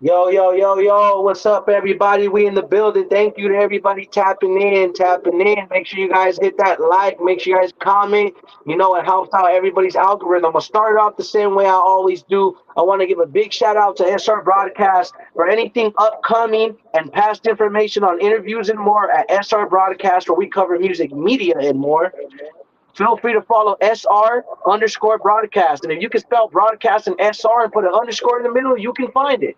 Yo, yo, yo, yo, what's up, everybody? We in the building. Thank you to everybody tapping in, tapping in. Make sure you guys hit that like. Make sure you guys comment. You know, it helps out everybody's algorithm. I'm going to start off the same way I always do. I want to give a big shout out to SR Broadcast for anything upcoming and past information on interviews and more at SR Broadcast, where we cover music, media, and more. Feel free to follow SR underscore broadcast. And if you can spell broadcast and SR and put an underscore in the middle, you can find it.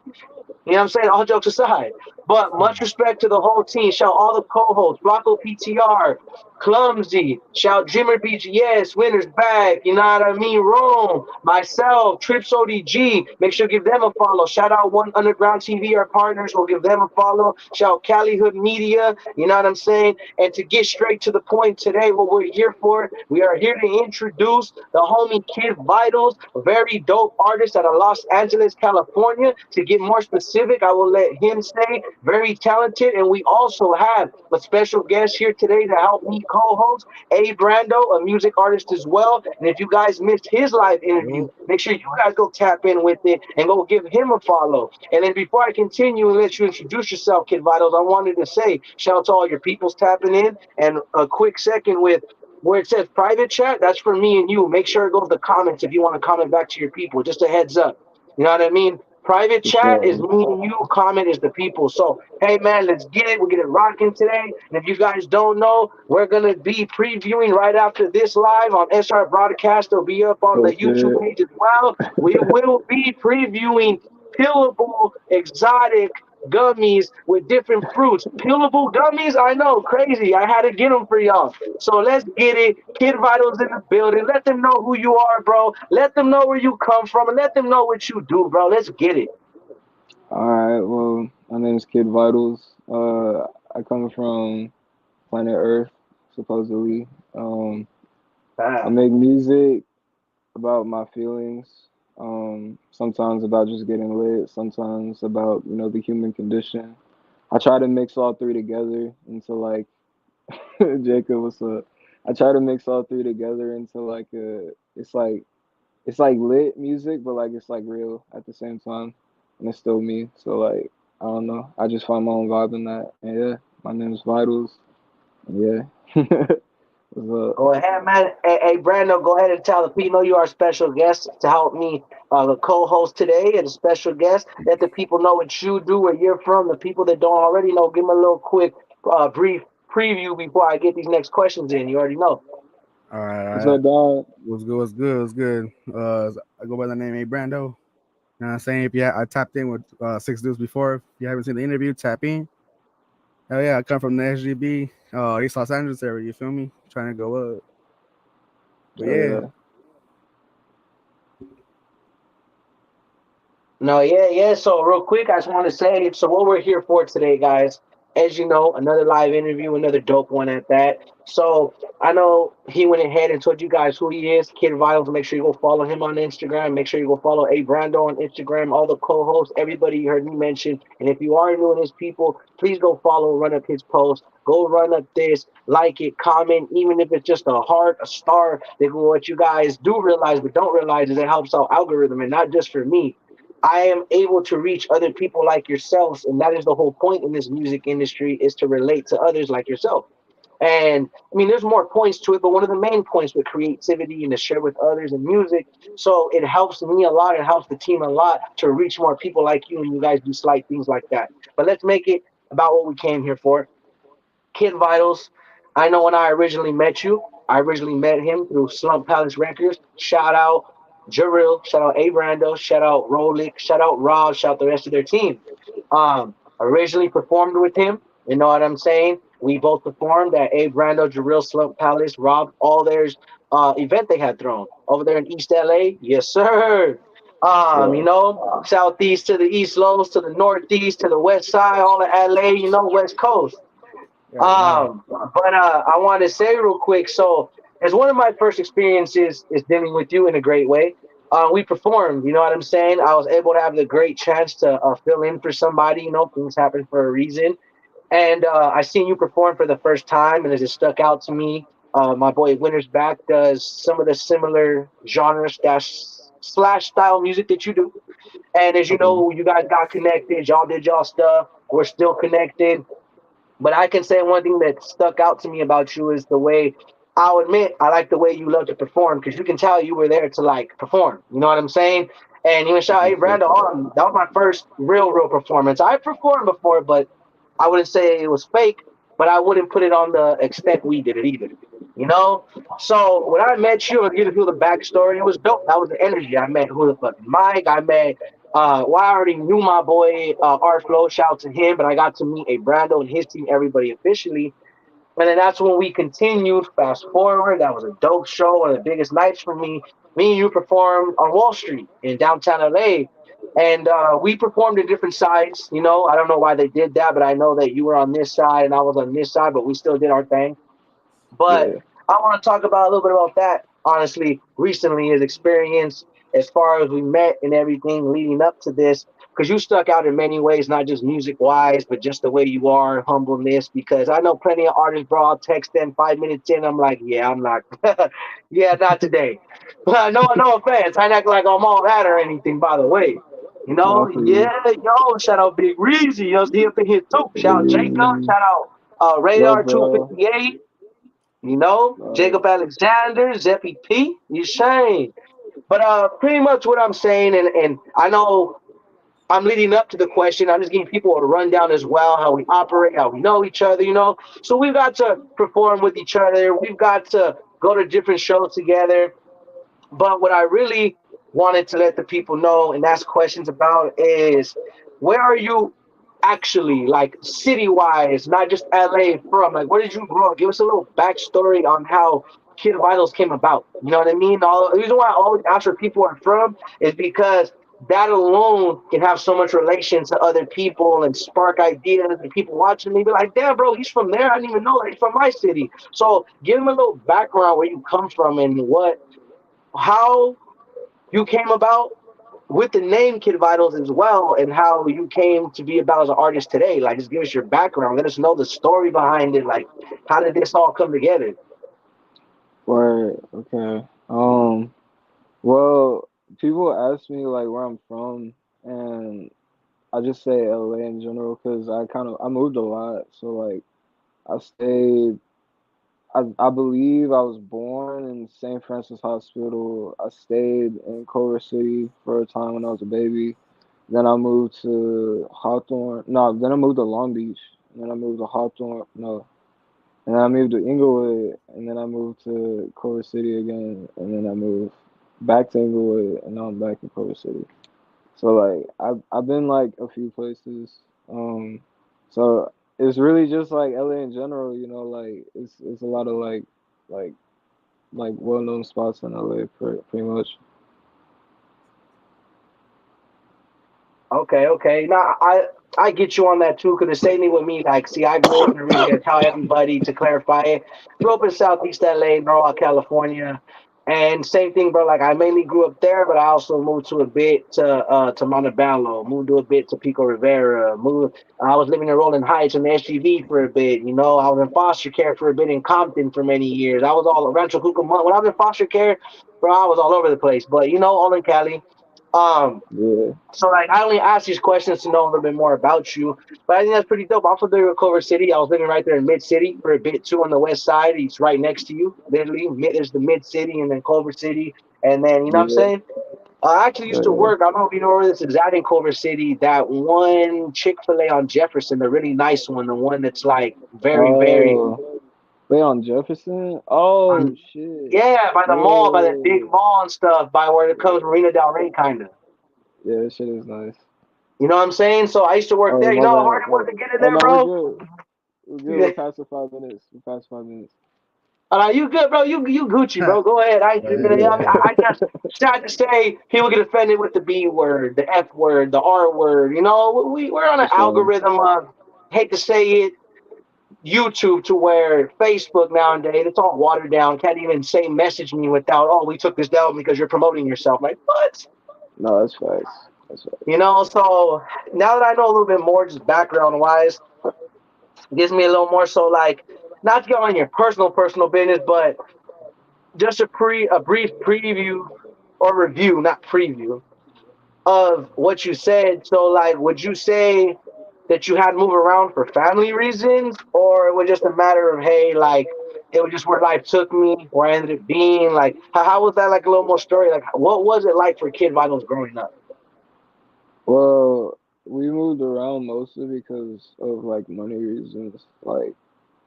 You know what I'm saying? All jokes aside. But much respect to the whole team. Shout all the co-hosts, Rocco PTR, Clumsy, shout Jimmer BGS, Winners Back, you know what I mean? Rome, myself, Trips ODG. Make sure to give them a follow. Shout out One Underground TV, our partners. We'll give them a follow. Shout Cali Hood Media, you know what I'm saying? And to get straight to the point today, what we're here for, we are here to introduce the homie Kid Vitals, a very dope artist out of Los Angeles, California. To get more specific, I will let him say very talented. And we also have a special guest here today to help me co-host, A Brando, a music artist as well. And if you guys missed his live interview, Yo, make sure you guys go tap in with it and go give him a follow. And then before I continue and let you introduce yourself, Kid Vitals, I wanted to say shout out to all your peoples tapping in, and a quick second with where it says private chat, that's for me and you. Make sure it goes to comments if you want to comment back to your people. Just a heads up. You know what I mean? Private for chat is sure. me and you. Comment is the people. So, hey, man, let's get it. We're get it rocking today. And if you guys don't know, we're going to be previewing right after this live on SR Broadcast. It'll be up on the So YouTube shit. page as well. We will be previewing pillable exotic gummies with different fruits. Pillable gummies? I know, crazy. I had to get them for y'all. So let's get it. Kid Vitals in the building. Let them know who you are, bro. Let them know where you come from and let them know what you do, bro. Let's get it. All right. Well, my name is Kid Vitals. I come from planet Earth, supposedly. I Ah. make music about my feelings. Sometimes about just getting lit. Sometimes about the human condition. I try to mix all three together into like Jacob. What's up? I try to mix all three together into like a. It's like lit music, but like it's like real at the same time, and it's still me. So like I don't know. I just find my own vibe in that. And yeah, my name is Vitals. And yeah, what's up? Go ahead, man. Hey, Brando, go ahead and tell the people you are a special guest to help me co-host today and a special guest. Let the people know what you do, where you're from. The people that don't already know, give them a little quick, brief preview before I get these next questions in. You already know. all right, What's all right. up, dog? What's good? What's good? What's good? I go by the name A Brando. You know what I'm saying? If you I tapped in with six dudes before. If you haven't seen the interview, tap in. Hell yeah, I come from the SGB, East Los Angeles area. You feel me? Trying to go up, but Oh yeah. yeah. No, yeah, yeah. So real quick, I just want to say, so what we're here for today, guys, as you know, another live interview, another dope one at that. So I know he went ahead and told you guys who he is, Kid Vitals. Make sure you go follow him on Instagram. Make sure you go follow A Brando on Instagram. All the co-hosts, everybody you heard me mention. And if you are new in his people, please go follow, run up his post. Go run up this, like it, comment, even if it's just a heart, a star. What you guys do realize but don't realize is it helps out algorithm, and not just for me. I am able to reach other people like yourselves, and that is the whole point in this music industry is to relate to others like yourself. And I mean, there's more points to it, but one of the main points with creativity and to share with others in music. So it helps me a lot. It helps the team a lot to reach more people like you, and you guys do slight things like that. But let's make it about what we came here for. Kid Vitals. I know when I originally met you, I originally met him through Slump Palace Records. Shout out Jarrell, shout out Abrando, shout out Rolik, shout out Rob, shout out the rest of their team. Originally performed with him. You know what I'm saying? We both performed at Abrando, Jarrell, Slump Palace, Rob, all theirs event they had thrown over there in East LA. Yes, sir. Yeah. Southeast to the East Lows, to the Northeast, to the West Side, all of LA, West Coast. You already know. But I want to say real quick. So, as one of my first experiences is dealing with you in a great way. We performed. You know what I'm saying? I was able to have the great chance to fill in for somebody. Things happen for a reason. And I seen you perform for the first time, and it just stuck out to me. My boy Winter's Back does some of the similar genre slash style music that you do. And as you Okay. know, you guys got connected. Y'all did y'all stuff. We're still connected. But I can say one thing that stuck out to me about you is the way I'll admit I like the way you love to perform because you can tell you were there to like perform. You know what I'm saying? And even shout, hey Appreciate Brando, that. that was my first real performance. I performed before, but I wouldn't say it was fake, but I wouldn't put it on the extent we did it either. You know? So when I met you and you feel the backstory, it was dope. That was the energy. I met who the fuck Mike. I met well, I already knew my boy Art Flow, shout out to him, but I got to meet a Brando and his team, everybody officially. And then that's when we continued. Fast forward, that was a dope show, one of the biggest nights for me. Me and you performed on Wall Street in downtown LA. And we performed in different sides. You know, I don't know why they did that, but I know that you were on this side and I was on this side, but we still did our thing. But Yeah. I want to talk about a little bit about that, honestly, recently, his experience as far as we met and everything leading up to this. Because you stuck out in many ways, not just music wise, but just the way you are, humbleness. Because I know plenty of artists, bro. I'll text them 5 minutes in. I'm like, yeah, I'm not, yeah, not today. But no offense. I act like I'm all that or anything, by the way. You know, Not for yeah, you. yo, shout out Big Reezy. You know, he up in here too. Shout out Jacob. Shout out Love, Radar bro. 258. You know, Love. Jacob Alexander, Zeppy P, you saying. But pretty much what I'm saying, and I know I'm leading up to the question. I'm just giving people a rundown as well, how we operate, how we know each other, you know. So we've got to perform with each other. We've got to go to different shows together. But what I really wanted to let the people know and ask questions about is where are you actually, like city wise, not just LA from? Like, where did you grow up? Give us a little backstory on how Kid Vitals came about. You know what I mean? The reason why I always ask where people are from is because that alone can have so much relation to other people and spark ideas and people watching me be like, damn, bro, he's from there. I didn't even know that he's from my city. So give him a little background where you come from and how you came about with the name Kid Vitals as well, and how you came to be about as an artist today. Like, just give us your background. Let us know the story behind it. Like, how did this all come together? Word. Okay. Well, people ask me like where I'm from, and I just say LA in general because I moved a lot. So like I stayed. I believe I was born in St. Francis Hospital. I stayed in Culver City for a time when I was a baby. Then I moved to Hawthorne. No, then I moved to Long Beach. And then I moved to Hawthorne. No, and then I moved to Inglewood, and then I moved to Culver City again, and then I moved back to Inglewood, and now I'm back in Culver City. So like I've been like a few places. So it's really just like LA in general, you know, like it's a lot of like like well known spots in LA pretty much. Okay. Now I get you on that too, because the same thing with me. Like, see, I grew up in the region. I tell everybody to clarify it. Grew up in Southeast LA, Norwalk, California, and same thing, bro. Like, I mainly grew up there, but I also moved to a bit to Montebello, moved to a bit to Pico Rivera. Moved. I was living in Rolling Heights in the SGV for a bit. You know, I was in foster care for a bit in Compton for many years. I was all Rancho Cucamonga. When I was in foster care, bro, I was all over the place. But you know, all in Cali. Um, Yeah. so like I only ask these questions to know a little bit more about you. But I think that's pretty dope. I'm familiar with Culver City. I was living right there in Mid City for a bit too on the west side. It's right next to you, literally. There's the Mid City and then Culver City, and then you know what I'm Yeah. saying. I actually used to Yeah. work. I don't know if you know where this is at in Culver City. That one Chick-fil-A on Jefferson, the really nice one, the one that's like very Oh, they on Jefferson? Oh um, shit. yeah, by the mall, by that big Yeah. mall and stuff, by where it comes Marina Del Rey, kind of. Yeah, that shit is nice. You know what I'm saying? So I used to work Oh there. You my know how hard bad. it was My, to get in oh there, no, we're bro? good. We're good. We're past the 5 minutes. We're past 5 minutes. You good, bro? You Gucci, bro. Go ahead. I ain't tripping. Yeah. I just sad to say people get offended with the B word, the F word, the R word. You know, we're on For an sure. algorithm of hate to say it, YouTube to where Facebook nowadays it's all watered down. Can't even say message me without we took this down because you're promoting yourself. Like what? No, that's facts. That's You facts. know. So now that I know a little bit more, just background wise, gives me a little more. So like, not to go on your personal business, but just a brief preview or review, not preview, of what you said. So, like, would you say that you had to move around for family reasons, or it was just a matter of, hey, like, it was just where life took me, where I ended up being? Like, how was that? Like, a little more story. Like, what was it like for Kid Vitals growing up? Well, we moved around mostly because of like money reasons. Like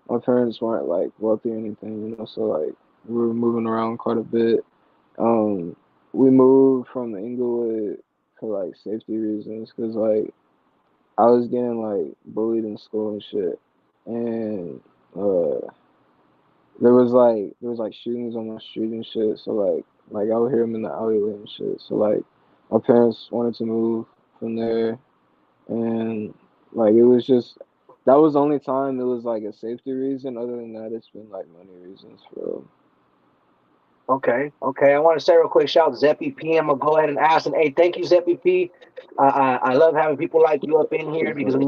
my parents weren't like wealthy or anything, you know, so like we were moving around quite a bit. Um, we moved from Inglewood for like safety reasons because like I was getting like bullied in school and shit, and uh, there was like shootings on my street and shit. So like I would hear them in the alleyway and shit. So like my parents wanted to move from there, and like it was just that was the only time it was like a safety reason. Other than that, it's been like money reasons for Okay, okay. I want to say real quick, shout out Zeppy P. I'm gonna go ahead and ask, and hey, thank you, Zeppy P. I love having people like you up in here because real.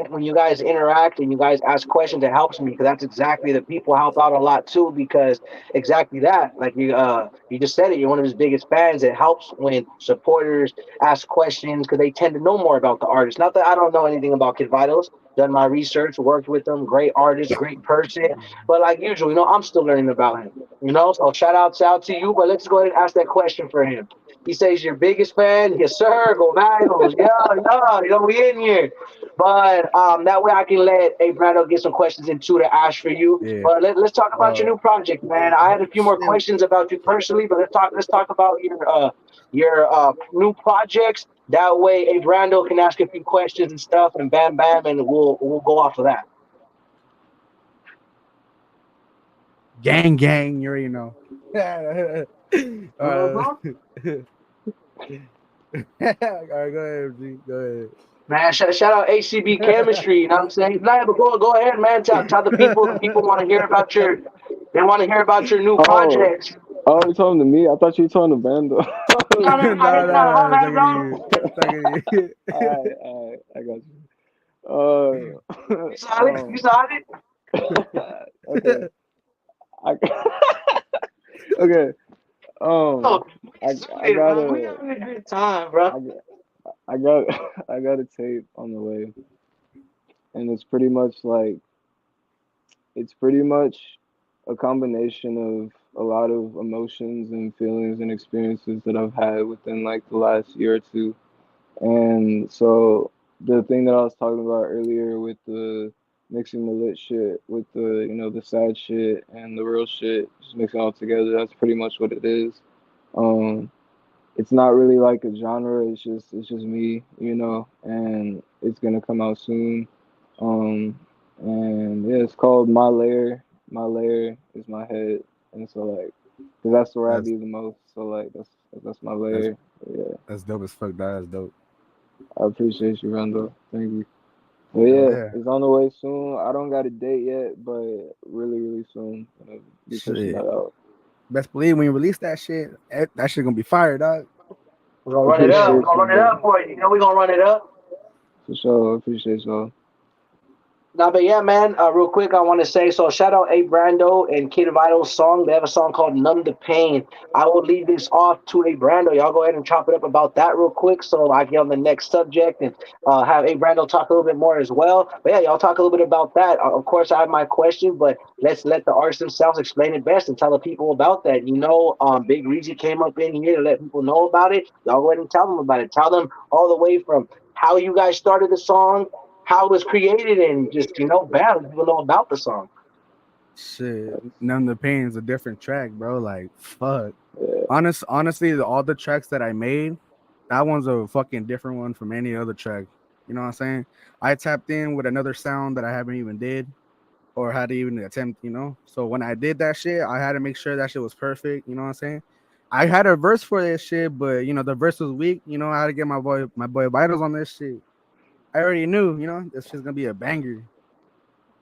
when you guys interact and you guys ask questions, it helps me because that's exactly the people help out a lot too. Because exactly that, like you just said it, you're one of his biggest fans. It helps when supporters ask questions because they tend to know more about the artist. Not that I don't know anything about Kid Vitals. Done my research, worked with them, great artist, great person. But like usual, I'm still learning about him. So shout outs out to you. But let's go ahead and ask that question for him. He says your biggest fan. Yes, sir. Go Bengals. Yeah, yeah. We in here. But that way I can let A Brando get some questions in too to ask for you. Yeah. But let's talk about your Uh, new project, man. I had a few more shit. questions about you personally, but let's talk about your new projects. That way A Brando can ask a few questions and stuff, and bam, bam, and we'll go off of that. Gang, gang. You already know. uh, Mhm. all right, go ahead, G. Go ahead. Man, shout out HCB Chemistry. You know what I'm saying? Nah, but go ahead, man. Tell the people. The people want to hear about your. They want to hear about your new Oh, projects. oh, you talking to me? I thought you were talking to Bando. No, no, No, no, heck no, no, no, no, it's man, talking to no. you. It's talking to you. Alright, I got you. You solid? You solid? Okay. I, okay. Oh, Um, we I I solid, got bro. We a having a good time, bro. I got I got I got a tape on the way, and it's pretty much a combination of a lot of emotions and feelings and experiences that I've had within like the last year or two. And so the thing that I was talking about earlier with the mixing the lit shit with the the sad shit and the real shit, just mixing it all together, that's pretty much what it is. Um, it's not really like a genre. It's just me, and it's gonna come out soon. Um, and yeah, it's called My Layer. My layer is my head, and so like, 'cause that's where I that's be the most. So like, that's my that's layer. Yeah, that's dope as fuck. That's dope. I appreciate you, Randall. Thank you. But Hell yeah, yeah. it's on the way soon. I don't got a date yet, but really, really soon. Gonna be pushing Shit. that out. Best believe when you release that shit, that shit gonna be fire, dog. We're gonna run it up. We're Appreciate gonna you, run it bro. up for you. We're gonna run it up. For sure. Appreciate y'all. No, but yeah, man. Real quick, I want to say so. Shout out A Brando and Kid Vital's song. They have a song called "Numb the Pain." I will leave this off to A Brando. Y'all go ahead and chop it up about that real quick, so I get on the next subject and have A Brando talk a little bit more as well. But yeah, y'all talk a little bit about that. Of course, I have my question, but let's let the artists themselves explain it best and tell the people about that. Big Reezy came up in here to let people know about it. Y'all go ahead and tell them about it. Tell them all the way from how you guys started the song, how it was created, and just bam, let people know about the song. Shit. None of the pain is a different track, bro. Like fuck. Yeah. Honestly, all the tracks that I made, that one's a fucking different one from any other track. You know what I'm saying? I tapped in with another sound that I haven't even did or had to even attempt. So when I did that shit, I had to make sure that shit was perfect. You know what I'm saying? I had a verse for this shit, but the verse was weak. I had to get my boy Vitals on this shit. I already knew, this shit's gonna be a banger.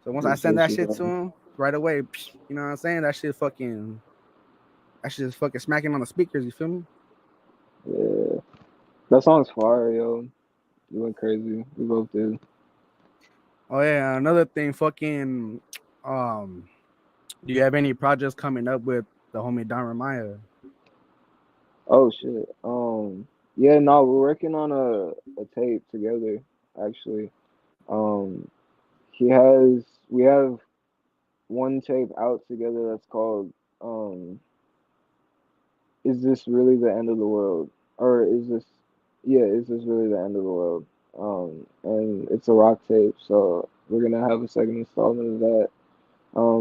So once I send Appreciate that you, shit to bro. him right away, you know what I'm saying? That shit is fucking smacking on the speakers. You feel me? Yeah. That song's fire, yo. You went crazy. We both did. Oh yeah, another thing, fucking, um, do you have any projects coming up with the homie Don Ramaya? Oh shit. Yeah, no, we're working on a tape together, actually. Um, he has we have one tape out together that's called um Is This Really the End of the World? Or is this Yeah, Is This Really the End of the World? And it's a rock tape, so we're gonna have a second installment of that.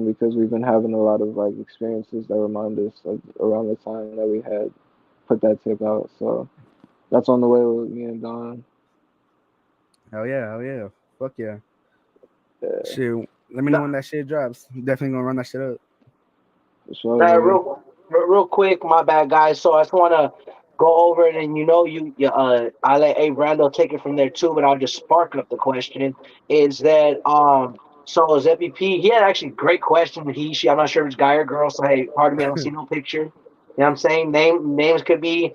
Because we've been having a lot of like experiences that remind us of around the time that we had put that tape out. So that's on the way with me and Don. Hell yeah, hell yeah, fuck yeah. Yeah, Shit, let me know when that shit drops. Definitely gonna run that shit up. for sure, man. Real quick, my bad, guys. So I just want to go over it, and I let A Brando take it from there too, but I'll just spark up the question. Is that so is FEP? He had actually great question. He, she. I'm not sure if it's guy or girl. So hey, pardon me, I don't see no picture. You know what I'm saying? Names could be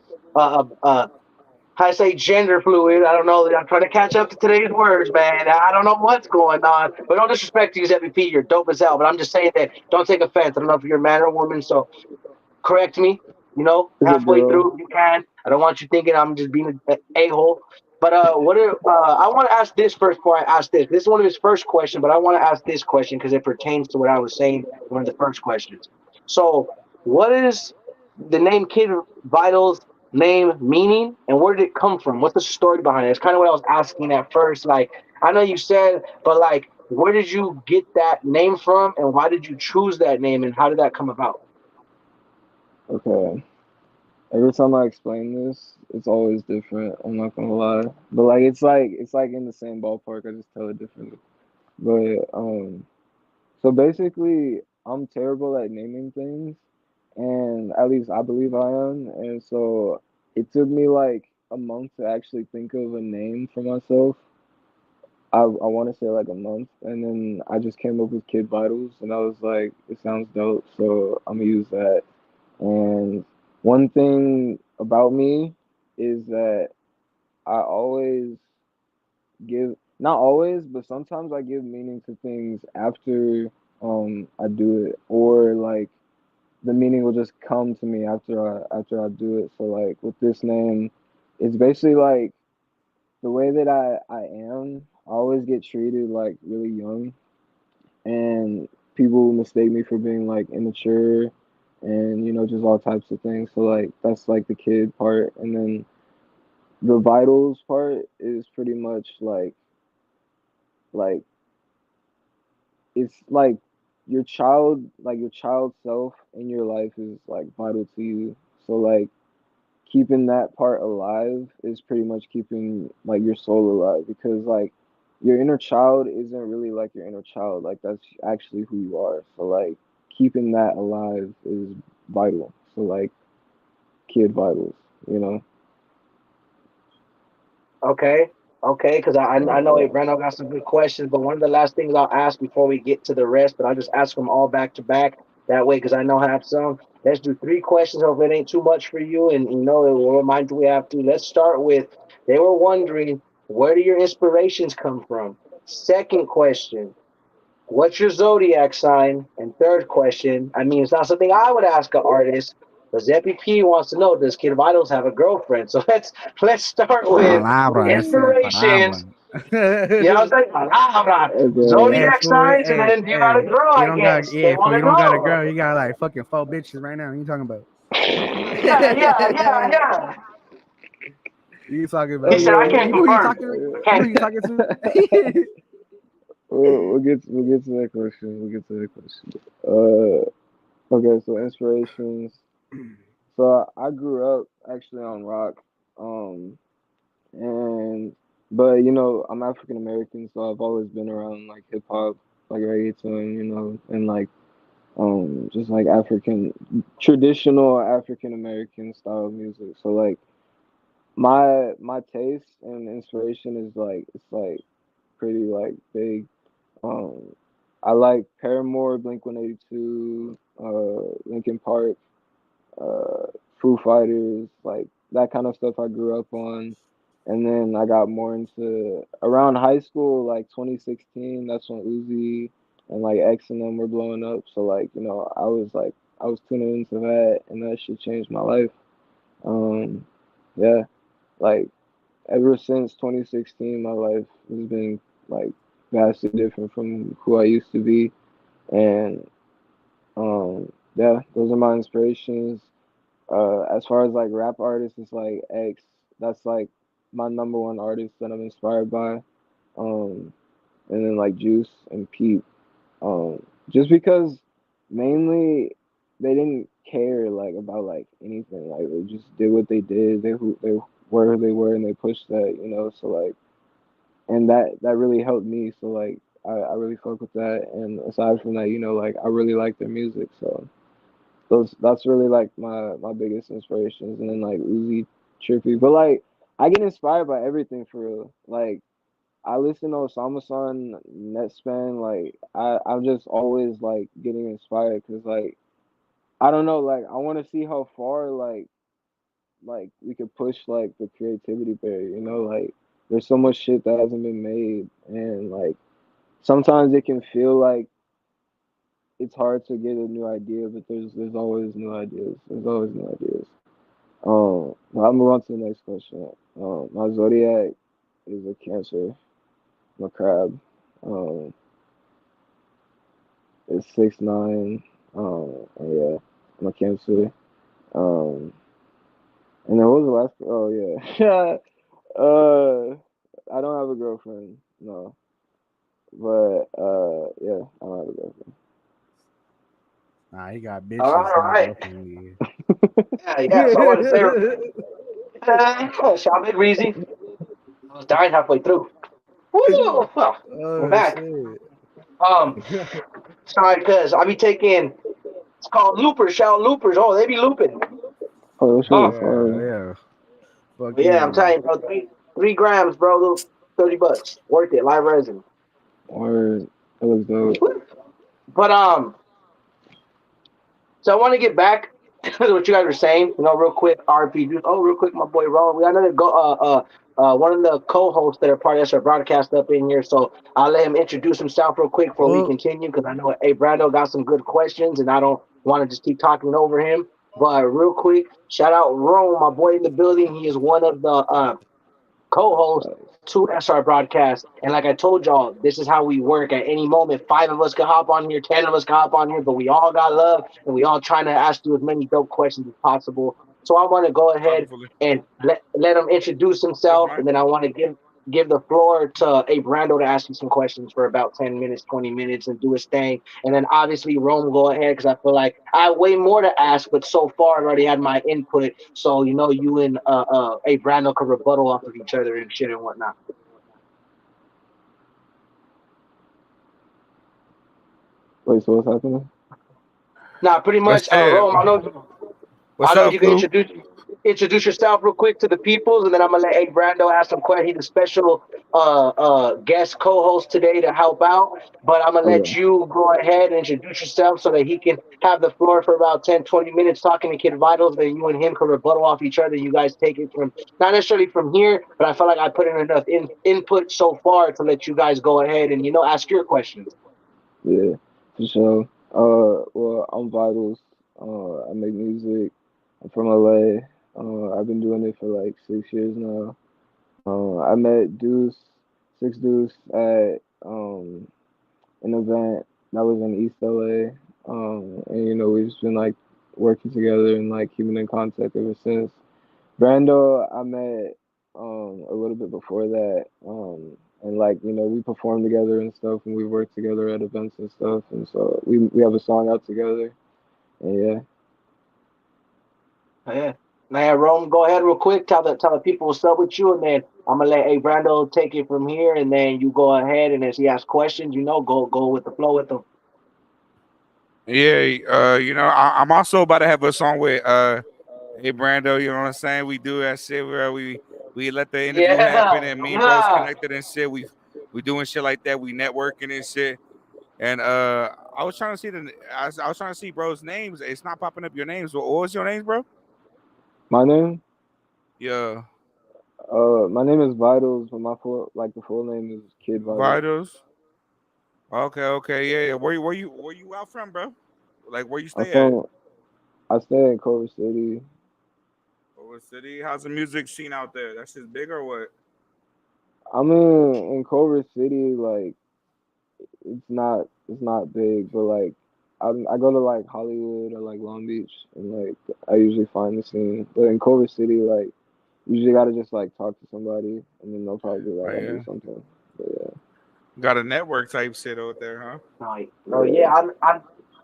I say gender fluid. I don't know. I'm trying to catch up to today's words, man. I don't know what's going on. But no disrespect to you, MVP. You're dope as hell. But I'm just saying that don't take offense. I don't know if you're a man or a woman. So correct me. It's a Halfway girl. through you can. I don't want you thinking I'm just being an a hole. But I want to ask this first before I ask this. This is one of his first questions, but I want to ask this question because it pertains to what I was saying in one of the first questions. So, what is the name Kid Vital's name meaning, and where did it come from? What's the story behind it? It's kind of what I was asking at first. Like, I know you said, but like, where did you get that name from, and why did you choose that name, and how did that come about? Okay. Every time I explain this, it's always different. I'm not gonna lie, but like it's like in the same ballpark. I just tell it differently. But so basically, I'm terrible at naming things, and at least I believe I am. And so it took me like a month to actually think of a name for myself. I want to say like a month, and then I just came up with Kid Vitals, and I was like, it sounds dope, so I'm gonna use that. And one thing about me is that I always give, not always, but sometimes I give meaning to things after I do it, or like the meaning will just come to me after I do it. So like with this name, it's basically like the way that I am. I always get treated like really young, and people mistake me for being like immature, and just all types of things. So like that's like the kid part, and then the vitals part is pretty much like it's like your child self in your life is like vital to you. So like keeping that part alive is pretty much keeping like your soul alive, because like your inner child isn't really like your inner child, like that's actually who you are. So like keeping that alive is vital. So like kid vitals, you know. Okay, okay, because I know Yeah. Brando got some good questions, but one of the last things I'll ask before we get to the rest, but I'll just ask them all back to back. That way, because I know I have some. Let's do three questions. Hope it ain't too much for you, and you know it will remind you we have to. Let's start with. They were wondering where do your inspirations come from. Second question. What's your zodiac sign? And third question, I mean, it's not something I would ask an artist, but ZPP wants to know, does Kid Vitals have a girlfriend? So let's start with Palabra, ese palabra. inspirations. You know what I'm saying? Palabra, Okay. Hey, zodiac fool, signs, and hey, then do you got a hey, girl? you I don't got, guess they yeah, fool, want you to don't got a know. girl, you got like fucking 4 bitches right now. What you talking about? Yeah, yeah, yeah, yeah. You talking He about? said I Okay. can't Who you confirm. talking? I Who can't. you talking to? We'll get to that question. We'll get to that question. Okay, so inspirations. So I grew up actually on rock, um, and but I'm African American, so I've always been around like hip hop, like reggaeton, and like just like African traditional African American style of music. So like my taste and inspiration is like it's like pretty like big. Um, I like Paramore, Blink-182, Linkin Park, uh, Foo Fighters, like that kind of stuff I grew up on. And then I got more into around high school, like 2016. That's when Uzi and like X and them were blowing up. So like I was tuning into that, and that shit changed my life. Um, yeah. Like ever since 2016, my life has been like vastly different from who I used to be, and yeah, those are my inspirations. As far as like rap artists, it's like X. That's like my number one artist that I'm inspired by. Um, and then like Juice and Peep. Just because mainly they didn't care like about like anything. Like they just did what they did. They were who they were, and they pushed that. So like, and that really helped me. So like, I really fuck with that. And aside from that, like I really like their music. So that's really like my biggest inspirations. And then like Uzi, Trippy, but like I get inspired by everything for real. Like I listen to Osama San, Netspan. Like I'm just always like getting inspired because like I don't know. Like I want to see how far like we could push like the creativity barrier. Like there's so much shit that hasn't been made, and like sometimes it can feel like it's hard to get a new idea, but there's always new ideas. There's always new ideas. Well, I'll move on to the next question. My zodiac is a Cancer. I'm a crab. Um, it's 6'9". And yeah, I'm a Cancer. Um, and then what was the last? Oh yeah, I don't have a girlfriend. No, but yeah, I don't have a girlfriend. Nah, he got All right, bitches, all not right. girlfriend. Yeah, Yeah. yeah. So I want to say, shall I Reezy? I was dying halfway through. Woo! We're Oh back. shit. Um, sorry, cause I be taking. It's called loopers. Shout loopers. Oh, they be looping. Oh, that shit Um, was Yeah, fire. yeah. but yeah, I'm Fucking telling you, bro. 3 grams, bro. $30, worth it. Live resin. Or that looks dope. But so I want to get back to what you guys were saying. Real quick, RPG. Oh, real quick, my boy Ron. We got another one of the co-hosts that are part of our broadcast up in here. So I'll let him introduce himself real quick before we well, continue because I know Brando got some good questions and I don't want to just keep talking over him. But real quick, shout out Rome, my boy in the building. He is one of the co-host to SR Broadcast. And like I told y'all, this is how we work. At any moment, 5 of us can hop on here, 10 of us can hop on here, but we all got love and we all trying to ask you as many dope questions as possible. So I want to go ahead Wonderfully. and let him introduce Yes, himself, man. and then I want to give the floor to a Brando to ask you some questions for about 10 minutes, 20 minutes, and do his thing. And then obviously Rome go ahead because I feel like I have way more to ask, but so far I've already had my input. So you and a Brando can rebuttal off of each other and shit and whatnot. Wait, so what's happening? Now, pretty I much, said, Rome. I what's don't know if up, you can Pooh? introduce yourself real quick to the peoples, and then I'm gonna let A Brando ask some questions. He's a special guest co-host today to help out. But I'm gonna let Okay. you go ahead and introduce yourself so that he can have the floor for about 10, 20 minutes talking to Kid Vitals. Then you and him can rebuttal off each other. You guys take it from not necessarily from here, but I feel like I put in enough input so far to let you guys go ahead and ask your questions. Yeah, for sure. Well, I'm Vitals. I make music. I'm from LA. I've been doing it for like 6 years now. I met Deuce, Six Deuce at an event that was in East LA. And we've just been like working together and like keeping in contact ever since. Brando, I met a little bit before that. And like we perform together and stuff, and we work together at events and stuff, and so we have a song out together. And yeah, Yeah. Man, Rome, go ahead real quick. Tell the people what's up with you, and then I'm gonna let A Brando take it from here, and then you go ahead and as he asks questions, go with the flow with them. Yeah, I'm also about to have a song with Hey Brando, you know what I'm saying? We do that shit where we let the interview happen Yeah, and me and bros yeah. connected and shit. We doing shit like that. We networking and shit. And I was trying to see I was trying to see bros' names. It's not popping up your names. What was your names, bro? my name, Yeah, my name is Vitals, but my the full name is Kid Vitals. Vitals. Okay, okay, yeah, yeah. Where you out from, bro? Like where you I'm stay at? from I stay in Culver City. Culver City. How's the music scene out there? That's just big or what? I mean, in Culver City, like it's not big, but like I go to like Hollywood or like Long Beach, and like I usually find the scene. But in Culver City, like usually gotta just like talk to somebody, and then they'll probably be Oh like, I yeah, need something. But yeah, got a network type shit out there, huh? No, yeah. yeah, I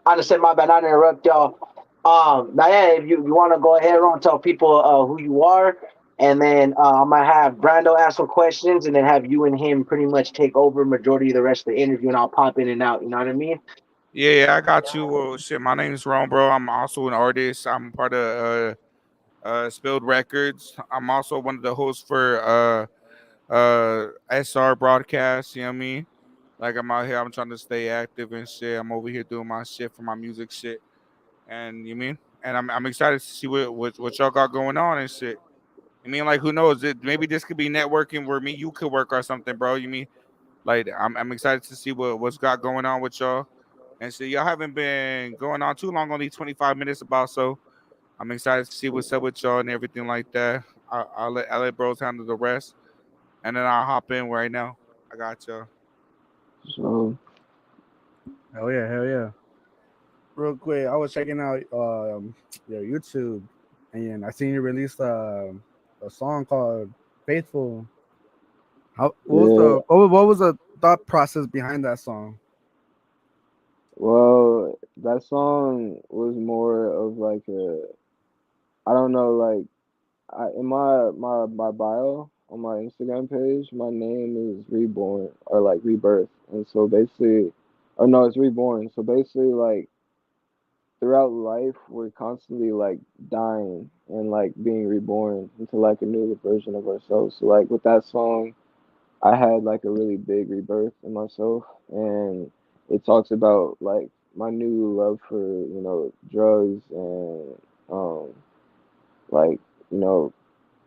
understand. My bad. I didn't interrupt y'all. Now, yeah, if you want to go ahead and tell people who you are, and then I might have Brando ask some questions, and then have you and him pretty much take over majority of the rest of the interview, and I'll pop in and out. You know what I mean? Yeah, yeah, I got you. Well, shit, my name's Ron, bro. I'm also an artist. I'm part of Spilled Records. I'm also one of the hosts for SR broadcast. You know what I mean? Like I'm out here. I'm trying to stay active and shit. I'm over here doing my shit for my music shit. And you mean? And I'm excited to see what y'all got going on and shit. I mean, like, who knows? Maybe this could be networking where me you could work or something, bro. You mean? Like, I'm excited to see what's got going on with y'all. And so y'all haven't been going on too long, only 25 minutes about. So I'm excited to see what's up with y'all and everything like that. I'll let bros handle the rest, and then I'll hop in right now. I got y'all. So Hell yeah, hell yeah. Real quick, I was checking out your YouTube, and I seen you released a song called "Faithful." How yeah. what was the thought process behind that song? Well, that song was more of like a I don't know, like in my bio on my Instagram page, my name is Reborn or like Rebirth, and so basically, oh no, it's Reborn. So basically, like throughout life, we're constantly like dying and like being reborn into like a new version of ourselves. So like with that song, I had like a really big rebirth in myself, and it talks about like my new love for drugs and like you know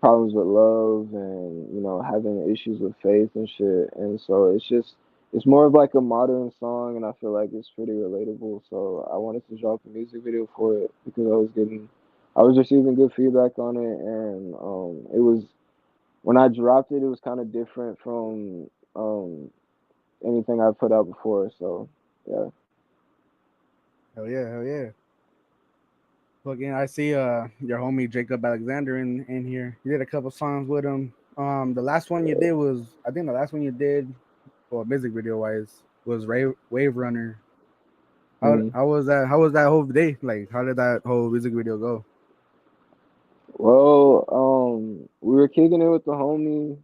problems with love and having issues with faith and shit. And so it's more of like a modern song, and I feel like it's pretty relatable. So I wanted to drop a music video for it because I was receiving good feedback on it, and it was when I dropped it, it was kind of different from anything I've put out before. So yeah. Hell yeah, hell yeah. Again, I see your homie Jacob Alexander in here. You did a couple songs with him. The last one you did was I think the last one you did, well, music video wise, was Wave Runner. Mm. How was that? How was that whole day? Like, how did that whole music video go? Well, we were kicking it with the homie,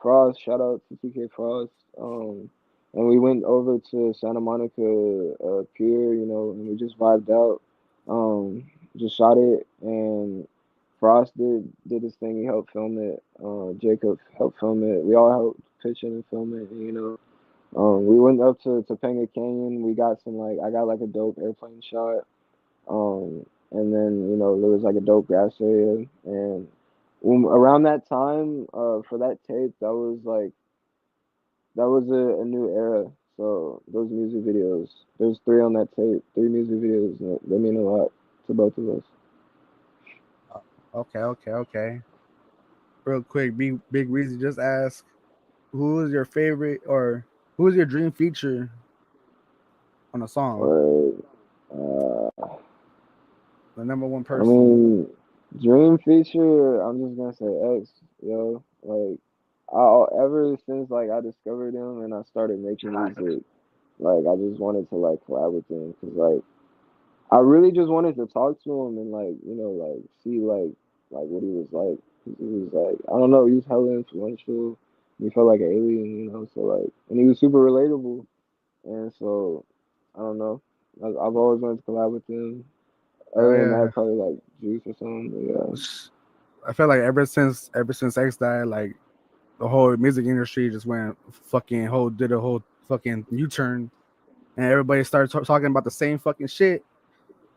Frost. Shout out to TK Frost. And we went over to Santa Monica Pier, and we just vibed out. Just shot it, and Frost did his thing. He helped film it. Jacob helped film it. We all helped pitch in and film it. We went up to Topanga Canyon. We got some like I got like a dope airplane shot. And then there was like a dope grass area, and around that time, for that tape, that was a new era. So those music videos, there's three on that tape, three music videos, and they mean a lot to both of us. Okay, okay, okay. Real quick, Big Reezy just asked, who is your favorite or who is your dream feature on a song? Or, uh, The number one I person. mean, dream feature. I'm just gonna say X, yo. Like, ever since like I discovered him and I started making music, like I just wanted to like collab with him because like I really just wanted to talk to him and like like see like what he was like. 'Cause he was like I don't know, he was hella influential. He felt like an alien, So like, and he was super relatable, and so I don't know. I've always wanted to collab with him. Oh Other than yeah. that, probably like Juice or something. But yeah, I feel like ever since X died, like the whole music industry just went fucking whole did a whole fucking U-turn, and everybody started talking about the same fucking shit,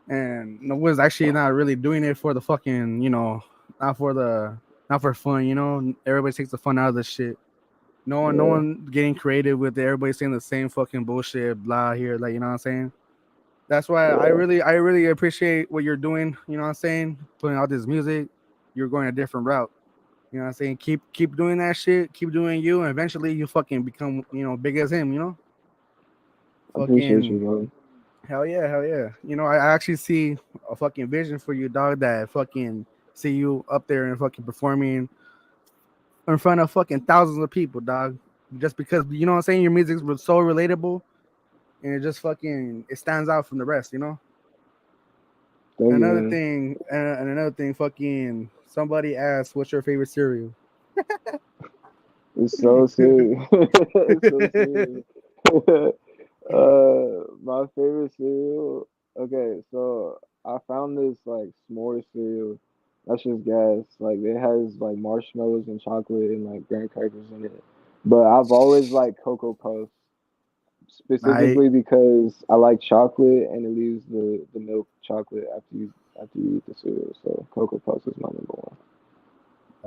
and no one's actually not really doing it for the fucking not for the not for fun. Everybody takes the fun out of the shit. No yeah, one getting creative with it. Everybody saying the same fucking bullshit, blah here, like what I'm saying. That's why I yeah, really I really appreciate what you're doing. You know what I'm saying, putting out this music. you're going a different route. You know what I'm saying? Keep doing that shit. Keep doing you, and eventually you fucking become big as him. I appreciate you, Fucking bro. hell yeah, hell yeah. I actually see a fucking vision for you, dog. That fucking see you up there and fucking performing in front of fucking thousands of people, dog. Just because what I'm saying, your music was so relatable and it just fucking it stands out from the rest. Thank you, Another man. thing, and another thing, fucking somebody asked, "What's your favorite cereal?" It's so serious. It's so serious. My favorite cereal. Okay, so I found this like s'more cereal. That's just gas. Like it has like marshmallows and chocolate and like graham crackers in it. But I've always liked Cocoa Puffs I specifically because I like chocolate and it leaves the milk chocolate after you eat the cereal. So Cocoa Puffs is my number one.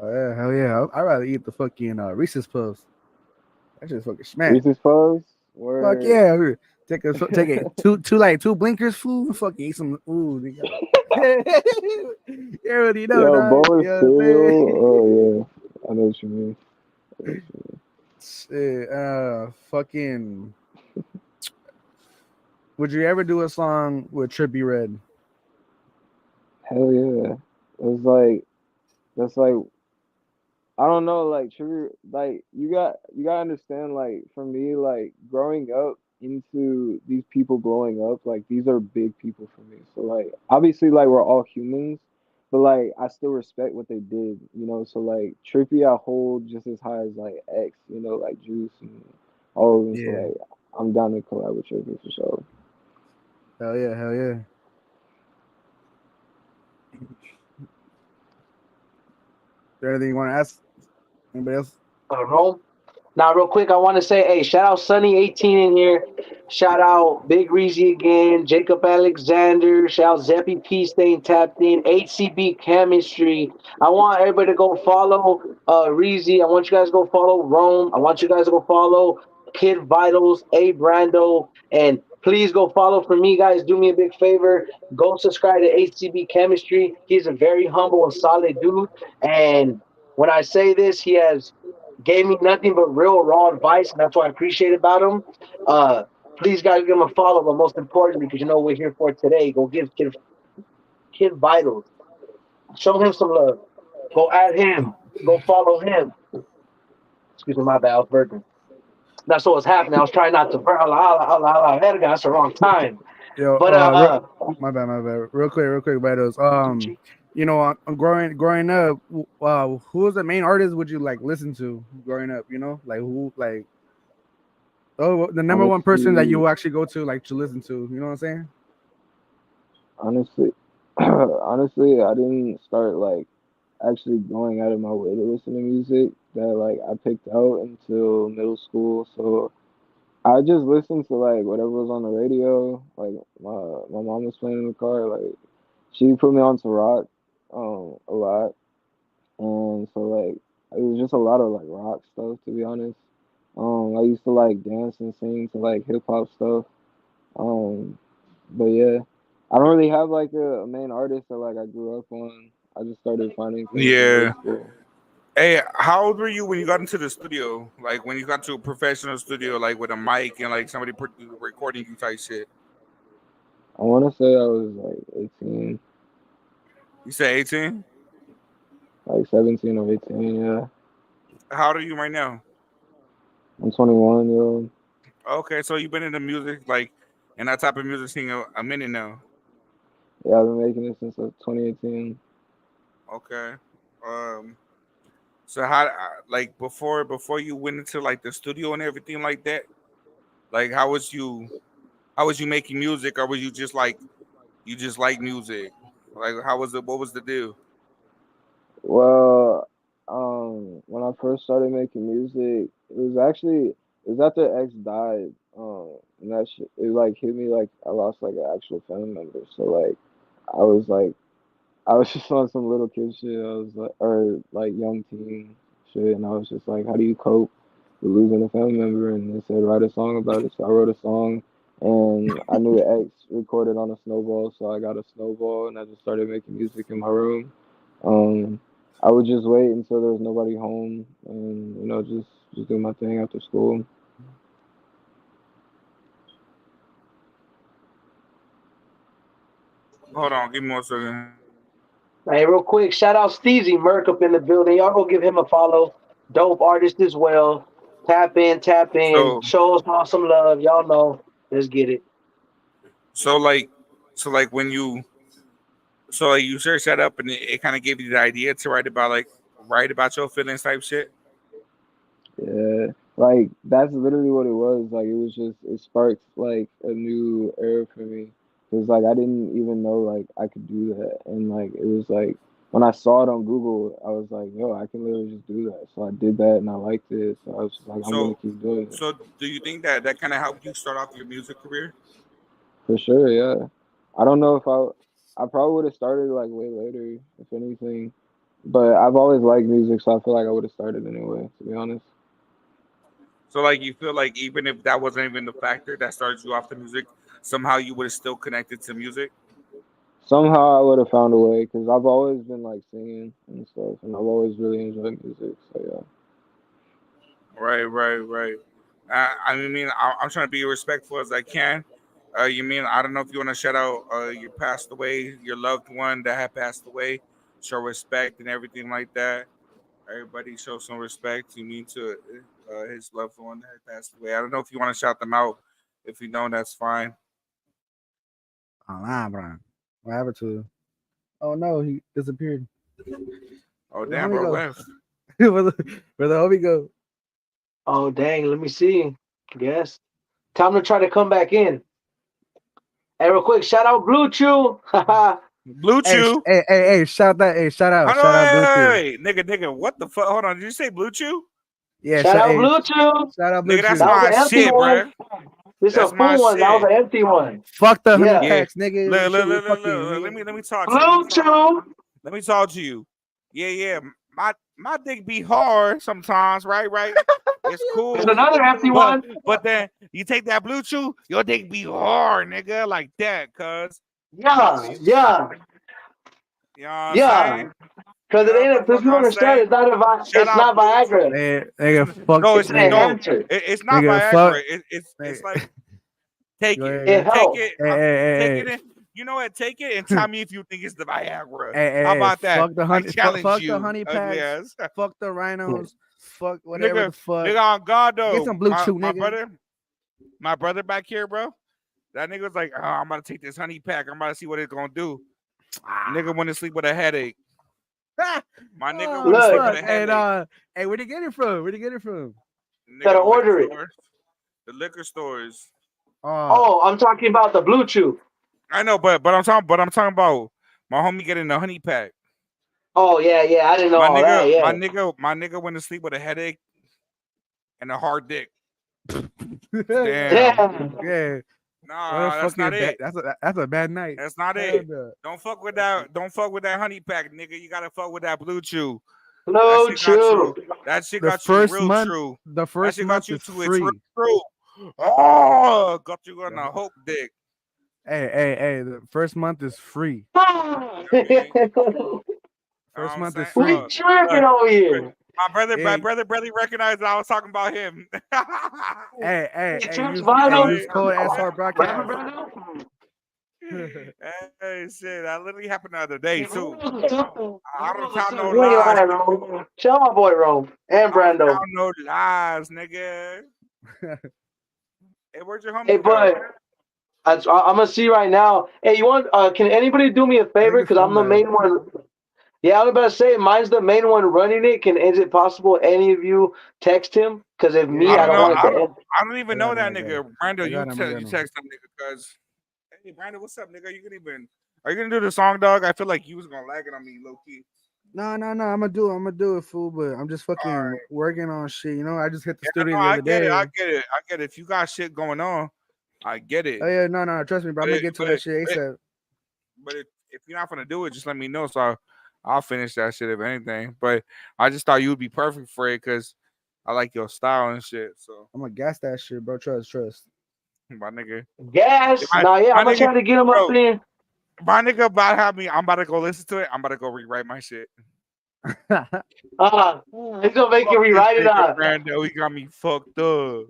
Oh yeah, hell yeah. I'd rather eat the fucking Reese's Puffs. That shit's fucking smack. Reese's Puffs Fuck were yeah. Take it two blinkers, food. Fucking eat some. Ooh, nigga. You already know, yo dog. bowl You of know what I'm cereal. saying? Oh yeah, I know what you mean. I know what you mean. Shit, fucking. Would you ever do a song with Trippy Red? Hell yeah. It's like that's like I don't know, like trigger like you gotta understand like for me, like growing up into these people growing up, like these are big people for me. So like obviously like we're all humans, but like I still respect what they did. So like Trippy I hold just as high as like X, like Juice and all of them. So Yeah. like I'm down to collab with Trippy for sure. Hell yeah, hell yeah. There anything you want to ask? Anybody else? Home. Now, real quick, I want to say, hey, shout out Sunny18 in here. Shout out Big Reezy again, Jacob Alexander. Shout out Zeppy P staying tapped in, HCB Chemistry. I want everybody to go follow Reezy. I want you guys to go follow Rome. I want you guys to go follow Kid Vitals, A Brando, and please go follow for me, guys. Do me a big favor. Go subscribe to HCB Chemistry. He's a very humble and solid dude. And when I say this, he has gave me nothing but real raw advice, and that's what I appreciate about him. Uh, please, guys, give him a follow, but most importantly, because you know what we're here for today, go give Kid Vitals, show him some love. Go at him. Go follow him. Excuse me, my bad. I was burping. That's what was happening. I was trying not to burp. That's the wrong time. Yo, But my bad, my bad. Real quick, Betos. On growing up, who was the main artist would you like listen to growing up? Like who, like the number one person that Honestly, you actually go to, like to listen to. You know what I'm saying? honestly, honestly, I didn't start like actually going out of my way to listen to music that like I picked out until middle school. So I just listened to like whatever was on the radio. Like my mom was playing in the car. Like she put me on to rock, a lot, and so like it was just a lot of like rock stuff to be honest. I used to like dance and sing to like hip hop stuff. Um, but yeah, I don't really have like a main artist that like I grew up on. I just started finding things in middle Yeah. school. Hey, how old were you when you got into the studio? Like when you got to a professional studio, like with a mic and like somebody recording you type shit. I want to say I was like 18, You said 18. like 17 or 18. Yeah, How old are you right now? I'm 21 year old. Okay, so you've been in the music like and that type of music scene a minute now. Yeah, I've been making it since 2018. Okay. Um. So how like before you went into like the studio and everything like that? Like how was you making music, or was you just like you just like music? Like how was it? What was the deal? Well, when I first started making music, it was after X died. And it like hit me like I lost like an actual family member. So like I was like I was just on some little kid shit. I was like, or like young teen shit, and I was just like, how do you cope with losing a family member? And they said write a song about it. So I wrote a song, and I knew X recorded on a snowball, so I got a snowball, and I just started making music in my room. Um, I would just wait until there was nobody home, and just do my thing after school. Hold on, give me 1 second. Hey, real quick, shout out Steezy Merc up in the building. Y'all go give him a follow. Dope artist as well. Tap in, tap in. So Show us all some love. Y'all know. Let's get it. so like so like when you so like you search that up and it kind of gave you the idea to write about your feelings type shit. Yeah, like that's literally what it was. Like it sparked like a new era for me. Cause like I didn't even know like I could do that, and like it was like when I saw it on Google, I was like, yo, I can literally just do that. So I did that, and I liked it. So I was just like, I'm gonna So keep doing it so do you think that that kind of helped you start off your music career? for sure. Yeah, I don't know if I probably would have started like way later, if anything. But I've always liked music, so I feel like I would have started anyway. To be honest. So like you feel like even if that wasn't even the factor that started you off the music, somehow you would have still connected to music. Somehow I would have found a way because I've always been like singing and stuff, and I've always really enjoyed music. So yeah, Right, right, right. I'm trying to be as respectful as I can. You mean I don't know if you want to shout out your passed away, your loved one that had passed away, show respect and everything like that. Everybody show some respect. You mean to his loved one that had passed away. I don't know if you want to shout them out. If you don't, that's fine. Oh, nah, bro. What happened to him? Oh no, he disappeared. Oh Where the damn, homie bro, go? left. Where the homie go? Oh, dang. Let me see. Yes. Time to try to come back in. Hey, real quick, shout out Blue Chew. Haha. Blue Hey, Chew. shout that, hey, Hold on, shout out, Blue Chew. nigga, what the fuck? Hold on, did you say Blue Chew? Yeah, Shout out Blue Chew. shout out, Blue Nigga, that's Chew. That was my an empty shit, one. bruh. This is a That's my full one. That was shit. an empty one. Fuck the honey Yeah. Yeah. packs, nigga. Look, Shit look, with look, look, fucking, look. nigga. Let me talk to you. Blue Chew. Let me talk to you. Yeah, yeah. My dick be hard sometimes, right? Right. It's There's cool. another empty But one. but then you take that blue chew, your dick be hard, nigga, like that, cuz. Yeah. Yeah. You know what I'm Yeah. saying? Because You it know ain't what a, the if fuck you I'm understand, saying? it's not a Shout it's out not blue chew. Viagra. Nigga, fuck, No, It's it's an nigga, no, enhancer. it's not nigga, fuck, Viagra. It's nigga. like take Go it. ahead, go It ahead. Take helps. it. Hey, hey, Take hey, it in. You know what? Take it and tell me if you think it's the Viagra. hey, How hey, hey, about that? fuck the I honey, challenge fuck the you, honey ugly packs, ass. fuck the rhinos, fuck whatever nigga, the fuck. nigga on God Get though. some Blue Chew, My nigga. brother back here, bro. That nigga was like, oh, I'm about to take this honey pack. I'm about to see what it's gonna do. Nigga went to sleep with a headache. My nigga went Oh to sleep Look, with fuck, a hey, headache. hey, where'd you get it from? Where'd you get it from? Nigga, gotta the liquor order it. stores. The liquor stores. Oh, Oh, I'm talking about the Blue Chew. I know, but I'm talking about my homie getting the honey pack. Oh yeah, yeah. I didn't know all that. Yeah. My nigga went to sleep with a headache and a hard dick. yeah, Damn. Damn. yeah. What a Nah, that's not fucking bad. it. That's a bad night. That's not Hell it. no. Don't fuck with that. Don't fuck with that honey pack, nigga. You gotta fuck with that blue chew. That Blue shit got you. Chew. That shit The got you first real month, true. the That first shit got month you is to its real free. true. Oh, got you on The a hope dick. hey, the first month is free. Ah. You know what I mean? You know what First I'm month is saying? We free. tripping Look, over look, here. my Hey, brother recognized that I was talking about him. He hey, trips use vinyl. code SR Rapper broadcast. Brando. Hey, shit, that literally happened the other day too. I don't tell no You ain't lies. lying, Rome. Shout out my boy Rome and I don't tell Brando. no lies, nigga. Hey, where'd your Hey, homie go? but I'm gonna see right now. Hey, you want? Can anybody do me a I think favor? his Cause I'm phone the died. main one. Yeah, I was about to say mine's the main one running it. Can is it possible any of you text him? Cause if Yeah, me, I I yeah, don't don't I know. want it got to him. end. I don't even I know got him. that I got nigga. him. Brando, I got him. I got you him. text that nigga, cuz. Hey, Brando, what's up, nigga? You can even. Are you gonna do the song, dog? I feel like you was gonna lag it on me, low key. No, no, no. I'm gonna do it, fool. But I'm just All fucking right. working on shit. You know, I just hit the Yeah, studio no, the I other get it. I day. get it. I get it. If you got shit going on, I get Oh it. yeah, no, no. Trust me, bro. I'm But gonna it, get to but that it, shit but, ASAP. but if you're not gonna do it, just let me know. So I'll finish that shit if anything. But I just thought you would be perfect for it because I like your style and shit. So I'm gonna gas that shit, bro. Trust. my nigga, Gas. my, Nah, yeah, my I'm gonna nigga, try to get him up bro, in. my nigga about to have me. I'm about to go listen to it. I'm about to go rewrite my shit. Uh, he's gonna make Fuck you this rewrite it nigga, up. Brando. He got me fucked up.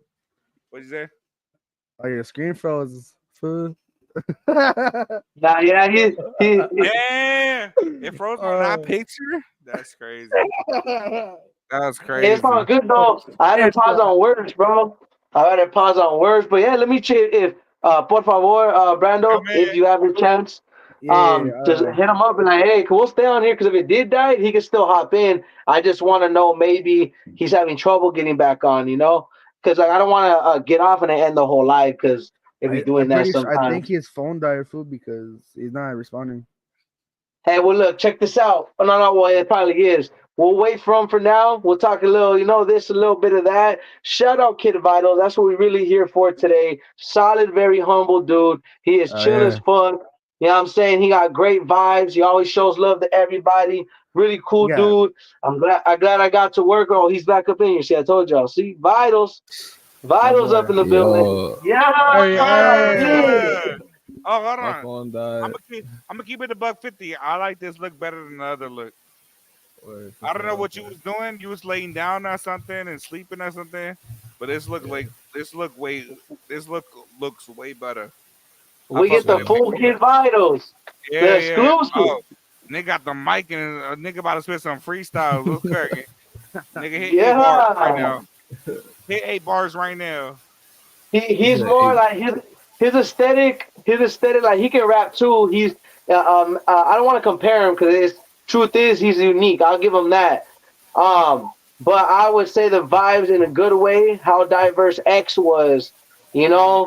What you say? Oh, your screen froze, fool. uh, Nah, yeah, he Damn! It froze on that picture? That's crazy. That's it's all crazy. good though. I didn't pause on words, bro. I didn't pause on words, but yeah, let me check if por favor, Come Brando, if in. you have a chance, yeah. just hit him up and like, hey, can we stay on here? Because if it did die, he can still hop in. I just want to know maybe he's having trouble getting back on, you know? Because like I don't want to get off and end the whole live because if we doing I'm that pretty sure. I think sometimes. his phone died, fool, because he's not responding. Hey, well, look, check this out. Oh, no, no, well, it probably is. We'll wait for him for now. We'll talk a little, this, a little bit of that. Shout out Kid Vitals. That's what we're really here for today. Solid, very humble dude. He is Oh chill as yeah. fuck. You know what I'm saying? He got great vibes. He always shows love to everybody. Really cool Yeah. dude. I'm glad I got to work. Oh, he's back up in here. See, I told y'all. See, Vitals. My Vitals up boy. in the building. Yo, Yeah, Hey, hey. yeah. Yeah. Oh, hold my on. phone I'm died. gonna keep. I'm gonna keep it a buck 50. I like this look better than the other look. Wait, for I don't know sure. what you was doing. You was laying down or something and sleeping or something. But this look Yeah, like this look way. This look looks way better. I We for fuck get with the it. sure. full Kid Vitals. Yeah, The yeah. exclusive. Oh, nigga got the mic and a nigga about to spit some freestyle. Look, Kirk. Nigga hit 8 bars right Yeah. now. Hit 8 bars right now. He He's said, more "Hey, like his aesthetic like he can rap too. I don't want to compare him because his truth is he's unique. I'll give him that. But I would say the vibes in a good way. How diverse X was, Hmm.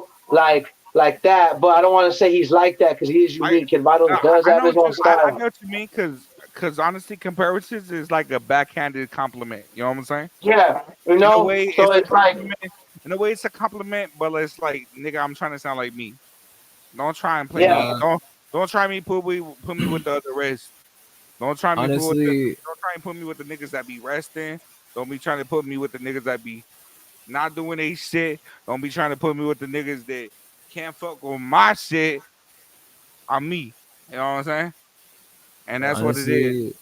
like that. But I don't want to say he's like that because he is I, unique. Kid Vitals I does I have know his what own you I style. know what you mean because honestly comparisons is like a backhanded compliment. You know what I'm saying? Yeah, In a way, So it's a it's like compliment. In a way, it's a compliment, but it's like nigga, I'm trying to sound like me. Don't try and play me. yeah. nah." Don't try me put me with the other rest. Don't try me put with the Honestly, don't try and put me with the niggas that be resting. Don't be trying to put me with the niggas that be not doing a shit. Don't be trying to put me with the niggas that can't fuck with my shit. I'm me. You know what I'm saying? And that's what it is. honestly,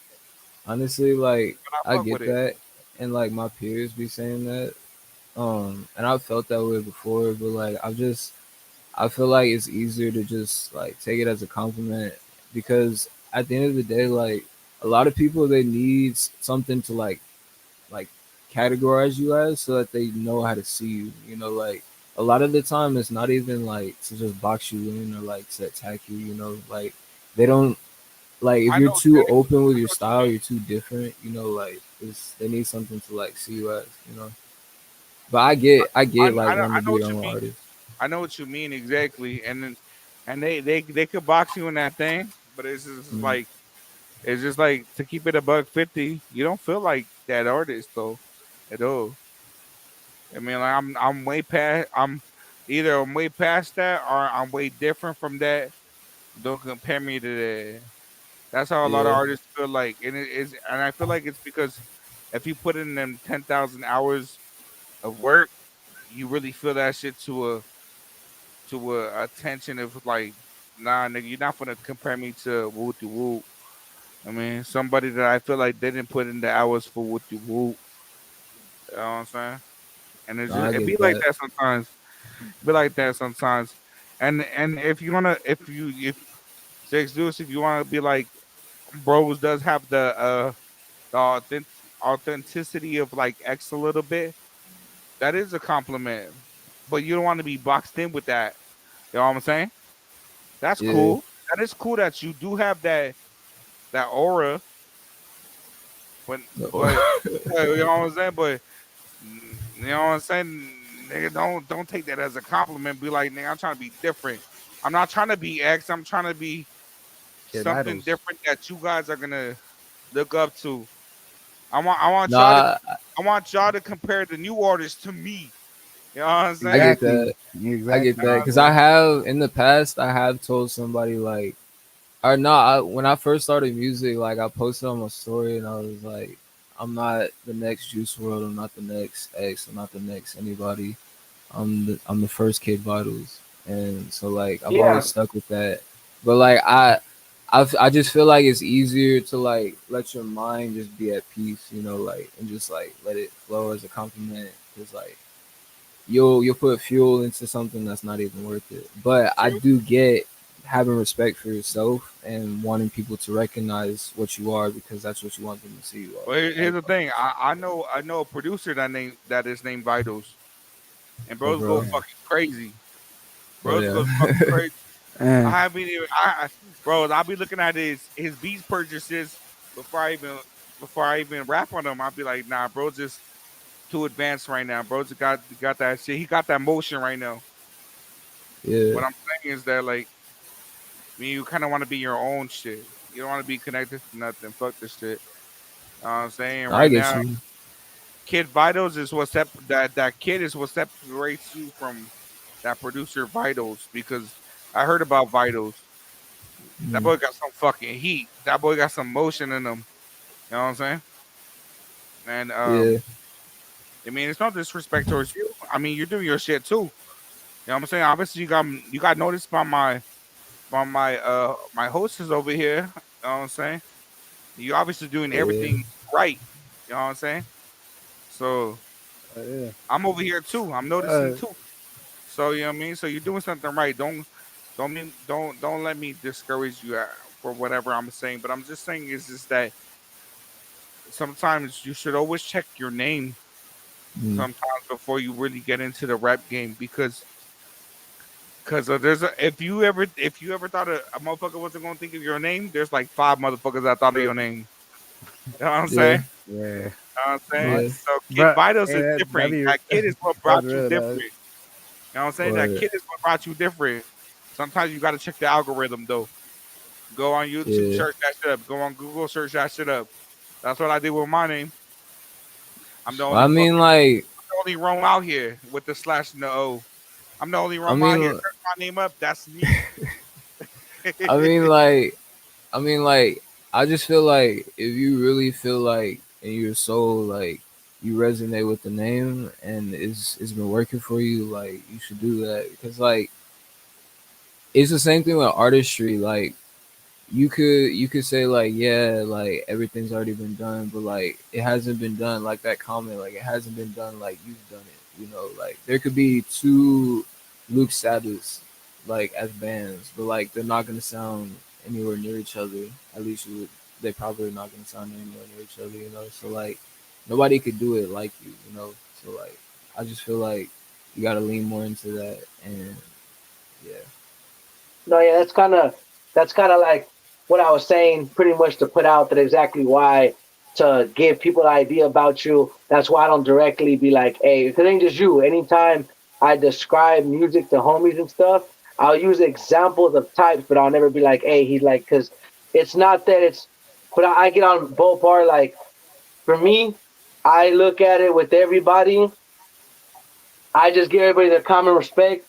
honestly, like But I I fuck with get it. that, and like my peers be saying that. And I've felt that way before, but like I feel like it's easier to just like take it as a compliment because at the end of the day, like a lot of people they need something to like categorize you as so that they know how to see you. You know, like a lot of the time it's not even like to just box you in or like to attack you. You know, like they don't like if I you're know too open with I your know what you style, mean. you're too different. You know, like it's they need something to like see you as. You know, but I get like I wanting to know be what your you own mean. artist. I know what you mean exactly. And then and they could box you in that thing, but Mm. it's just like to keep it a buck 50. You don't feel like that artist though at all. I mean, like I'm way past. I'm way past that, or I'm way different from that. Don't compare me to that. That's how a lot of Yeah, artists feel like, and it is, and I feel like it's because if you put in them 10,000 hours of work, you really feel that shit to a attention of like, nah, nigga, you're not gonna compare me to woo to woo. I mean, somebody that I feel like they didn't put in the hours for woo to woo. You know what I'm saying? And no, I it be get like that. that sometimes. Be like that sometimes. And if you wanna if Sex Deuce, if you wanna be like Bros does have the authenticity of like X a little bit, that is a compliment. But you don't want to be boxed in with that. You know what I'm saying? That's Yeah. cool. That is cool that you do have that aura, but but you know what I'm saying? But you know what I'm saying? Nigga, don't take that as a compliment. Be like, nigga, I'm trying to be different. I'm not trying to be X. I'm trying to be Kid something Vitals. different that you guys are gonna look up to. No, I, I want y'all to compare the new artists to me. You know what I'm I saying? get Exactly. that. I get You know Exactly. that what I'm because I saying? have in the past I have told somebody like or no when I first started music like I posted on my story and I was like I'm not the next Juice World, I'm not the next X, I'm not the next anybody. I'm the first Kid Vitals, and so like I've always Yeah. stuck with that. But like I just feel like it's easier to like let your mind just be at peace, like and just like let it flow as a compliment. Cause like you'll put fuel into something that's not even worth it. But I True. do get having respect for yourself and wanting people to recognize what you are because that's what you want them to see you But are. here's Like, the thing. I know a producer that is named Vitals, and oh, bros go bro. fucking crazy. Oh, Bros yeah. goes fucking crazy. And I haven't even bro. I'll be looking at his beats purchases before I even before I even rap on them. I'll be like, nah, bro, just too advanced right now. Bro, just got that shit. He got that motion right now. Yeah. What I'm saying is that like me, you kind of want to be your own shit. You don't want to be connected to nothing. Fuck this shit. You know what I'm saying I right get now, you. Kid Vitals is what that kid is what separates you from that producer Vitals because I heard about Vitals. That Mm. boy got some fucking heat. That boy got some motion in him. You know what I'm saying? And Yeah. I mean, it's not disrespect towards you. I mean, you're doing your shit too. You know what I'm saying? Obviously, you got noticed by my my hostess over here. You know what I'm saying? You obviously doing Yeah. everything right. You know what I'm saying? So yeah. I'm over here too. I'm noticing Uh, too. So you know what I mean. So you're doing something right. Don't let me discourage you for whatever I'm saying. But I'm just saying is just that sometimes you should always check your name Mm. sometimes before you really get into the rap game because there's if you ever thought a motherfucker wasn't gonna think of your name, there's like five motherfuckers that thought of your name. You know what I'm Yeah. saying? yeah. You know what I'm saying? Yeah. But, So Kid but Vitals hey, is that different. be That kid is what that's brought you real different. though. You know what I'm saying? That Or kid is what brought you different. Sometimes you gotta check the algorithm though. Go on YouTube, yeah. search that shit up. Go on Google, search that shit up. That's what I did with my name. I'm the Well, only fucking like, the only Rome out here with the slash and the O. I'm the only I Rome out here. mean, Search my name up. That's me. I mean, like, I mean, like, I just feel like if you really feel like in your soul, like, you resonate with the name and it's been working for you, like, you should do that because, like, it's the same thing with artistry. Like, you could say like, yeah, like everything's already been done, but like it hasn't been done like that comment, like it hasn't been done like you've done it. Like there could be two Luke status like as bands, but like they're not gonna sound anywhere near each other. At least they probably are not gonna sound anywhere near each other. So like nobody could do it like you. So like I just feel like you gotta lean more into that and yeah. No, yeah, that's kind of like what I was saying, pretty much to put out that exactly why to give people an idea about you. That's why I don't directly be like, hey, because it ain't just you. Anytime I describe music to homies and stuff, I'll use examples of types, but I'll never be like, hey, he's like, because it's not that it's. But I get on both part. Like for me, I look at it with everybody. I just give everybody their common respect.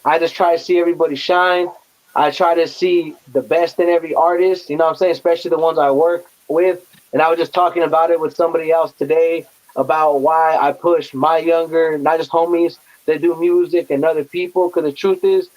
I just try to see everybody shine. I try to see the best in every artist, you know what I'm saying? Especially the ones I work with. And I was just talking about it with somebody else today about why I push my younger, not just homies that do music and other people. Because the truth is,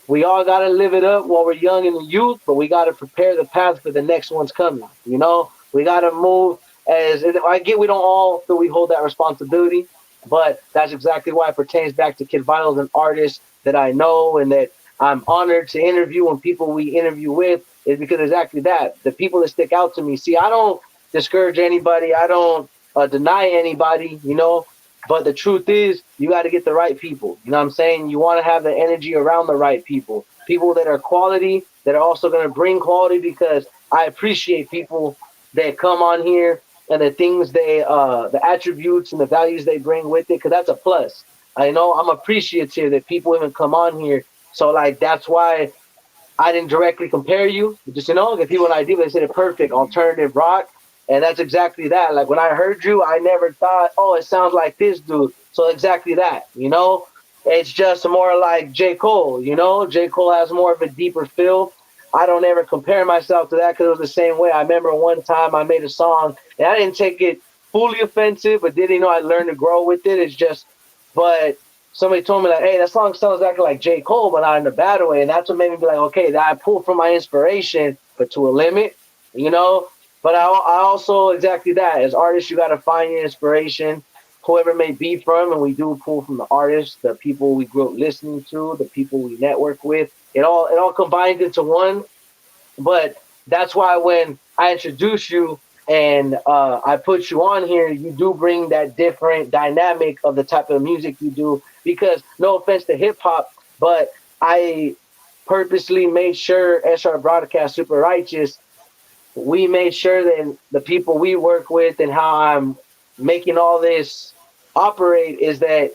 we all got to live it up while we're young in the youth, but we got to prepare the path for the next one's coming. We got to move as I get. We don't all feel we hold that responsibility, but that's exactly why it pertains back to Kid Vitals and artists that I know and that I'm honored to interview and people we interview with is because exactly that the people that stick out to me. See, I don't discourage anybody. I don't deny anybody. But the truth is, you got to get the right people. You know what I'm saying? You want to have the energy around the right people, people that are quality, that are also going to bring quality because I appreciate people that come on here and the things the attributes and the values they bring with it, because that's a plus. I know I'm appreciative that people even come on here. So, like, that's why I didn't directly compare you, just give people an idea. They said it perfect, alternative rock, and that's exactly that. Like when I heard you, I never thought, oh, it sounds like this dude. So exactly that. It's just more like J Cole. J Cole has more of a deeper feel. I don't ever compare myself to that because it was the same way. I remember one time I made a song and I didn't take it fully offensive, but did I learned to grow with it? It's just, but somebody told me like, hey, that song sounds like J. Cole, but not in a bad way. And that's what made me be like, okay, that I pulled from my inspiration, but to a limit, you know. But I also exactly that. As artists, you got to find your inspiration, whoever it may be from, and we do pull from the artists, the people we grew up listening to, the people we network with. It all combines into one, but that's why when I introduce you and I put you on here, you do bring that different dynamic of the type of music you do. Because no offense to hip hop, but I purposely made sure SR Broadcast Super Righteous. We made sure that the people we work with and how I'm making all this operate is that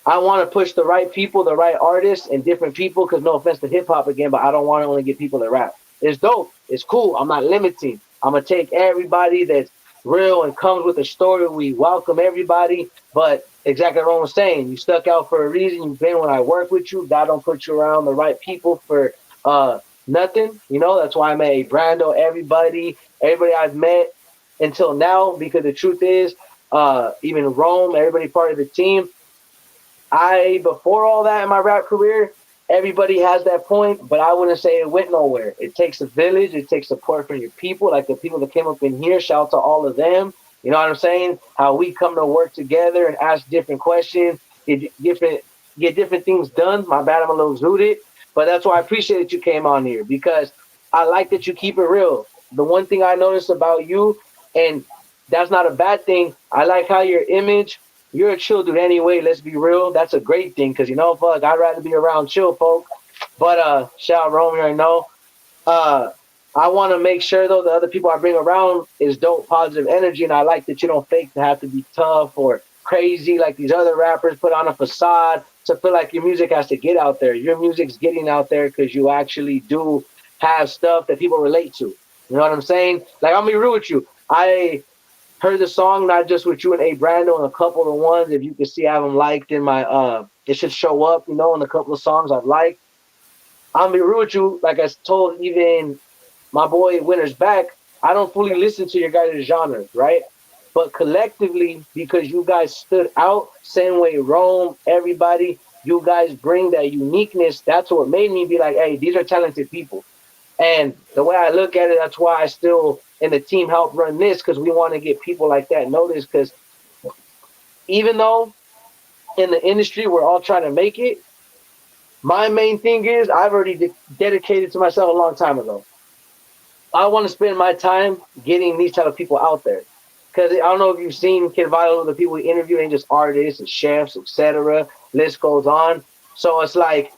I want to push the right people, the right artists, and different people. Because no offense to hip hop again, but I don't want to only get people that rap. It's dope. It's cool. I'm not limiting. I'm gonna take everybody that's real and comes with a story. We welcome everybody, but exactly what I was saying. You stuck out for a reason. You've been when I work with you. God don't put you around the right people for uh nothing. You know that's why I met Brando. Everybody I've met until now. Because the truth is, even Rome, everybody part of the team. I before all that in my rap career, everybody has that point, but I wouldn't say it went nowhere. It takes a village, it takes support from your people, like the people that came up in here. Shout out to all of them. You know what I'm saying? How we come to work together and ask different questions, get different get different things done. My bad, I'm a little zooted, but that's why I appreciate that you came on here because I like that you keep it real. The one thing I noticed about you, and that's not a bad thing. I like how your image you're a chill dude anyway. Let's be real. That's a great thing because fuck, I'd rather be around chill folk. But shout out Romeo, I know. Uh, I want to make sure though the other people I bring around is dope, positive energy, and I like that you don't fake to have to be tough or crazy like these other rappers put on a facade to feel like your music has to get out there. Your music's getting out there because you actually do have stuff that people relate to. You know what I'm saying? Like I'm gonna be real with you. I heard the song not just with you and A Brando and a couple of ones. If you can see, I have them liked in my it should show up, in a couple of songs I've liked. I'm be real with you, like I told even my boy Winter's back. I don't fully listen to your guys' genres, right? But collectively, because you guys stood out, same way Rome, everybody, you guys bring that uniqueness. That's what made me be like, hey, these are talented people. And the way I look at it, that's why I still in the team help run this because we want to get people like that noticed. Because even though in the industry we're all trying to make it, my main thing is I've already dedicated to myself a long time ago. I want to spend my time getting these type of people out there. Because I don't know if you've seen KidVitals, the people we interview ain't just artists and chefs, etc. List goes on. So it's like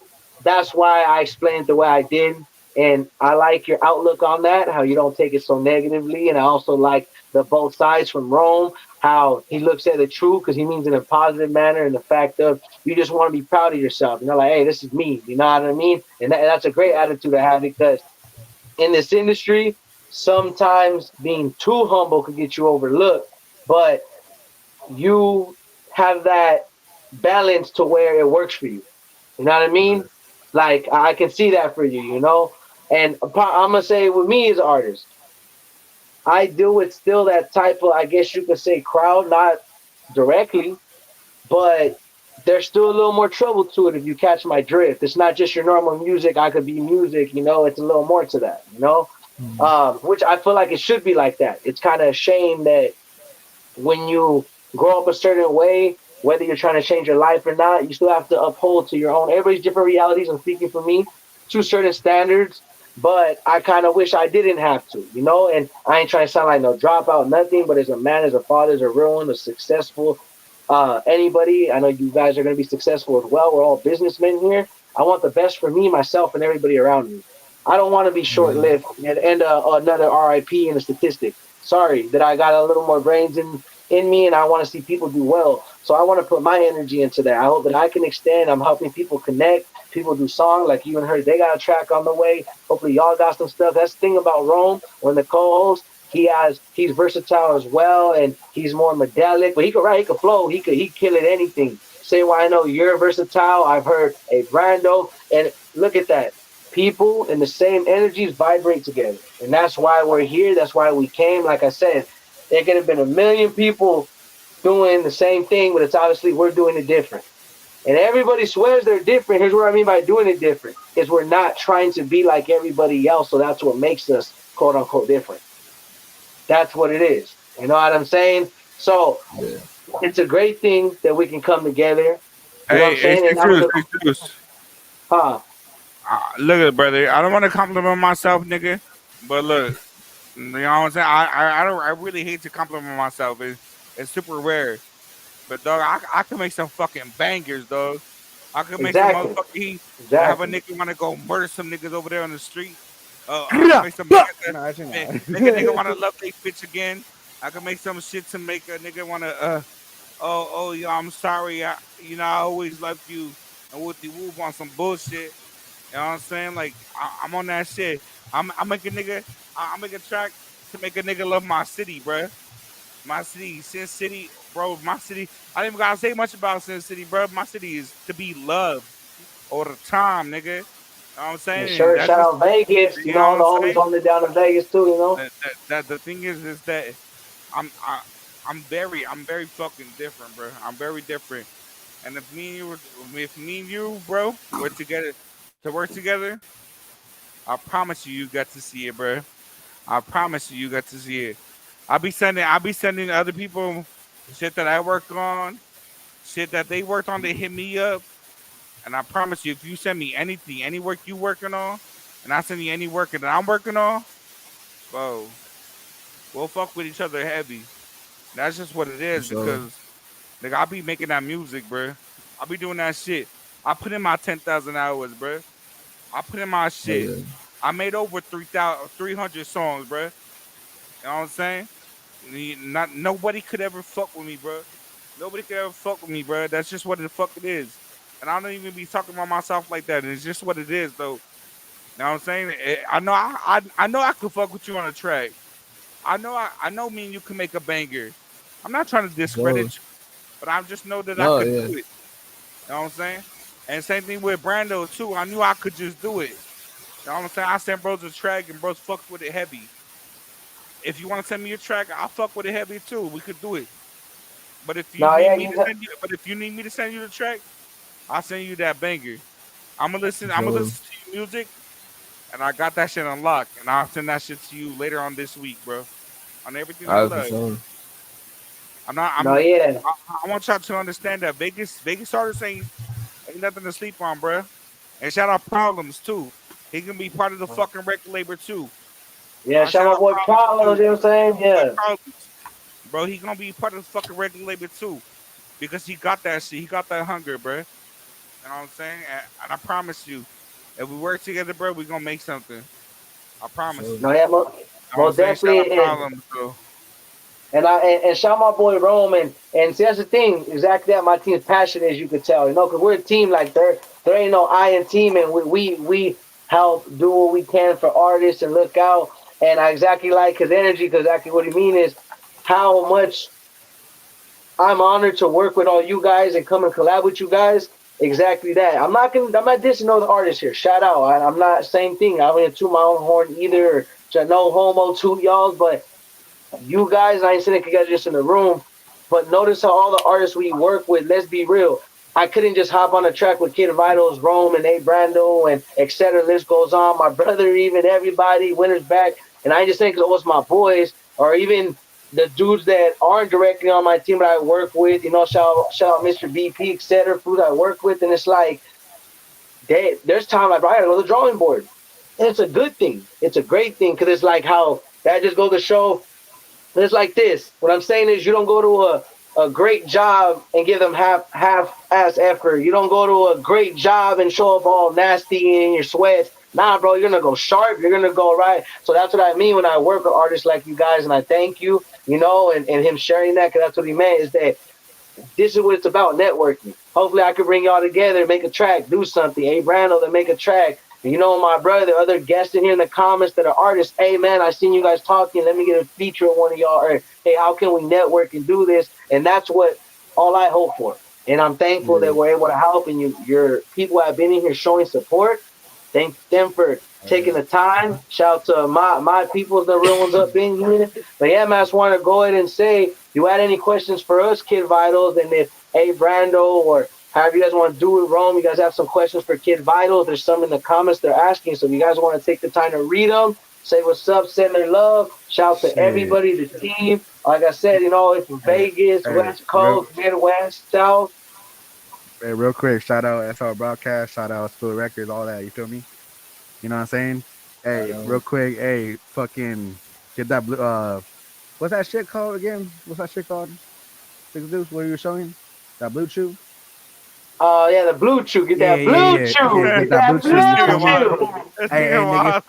that's why I explained the way I did. And I like your outlook on that, how you don't take it so negatively. And I also like the both sides from Rome, how he looks at the truth because he means it in a positive manner and the fact of you just want to be proud of yourself. Like, hey, this is me. You know what I mean? And that's a great attitude to have because in this industry, sometimes being too humble could get you overlooked, but you have that balance to where it works for you. You know what I mean? Like I can see that for you. And I'm gonna say with me as an artist, I deal with still that type of, I guess you could say, crowd, not directly, but there's still a little more trouble to it if you catch my drift. It's not just your normal music. I could be music. It's a little more to Mhm. which I feel like it should be like that. It's kind of a shame that when you grow up a certain way, whether you're trying to change your life or not, you still have to uphold to your own. Everybody's different realities. I'm speaking for me to certain standards, but I kind of wish I didn't have to. And I ain't trying to sound like no dropout, nothing. But as a man, as a father, as a real one, a successful anybody, I know you guys are going to be successful as well. We're all businessmen here. I want the best for me, myself, and everybody around me. I don't want to be short Yeah. lived and another RIP in a statistic. Sorry that I got a little more brains in me and I want to see people do well. So I want to put my energy into that. I hope that I can extend. I'm helping people connect. People do songs like you and her. They got a track on the way. Hopefully y'all got some stuff. That's the thing about Rome when the co-host. He's versatile as well and he's more medallic, but he could write, he could flow, he kill it anything. Say why I know you're versatile. I've heard a Brando and look at that. People in the same energies vibrate together. And that's why we're here. That's why we came. Like I said, there could have been a million people doing the same thing, but it's obviously we're doing it different. And everybody swears they're different. Here's what I mean by doing it different: is we're not trying to be like everybody else. So that's what makes us quote unquote different. That's what it is. You know what I'm saying? So Yeah. it's a great thing that we can come together. You know what I'm Hey, saying? And I'm gonna, Six Deuce. huh? Look at brother. I don't want to compliment myself, nigga. But look, you know what I'm saying? I don't. I really hate to compliment myself. It's super rare. But dog, I can make some fucking bangers, dog. I can make some Exactly. motherfucking heat. Have a Exactly. nigga want to go murder some niggas over there on the street. I can make some bangers that No, actually make a nigga not. want to love their bitch again. I can make some shit to make a nigga want to yeah, I'm sorry. I always loved you and with the whoop on some bullshit. You know what I'm saying? Like I'm on that shit. I make a nigga. I make a track to make a nigga love my city, bruh. My city, Sin City, bro. My city. I didn't even gotta say much about Sin City, bro. My city is to be loved all the time, nigga. You know what I'm And saying? And sure, that's shout just, out Vegas. You you know what know, I'm the homies saying. holding it down in Vegas too. You know. That the thing is that I'm I, I'm very fucking different, bro. I'm very different. And if me and you, bro, were together to work together, I promise you got to see it, bro. I promise you got to see it. I'll be sending other people shit that I work on, shit that they worked on. They hit me up, and I promise you, if you send me anything, any work you working on, and I send you any work that I'm working on, bro, we'll fuck with each other heavy. That's just what it For is sure. because nigga, I be making that music, bro. I be doing that shit. I put in my 10,000 hours, bro. I put in my Oh shit. yeah. I made over 300 songs, bro. You know what I'm saying? Not nobody could ever fuck with me, bro. Nobody could ever fuck with me, bro. That's just what the fuck it is. And I don't even be talking about myself like that. It's just what it is, though. You know what I'm saying? I know I could fuck with you on a track. I know me and you can make a banger. I'm not trying to For sure. discredit you, but I just know that I No, could do yeah. it. You know what I'm saying? And same thing with Brando too. I knew I could just do it. You know what I'm saying? I sent bros a track and bros fucked with it heavy. If you want to send me a track, I'll fuck with it heavy too. We could do it. No, yeah, you got. But if you need me to send you the track, I'll send you that banger. I'm gonna listen. For I'm gonna sure. listen to your music, and I got that shit unlocked, and I'll send that shit to you later on this week, bro. On everything I Alright, for love. sure. I'm not. No, yeah. I want y'all to understand that Vegas artists ain't nothing to sleep on, bro. And shout out Problems too. He can be part of the fucking record label too. Yeah, I shout shout my out boy Problems Problems. too. You know what I'm saying? Boy Yeah. Problems, bro. He gonna be part of the fucking record label too because he got that shit. He got that hunger, bro. You know what I'm saying? And I promise you, if we work together, bro, we gonna make something. I For promise sure. you. No, yeah, You know what I'm most saying? Shout out definitely. Problems, though. And shout my boy Rome and see that's the thing exactly that my team's passionate as you could tell, you know, because we're a team. Like there ain't no I in team, and we help do what we can for artists and look out. And I exactly like his energy because exactly what he mean is how much I'm honored to work with all you guys and come and collab with you guys. Exactly that. I'm not dissing other artists here. Shout out. I'm not same thing. I don't even toot my own horn either. No homo toot y'all, but you guys, I ain't sitting together just in the room, but notice how all the artists we work with, let's be real. I couldn't just hop on a track with KidVitals, Rome, and A Brando, and etc. List goes on. My brother, even everybody, Winter's back. And I ain't just saying because it was my boys, or even the dudes that aren't directly on my team that I work with, you know, shout out Mr. BP, etc. Food I work with. And it's like, there's time like, bro, I gotta go to the drawing board. And it's a good thing. It's a great thing because it's like how that just goes to show it's like this. What I'm saying is, you don't go to a great job and give them half ass effort. You don't go to a great job and show up all nasty in your sweats. Nah, bro, you're gonna go sharp. You're gonna go right. So that's what I mean when I work with artists like you guys, and I thank you. You know, and him sharing that because that's what he meant is that this is what it's about, networking. Hopefully, I can bring y'all together, make a track, do something. Hey, Brando, to make a track. And you know, my brother, other guests in here in the comments that are artists. Hey, man, I seen you guys talking. Let me get a feature of one of y'all. Or, hey, how can we network and do this? And that's what all I hope for. And I'm thankful that Yeah. we're able to help. And your people have been in here showing support. Thank them for Oh taking yeah. the time. Shout out to my people, the real ones up in here. But yeah, man, I just want to go ahead and say, you had any questions for us, Kid Vitals, and if A Brando or However, you guys want to do it, Rome. You guys have some questions for Kid Vital. There's some in the comments they're asking. So if you guys want to take the time to read them, say what's up, send their love. Shout out to Shit. everybody, the team. Like I said, it's from Hey, Vegas, hey, West Coast, Midwest, South. real quick, shout out SR Broadcast, shout out Spill Records, all that. You feel me? You know what I'm saying? Right Hey, real on. quick, hey, fucking get that blue. What's that shit called again? What's that shit called? Six Deuce, what you were showing? That blue chew? Yeah, the blue chew. Get Yeah, that yeah, blue yeah, yeah. chew. Get Get that blue that chew. This You blue feel nigga me? wild. chew. This Hey, nigga hey, nigga. wild.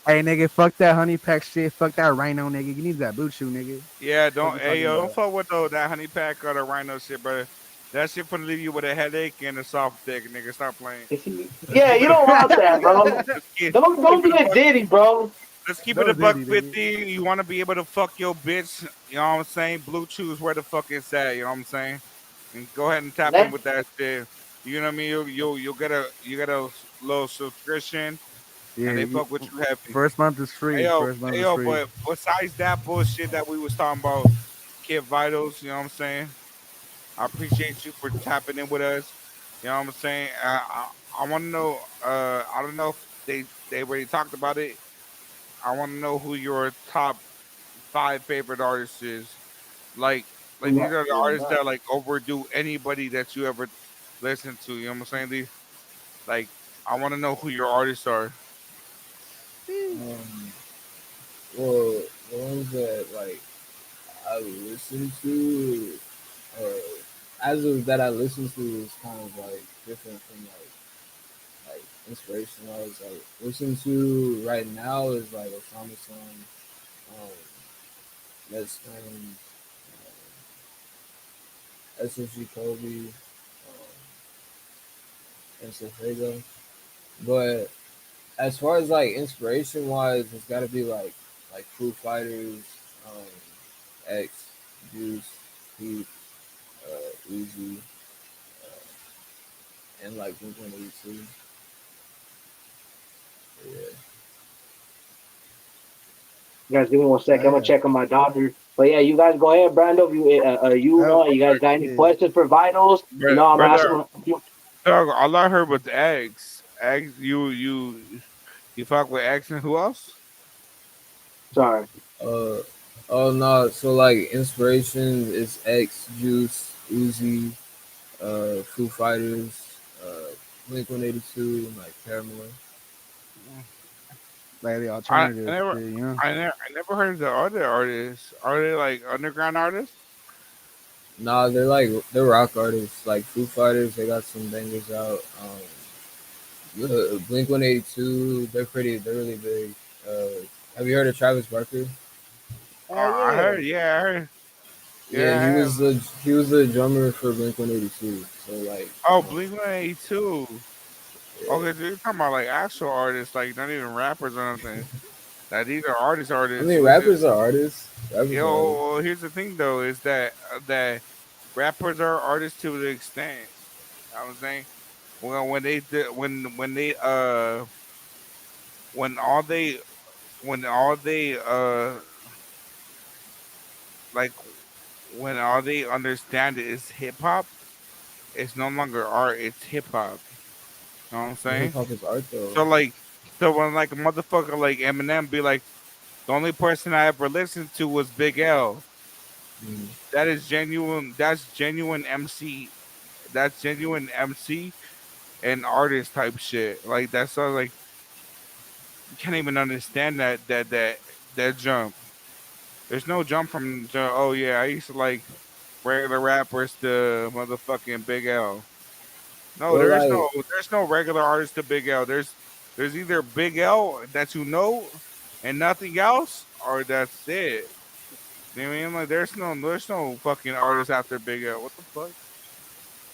Hey, nigga. Fuck that honey pack shit. Fuck that rhino, nigga. You need that blue chew, nigga. Yeah, Fuck don't you hey talking yo, don't about? fuck with that honey pack or the rhino shit, bro. That shit finna leave you with a headache and a soft dick, nigga. Stop playing. Let's Yeah, keep you it a don't buck. want that, bro. Let's keep, Don't keep it a be a buck. Diddy, bro. Let's keep it a No buck Diddy, nigga. 50. You want to be able to fuck your bitch. You know what I'm saying? Blue Chews, where the fuck it's at? You know what I'm saying? And go ahead and tap in Let with that shit. You know what I mean? You'll get a little subscription, Yeah, and they fuck with you heavy. first month is Hey free. yo, First month hey is yo, free. but besides that bullshit that we was talking about, Kid Vitals, you know what I'm saying? I appreciate you for tapping in with us. You know what I'm saying? I want to know. I don't know if they already talked about it. I want to know who your top five favorite artists is. Like, like these are the artists that like overdo anybody that you ever listen to. You know what I'm saying? These like I want to know who your artists are. Um, well, the ones that like I listen to, or as of that I listen to, is kind of like different from like inspiration. I was like listen to right now is like Osama song, um, Let's SSG Kobe, and Sofrego. But as far as like inspiration wise, it's got to be like Foo Fighters, um, X, Juice, Heat, Uzi, and like Blink 182. Yeah. you guys give me one second. I'm gonna Yeah, check on my daughter. But yeah, you guys go ahead, Brando. If you yeah. you guys got any Yeah. questions for Vitals? I'm Brother, asking. dog, all I heard was X. X, you fuck with X and who else? Sorry. Uh, oh no, so like inspiration is X, Juice, Uzi, Foo Fighters, Blink 182, and like Paramore. Like the I alternative never, shit, you know? I never heard of the other artists. Are they like underground artists? Nah, they're rock artists. Like Foo Fighters, they got some bangers out. Blink 182, they're really big. Have you heard of Travis Barker? Hell I yeah. heard, yeah, I heard, Yeah, yeah, I have. he was the drummer for Blink 182. So like, Oh, Blink 182. yeah. Okay, so you're talking about like actual artists, like not even rappers or nothing. That these are I artists, mean, which is rappers are artists. Rappers are artists. yo. Here's the thing though, is that rappers are artists to the extent. You know what I'm saying when when all they when all they like when all they understand is hip hop, it's no longer art, it's hip hop. You know what I'm But hip saying? hop is art though. So like, so when like a motherfucker like Eminem be like, the only person I ever listened to was Big L. Mm. That is genuine. That's genuine MC. That's genuine MC and artist type shit. Like that's all like you can't even understand that jump. There's no jump from oh yeah, I used to like regular rappers to motherfucking Big L. No, But like, there's no regular artist to Big L. There's either Big L that you know and nothing else, or that's it. You know what I mean? Like there's no fucking artist after Big L. What the fuck?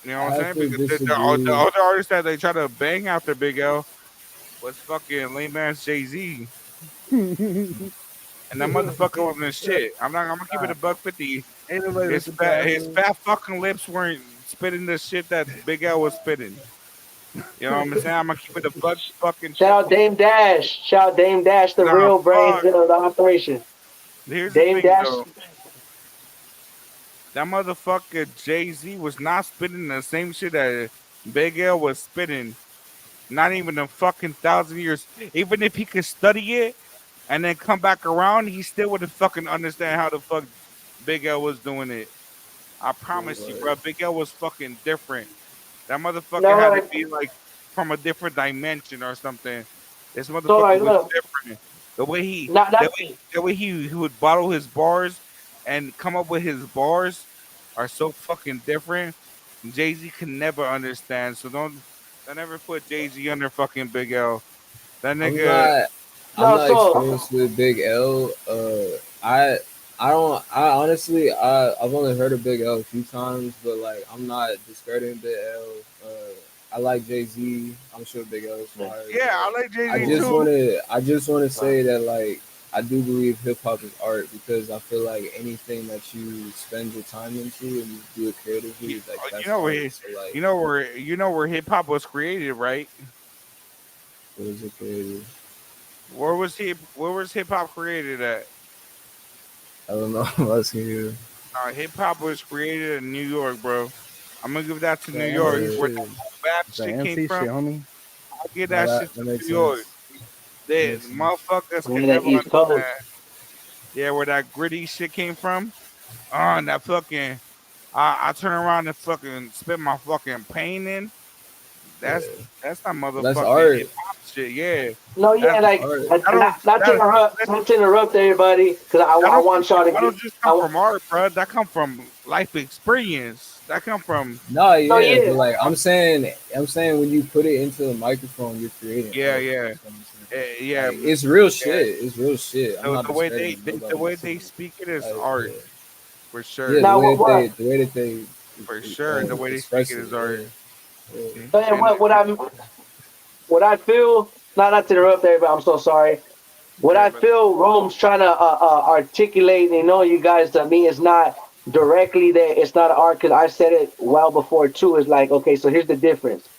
You know what I I'm have saying? to Because the disagree. other artists that they try to bang after Big L was fucking lame man's Jay-Z. And that motherfucker wasn't shit. I'm gonna keep it a buck 50. Ain't nobody His listen to that his fool. fat fucking lips weren't spitting the shit that Big L was spitting. You know what I'm saying? I'm gonna keep it a buck fucking Shout out 50. Dame Dash. Shout out Dame Dash, the Nah, real brains fuck. of the operation. Here's the Dame thing Dash. though. that motherfucker Jay-Z was not spitting the same shit that Big L was spitting. Not even a fucking 1,000 years. Even if he could study it and then come back around, he still wouldn't fucking understand how the fuck Big L was doing it. I promise you, bro. Big L was fucking different. That motherfucker No, had to like, be like from a different dimension or something. This so motherfucker like, was look, different. The way he, not the not way, the way he would bottle his bars and come up with his bars are so fucking different. Jay Z can never understand. So don't ever put Jay Z under fucking Big L. That I'm nigga, not I'm no. not So experienced with Big L. I don't I honestly I've only heard of Big L a few times, but like I'm not discrediting Big L. I like Jay Z. I'm sure Big L is fire, yeah, I but like Jay I Z just too. wanna I just wanna say that like I do believe hip hop is art because I feel like anything that you spend your time into and you do it You, creatively, like you that's know art. where, So like you know where hip hop was created, right? what is it creative? Where was hip hop created at? I don't know. Let's hear. Hip hop was created in New York, bro. I'm gonna give that to New The York, MC where Word. shit. that rap The shit came MC from. shit, homie. I give No, that shit that to makes New York. sense. That They makes sense. motherfuckers on can that never East Coast. understand. Yeah, where that gritty shit came from. And that fucking I turn around and fucking spit my fucking pain in. That's Yeah. that's not That's motherfucking art. hip hop shit. Yeah, No, that's yeah, like Art. not to that interrupt, listen, not to interrupt everybody, because that I don't come want from y'all to that get. don't just come from art, bro. That come from life experience. That come from No, No, yeah, yeah, but like I'm saying when you put it into the microphone, you're creating yeah, art. yeah, That's what I'm saying. yeah, Like it's real yeah. shit. It's real shit. I'm not The way discrediting the nobody. way they speak it is Like art yeah, for yeah. sure. The now way what that they, what the way that they For sure, the way they speak express it it. is art. Yeah, yeah. Mhm. and And what I feel, not to interrupt everybody, I'm so sorry. What okay, I brother. feel Rome's trying to articulate, and know you guys, to me, is not directly that it's not art, because I said it well before too. Is like, okay, so here's the difference.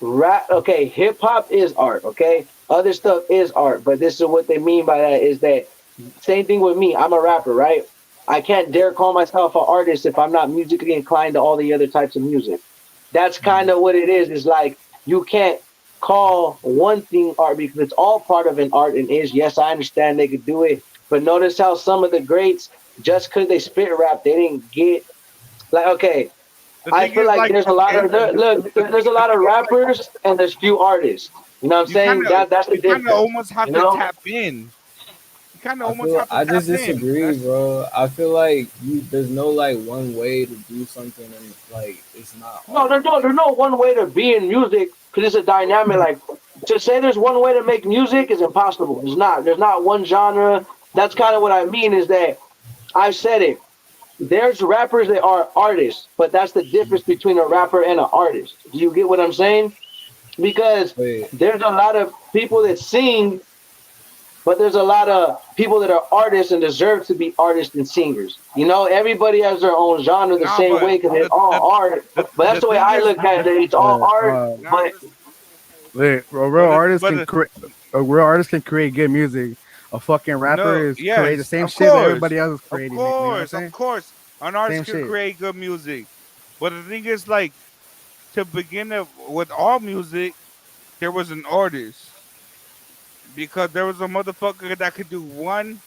Rap, okay, hip hop is art, okay? Other stuff is art, but this is what they mean by that is that same thing with me. I'm a rapper, right? I can't dare call myself an artist if I'm not musically inclined to all the other types of music. That's kind of what it is. Is like you can't call one thing art because it's all part of an art and is. Yes, I understand they could do it, but notice how some of the greats, just because they spit rap, they didn't get like, okay, The I thing feel is, like like, there's a lot of look. There's a the lot thing of is, like, rappers and there's few artists. You know what I'm you kind saying? of That's the you kind of difference. almost have You to know? tap in. You kind of I almost feel have to I tap just in. disagree, That's bro. I feel like there's no like one way to do something and like it's not No, art. there's no one way to be in music because it's a dynamic. Like to say there's one way to make music is impossible. It's not. There's not one genre. That's kind of what I mean. Is that I've said it. There's rappers that are artists, but that's the difference between a rapper and an artist. Do you get what I'm saying? Because Wait, there's a lot of people that sing, but there's a lot of people that are artists and deserve to be artists and singers. You know, everybody has their own genre the nah, same but way because it's the all the art. the, But that's the the way thing I is, look at it. It's all But art, nah, but wait, a real but it, artist but can create. A real artist can create good music. A fucking rapper no, is create the yes, same shit that everybody else is of creating. You know what I'm course, of saying? course, an Same artist could shit. create good music, but the thing is, like, to begin with all music, there was an artist because there was a motherfucker that could do one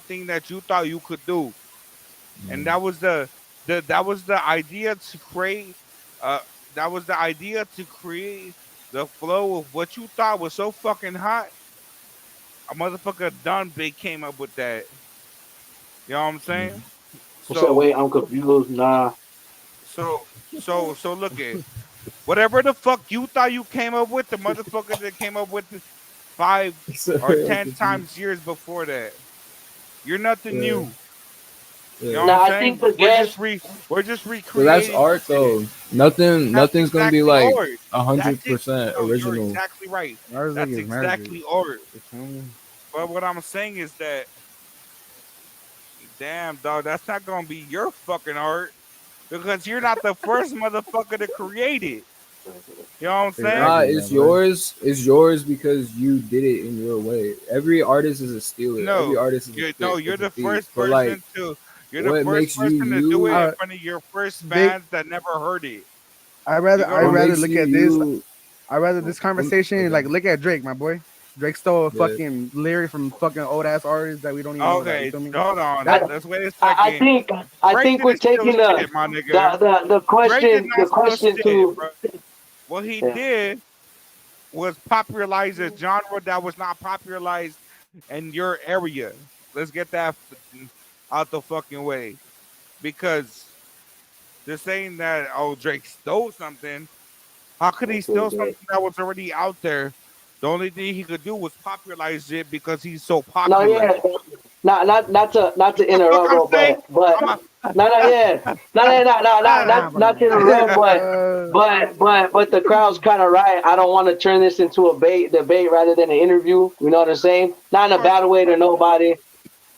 thing that you thought you could do, and mm, that was the idea to create uh that was the idea to create the flow of what you thought was so fucking hot. A motherfucker done big came up with that. You know what I'm saying? mm. I said, So wait, I'm confused. Nah, so look at whatever the fuck you thought you came up with, the motherfucker that came up with it 5 or 10 times years before that. You're nothing Yeah, new. You know yeah. what I'm nah. I think saying? the guess. We're just But that's recreating art shit. though. Nothing, That's nothing's gonna be exactly like art. a That's hundred it. percent No, you're original. exactly right. Music That's is magic. exactly art. You feel me? But what I'm saying is that, damn, dog, that's not gonna be your fucking art because you're not the first motherfucker to create it. You know what I'm saying? Nah, Exactly, my boy. it's yours because you did it in your way. Every artist is a stealer. Every No, artist is no, you're is a the thief. first But like, person to. You're the what first makes you person to do it you? in Uh, front of your first they, fans that never heard it. You I know what What I'm rather makes look you at this. you? I rather this conversation Okay. like look at Drake, my boy. Drake stole a Yeah. fucking lyric from fucking old ass artists that we don't even know that. You Okay, feel me? hold on. That Let's wait a I second. think Drake we're didn't steal taking shit, my nigga. the Drake did question not steal shit, to bro. What he yeah. did was popularize a genre that was not popularized in your area. Let's get that out the fucking way. Because they're saying that, oh, Drake stole something. How could he steal something that was already out there? The only thing he could do was popularize it because he's so No, popular. yeah, not to The fuck interrupt, I'm bro, saying? but I'm a, no, no, yeah, no, no, no, no, ah, not to interrupt, but the crowd's kind of right. I don't want to turn this into a debate rather than an interview. You know what I'm saying? Not in a bad way to nobody,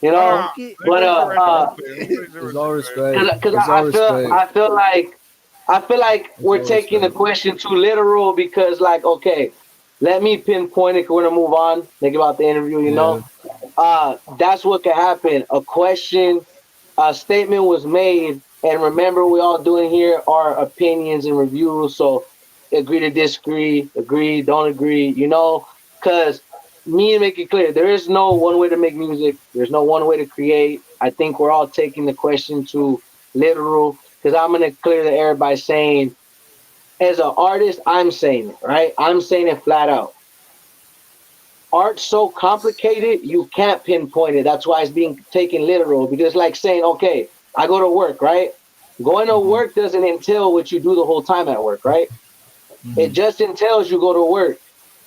you no, no. know. okay. Let me But put it to rest real quick. Let me put it to It's rest all real quick. respect. because It's all respect. I feel like It's we're all taking the respect. question too literal because like okay, let me pinpoint it. 'Cause we're gonna move on. Think about the interview, you Yeah. know. That's what could happen. A question, a statement was made, and remember, we all doing here are opinions and reviews. So agree to disagree, agree, don't agree. You know, because me to make it clear, there is no one way to make music. There's no one way to create. I think we're all taking the question to literal. Because I'm gonna clear the air by saying, as an artist, I'm saying it right. I'm saying it flat out. Art's so complicated you can't pinpoint it. That's why it's being taken literal because it's like saying, okay, I go to work, right? Going to Hmm. work doesn't entail what you do the whole time at work, right? It Hmm. just entails you go to work.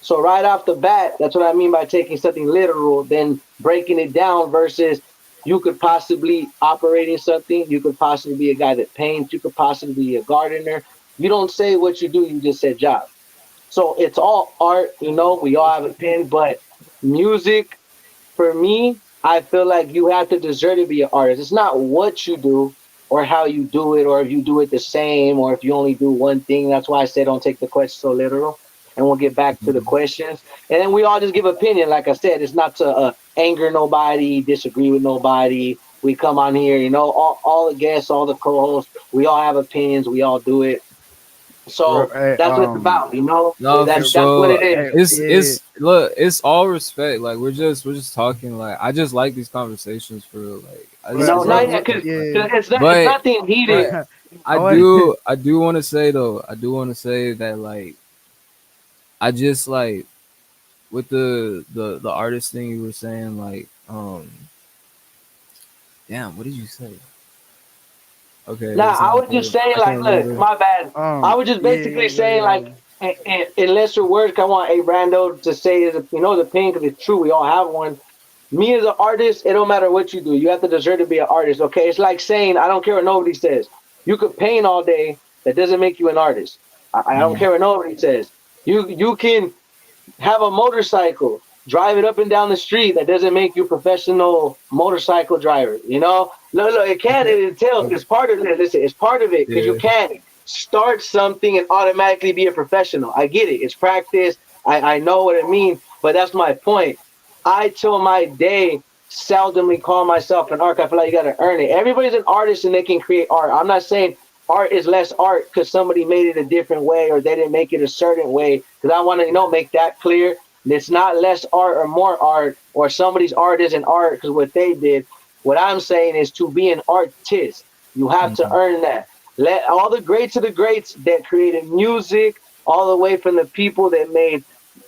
So right off the bat, that's what I mean by taking something literal, then breaking it down versus you could possibly operating something, you could possibly be a guy that paints, you could possibly be a gardener. You don't say what you do, you just said job. So it's all art, you know, we all have a pen, but music for me, I feel like you have to deserve to be an artist. It's not what you do or how you do it, or if you do it the same, or if you only do one thing. That's why I say don't take the question so literal. And we'll get back to the questions. And then we all just give opinion. Like I said, it's not to anger nobody, disagree with nobody. We come on here, you know, all the guests, all the co-hosts. We all have opinions. We all do it. So Hey, that's what it's about, you know. No, for That's what sure. it is. hey, yeah. It's look. It's all respect. Like we're just talking. Like I just like these conversations for real. Like You this know, is all not What, yet what, because respect. Like, yeah. it's but nothing heated. but I I want. do want to say though. I do want to say that like I just like with the artist thing you were saying. Like damn, what did you say? Okay, Now, it's I not would just important. say, I can't like, look, remember. my bad. I would just basically say, like, Yeah. in lesser words, I want a Brando to say is, you know, the opinion because it's true. We all have one. Me as an artist, it don't matter what you do. You have to deserve to be an artist. Okay, it's like saying I don't care what nobody says. You could paint all day. That doesn't make you an artist. I don't Mm-hmm. care what nobody says. You can have a motorcycle, drive it up and down the street. That doesn't make you a professional motorcycle driver. You know, no, it can. It entails. It's part of it. Listen, it's part of it because you Yeah. can't start something and automatically be a professional. I get it. It's practice. I know what it means, but that's my point. I till my day seldomly call myself an artist. I feel like you got to earn it. Everybody's an artist and they can create art. I'm not saying art is less art because somebody made it a different way or they didn't make it a certain way. Because I want to, you know, make that clear. It's not less art or more art or somebody's art isn't art because what they did. What I'm saying is to be an artist, you have to Mm-hmm. earn that. Let all the greats of the greats that created music, all the way from the people that made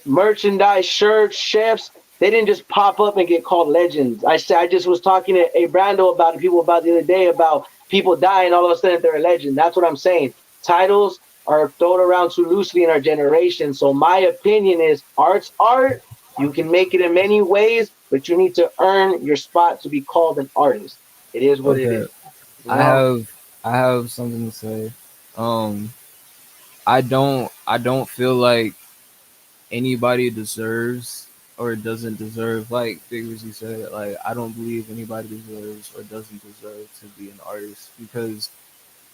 merchandise, shirts, chefs. They didn't just pop up and get called legends. I just was talking to a Brando about it, people about the other day about people dying all of a sudden they're a legend. That's what I'm saying. Titles are thrown around too loosely in our generation. So my opinion is art's art. You can make it in many ways, but you need to earn your spot to be called an artist. It is what it Okay. is. You I know? have I have something to say. Um, I don't feel like anybody deserves or doesn't deserve, like Big said, like I don't believe anybody deserves or doesn't deserve to be an artist because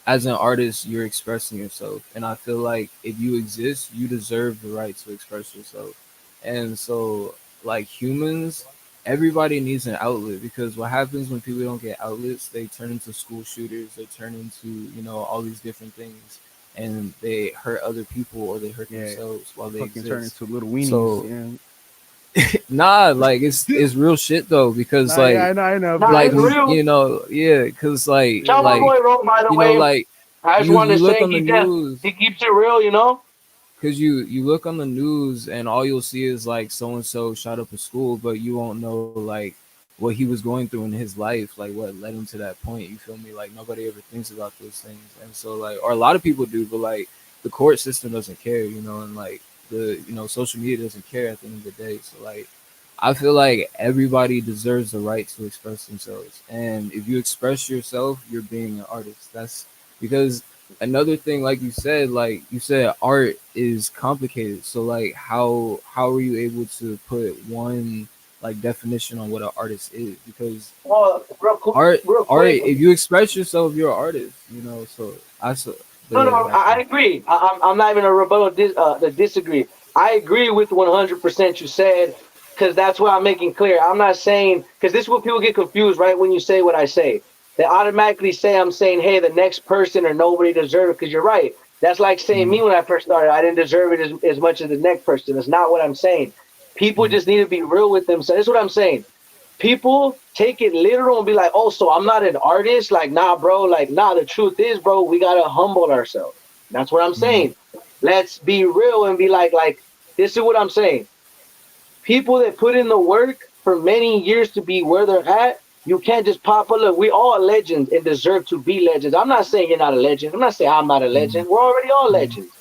as an artist you're expressing yourself, and I feel like if you exist you deserve the right to express yourself. And so like humans, everybody needs an outlet, because what happens when people don't get outlets, they turn into school shooters, they turn into, all these different things, and they hurt other people or they hurt Yeah, themselves while they fucking turn exist. into little weenies. So Yeah. nah, like it's real shit though, because Nah, yeah, I know, Nah, but like it's it's real. yeah, because Tell my yeah, boy Ro, by the way. like I just wanted you to look say on the news, he keeps it real, you know. because you look on the news and all you'll see is like so and so shot up a school, but you won't know like what he was going through in his life, like what led him to that point. You feel me? Like nobody ever thinks about those things, and so like, or a lot of people do, but like the court system doesn't care, and like the social media doesn't care at the end of the day. So like, I feel like everybody deserves the right to express themselves, and if you express yourself, you're being an artist. That's because another thing, like you said art is complicated, so like how are you able to put one like definition on what an artist is? Because Well, real art, quick. if you express yourself, you're an artist, so I so but No, yeah, no, I exactly. agree. I'm not even a rebuttal. To disagree. I agree with 100% you said, because that's what I'm making clear. I'm not saying, because this is what people get confused, right? When you say what I say, they automatically say I'm saying, hey, the next person or nobody deserves it. Because you're right. That's like saying Mhm, me when I first started, I didn't deserve it as much as the next person. That's not what I'm saying. People mhm, just need to be real with themselves. That's what I'm saying. People take it literal and be like, "Oh, so I'm not an artist." Like, nah, bro. Like, nah. The truth is, bro, we gotta humble ourselves. That's what I'm mhm, saying. Let's be real and be like, this is what I'm saying. People that put in the work for many years to be where they're at, you can't just pop up. Look, we all legends and deserve to be legends. I'm not saying you're not a legend. I'm not saying I'm not a mhm, legend. We're already all mhm. legends.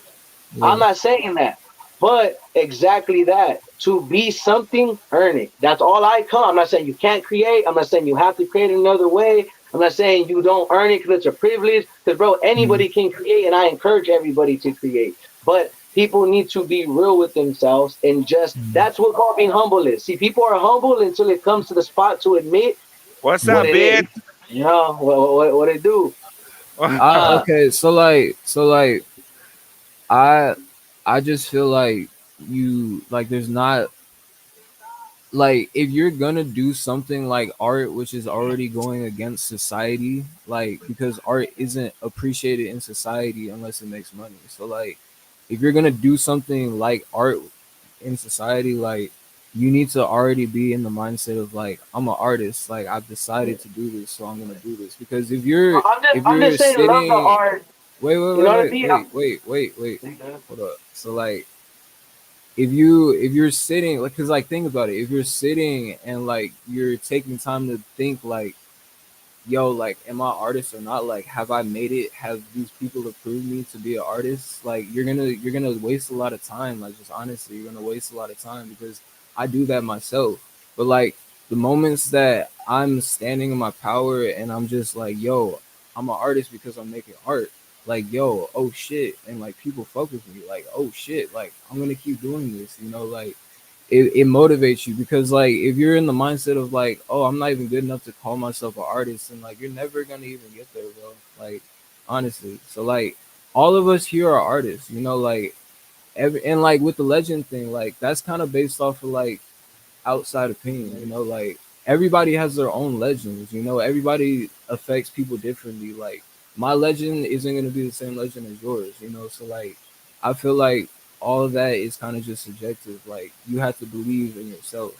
I'm Yeah. not saying that. But exactly that. To be something, earn it. That's all I come. I'm not saying you can't create. I'm not saying you have to create another way. I'm not saying you don't earn it because it's a privilege. Because, bro, Mhm, anybody can create, and I encourage everybody to create. But people need to be real with themselves and just mhm. that's what called being humble is. See, people are humble until it comes to the spot to admit What's what up, it is. bitch? You know, what it do. Uh, Okay, so like I I just feel like you like there's not like if you're gonna do something like art which is already going against society, like because art isn't appreciated in society unless it makes money. So like if you're gonna do something like art in society, like you need to already be in the mindset of like, I'm an artist, like I've decided to do this, so I'm gonna do this. Because if I'm you're just saying, love the sitting, art. wait wait You know wait what I wait mean? wait wait wait wait hold up. So like if you're sitting, like, because like think about it, if you're sitting and like you're taking time to think like, yo, like, am I artist or not? Like, have I made it? Have these people approved me to be an artist? Like, you're gonna waste a lot of time. Like, just honestly, you're gonna waste a lot of time because I do that myself. But like the moments that I'm standing in my power and I'm just like, yo, I'm an artist because I'm making art. Like, yo, oh shit, and like people fuck with me. Like, oh shit, like I'm gonna keep doing this. Like it motivates you, because like if you're in the mindset of like, oh, I'm not even good enough to call myself an artist, and like you're never gonna even get there, bro. Like honestly. So like all of us here are artists, like and like with the legend thing, like that's kind of based off of like outside opinion, like everybody has their own legends, everybody affects people differently. Like my legend isn't going to be the same legend as yours, so like I feel like all of that is kind of just subjective. Like you have to believe in yourself,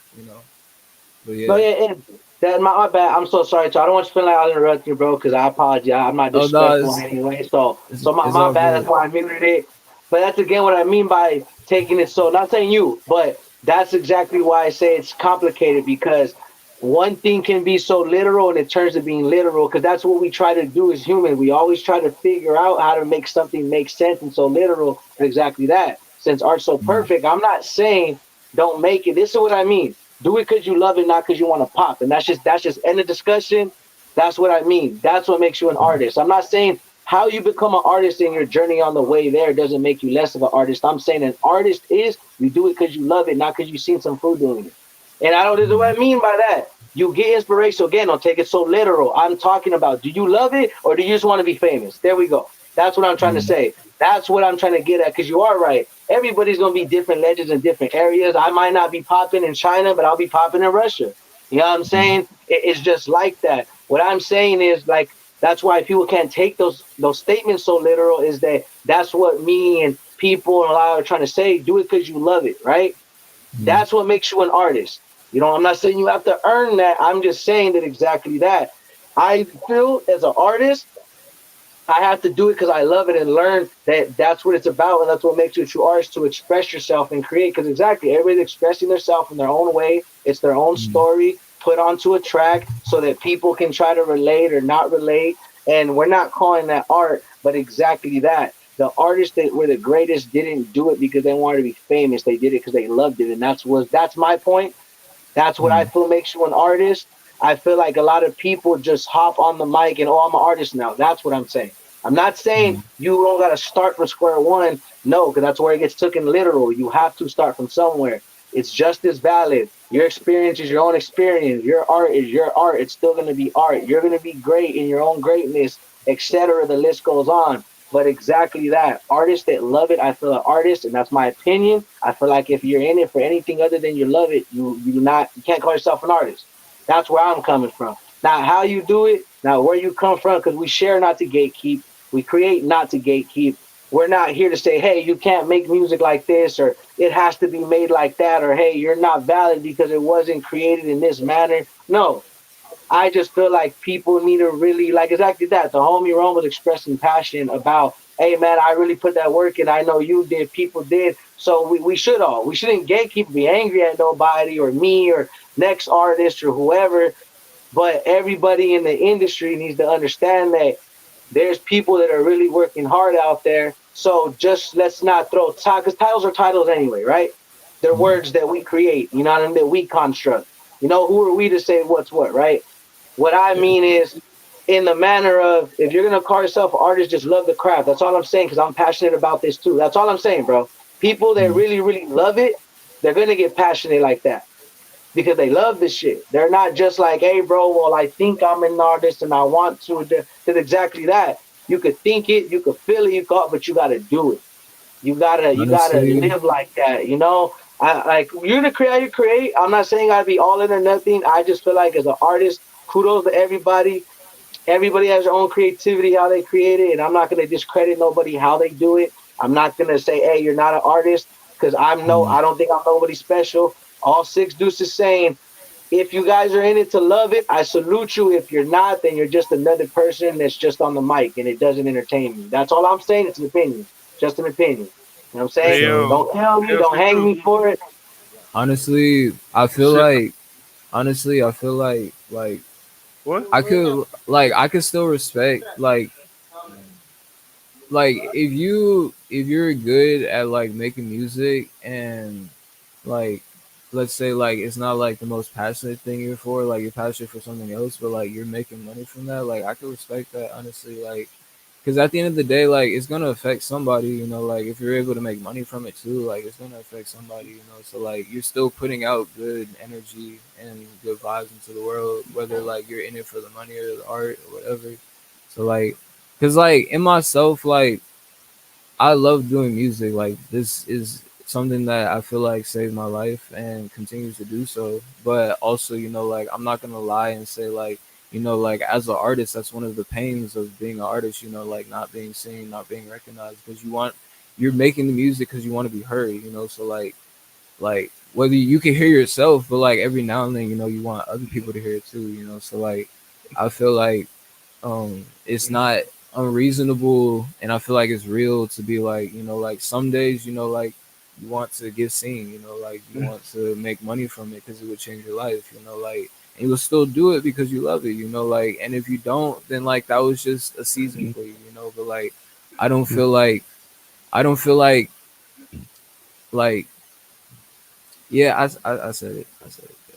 but No, yeah. yeah, that my bad. I'm so sorry, too. I don't want you to feel like I interrupted you, bro, because I apologize. I'm not Oh no, disrespectful anyway. So it's my all bad. good. That's why I muted it. But that's again what I mean by taking it so. Not saying you, but that's exactly why I say it's complicated because one thing can be so literal and it turns to being literal because that's what we try to do as humans. We always try to figure out how to make something make sense and so literal and exactly that. Since art's so Mhm. perfect, I'm not saying don't make it. This is what I mean. Do it because you love it, not because you want to pop. And that's just end of discussion. That's what I mean. That's what makes you an artist. I'm not saying how you become an artist in your journey on the way there doesn't make you less of an artist. I'm saying an artist is you do it because you love it, not because you've seen some food doing it. And I don't this is what I mean by that. You get inspiration again. Don't take it so literal. I'm talking about do you love it or do you just want to be famous? There we go. That's what I'm trying to Mhm. say. That's what I'm trying to get at because you are right. Everybody's gonna be different legends in different areas. I might not be popping in China, but I'll be popping in Russia. You know what I'm Mhm. saying? It's just like that. What I'm saying is like that's why people can't take those statements so literal. Is that that's what me and people and a lot are trying to say. Do it because you love it, right? Mhm. That's what makes you an artist. You know, I'm not saying you have to earn that. I'm just saying that exactly that. I feel as an artist, I have to do it because I love it and learn that that's what it's about, and that's what makes you a true artist to express yourself and create. Because exactly, everybody's expressing themselves in their own way. It's their own Mhm. story put onto a track so that people can try to relate or not relate. And we're not calling that art, but exactly that. The artists that were the greatest didn't do it because they wanted to be famous. They did it because they loved it, and that's my point. That's what I Mhm. feel makes you an artist. I feel like a lot of people just hop on the mic and, oh, I'm an artist now. That's what I'm saying. I'm not saying Mhm. you don't got to start from square one. No, because that's where it gets taken literal. You have to start from somewhere. It's just as valid. Your experience is your own experience. Your art is your art. It's still going to be art. You're going to be great in your own greatness, etc. The list goes on. But exactly that. Artists that love it, I feel an artist, and that's my opinion. I feel like if you're in it for anything other than you love it, you can't call yourself an artist. That's where I'm coming from. Now how you do it, now where you come from, because we share not to gatekeep, we create not to gatekeep. We're not here to say, hey, you can't make music like this, or it has to be made like that, or hey, you're not valid because it wasn't created in this manner. No, I just feel like people need to really like exactly that. The homie Rome was expressing passion about, hey man, I really put that work in. I know you did, people did. So we should all. We shouldn't gatekeep, be angry at nobody or me or next artist or whoever. But everybody in the industry needs to understand that there's people that are really working hard out there. So just let's not throw because titles are titles anyway, right? They're Mhm. words that we create, you know what I mean, that we construct. You know, who are we to say what's what, right? What I Yeah. mean is, in the manner of, if you're gonna call yourself an artist, just love the craft. That's all I'm saying because I'm passionate about this too. That's all I'm saying, bro. People that Mhm. really, really love it, they're gonna get passionate like that because they love this shit. They're not just like, hey, bro, well, I think I'm an artist and I want to. Because exactly that. You could think it, you could feel it, but you gotta do it. You gotta Honestly, live like that. You know, I like you're the creator. You create. I'm not saying I'd be all in or nothing. I just feel like as an artist, kudos to everybody. Everybody has their own creativity, how they create it, and I'm not gonna discredit nobody how they do it. I'm not gonna say, hey, you're not an artist, because mhm. I don't think I'm nobody special. All six deuces saying, if you guys are in it to love it, I salute you. If you're not, then you're just another person that's just on the mic and it doesn't entertain me. That's all I'm saying. It's an opinion, just an opinion. You know what I'm saying? So Leo, Don't kill me, Leo, don't speak hang through. me for it. honestly, I feel Shit. like honestly, I feel like What? I could still respect like if you're good at like making music and like let's say like it's not like the most passionate thing you're for, like you're passionate for something else, but like you're making money from that, like I could respect that honestly, like because at the end of the day, like it's gonna affect somebody, you know, like if you're able to make money from it too, like it's gonna affect somebody, you know, so like you're still putting out good energy and good vibes into the world, whether like you're in it for the money or the art or whatever. So like because like in myself, like I love doing music. Like this is something that I feel like saved my life and continues to do so. But also, you know, like I'm not gonna lie and say like, you know, like as an artist, that's one of the pains of being an artist. You know, like not being seen, not being recognized because you're making the music because you want to be heard. You know, so like whether you can hear yourself, but like every now and then, you know, you want other people to hear it too. You know, so like I feel like it's not unreasonable and I feel like it's real to be like, you know, like some days, you know, like you want to get seen, you know, like you want to make money from it because it would change your life, you know, like and you'll still do it because you love it, you know, like and if you don't, then like that was just a season for you, you know, but like I don't feel like I don't feel like yeah, I said it. I said it. Yeah.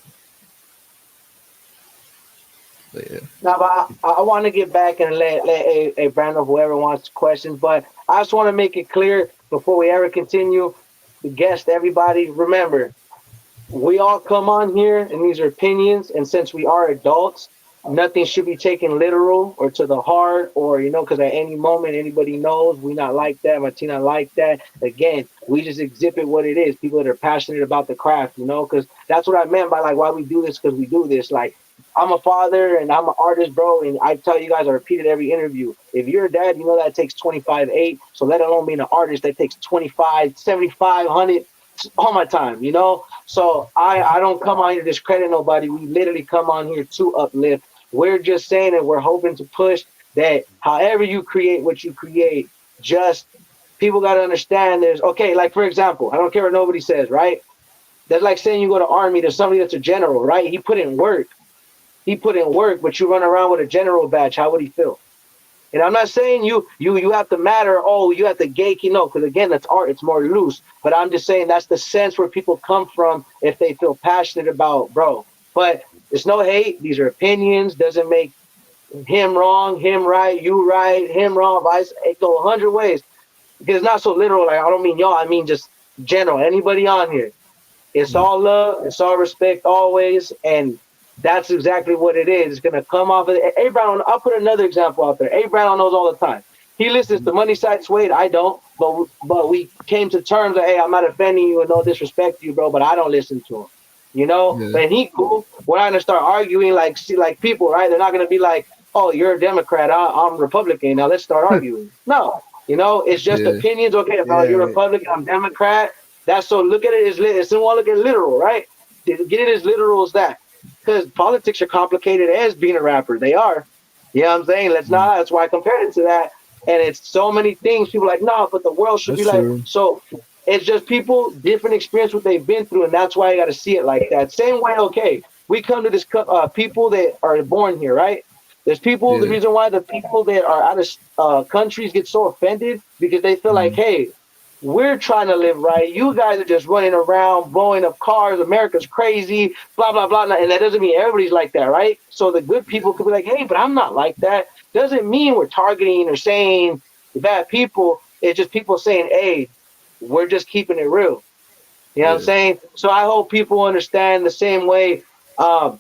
But yeah. Now, but I want to get back and let a Brandon, whoever wants questions, but I just want to make it clear before we ever continue. The guest, everybody, remember, we all come on here and these are opinions, and since we are adults, nothing should be taken literal or to the heart, or because at any moment anybody knows we not like that, Martina like that. Again, we just exhibit what it is. People that are passionate about the craft, because that's what I meant by like why we do this, because we do this. Like, I'm a father and I'm an artist, bro, and I tell you guys, I repeat it every interview. If you're a dad, you know that takes 25/8. So let alone being an artist, that takes 25, 75, 100 all my time. So I don't come on here to discredit nobody. We literally come on here to uplift. We're just saying that we're hoping to push that however you create what you create, just people got to understand there's, okay, like for example, I don't care what nobody says, right? That's like saying you go to army, there's somebody that's a general, right? He put in work. He put in work, but you run around with a general badge. How would he feel? And I'm not saying you have to matter. Oh, you have to gate, because again, that's art. It's more loose. But I'm just saying that's the sense where people come from if they feel passionate about, bro. But there's no hate. These are opinions. Doesn't make him wrong, him right, you right, him wrong. Vice. It go 100 ways because it's not so literal. Like, I don't mean y'all. I mean just general. Anybody on here. It's all love. It's all respect always. And that's exactly what it is. It's going to come off of it. A Brown, I'll put another example out there. A Brown knows all the time. He listens to Money Side Suede. I don't. But we came to terms that, hey, I'm not offending you and no disrespect to you, bro, but I don't listen to him. Yeah, But he cool. We're not going to start arguing like, see, like people, right? They're not going to be like, oh, you're a Democrat. I'm Republican. Now let's start arguing. No. It's just yeah, opinions. Okay, if you're Yeah, Republican, I'm Democrat. That's so look at it as lit. Someone look at literal, right? Get it as literal as that. Because politics are complicated as being a rapper. They are. You know what I'm saying? Let's mm, not. That's why I compared it to that. And it's so many things. People are like, no, but the world should that's be like. true. So it's just people different experience what they've been through, and that's why you got to see it like that. Same way, okay, we come to this people that are born here, right? There's people. The Yeah, reason why the people that are out of countries get so offended because they feel like, mm, hey, we're trying to live right. You guys are just running around, blowing up cars. America's crazy, blah, blah, blah. And that doesn't mean everybody's like that, right? So the good people could be like, hey, but I'm not like that. Doesn't mean we're targeting or saying bad people. It's just people saying, hey, we're just keeping it real. You know what I'm yeah, saying? So I hope people understand the same way. Um,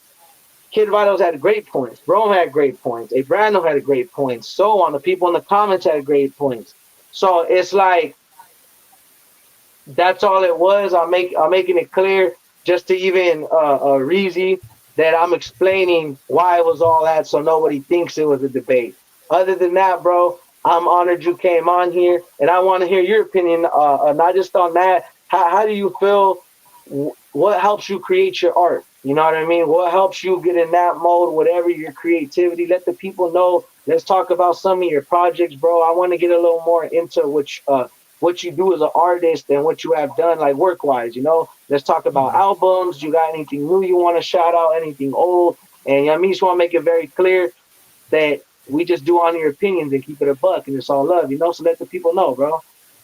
Kid Vitals had great points. Rome had great points. A Brando had great points. So on. The people in the comments had great points. So it's like, that's all it was. I'm making it clear just to even Reezy that I'm explaining why it was all that, so nobody thinks it was a debate. Other than that, bro, I'm honored you came on here, and I want to hear your opinion. Not just on that. How do you feel? What helps you create your art? You know what I mean? What helps you get in that mode? Whatever your creativity, let the people know. Let's talk about some of your projects, bro. I want to get a little more into what you do as an artist and what you have done, like work wise. Let's talk about albums. You got anything new you want to shout out? Anything old? And I mean, just want to make it very clear that we just do honor your opinions and keep it a buck, and it's all love. So let the people know, bro.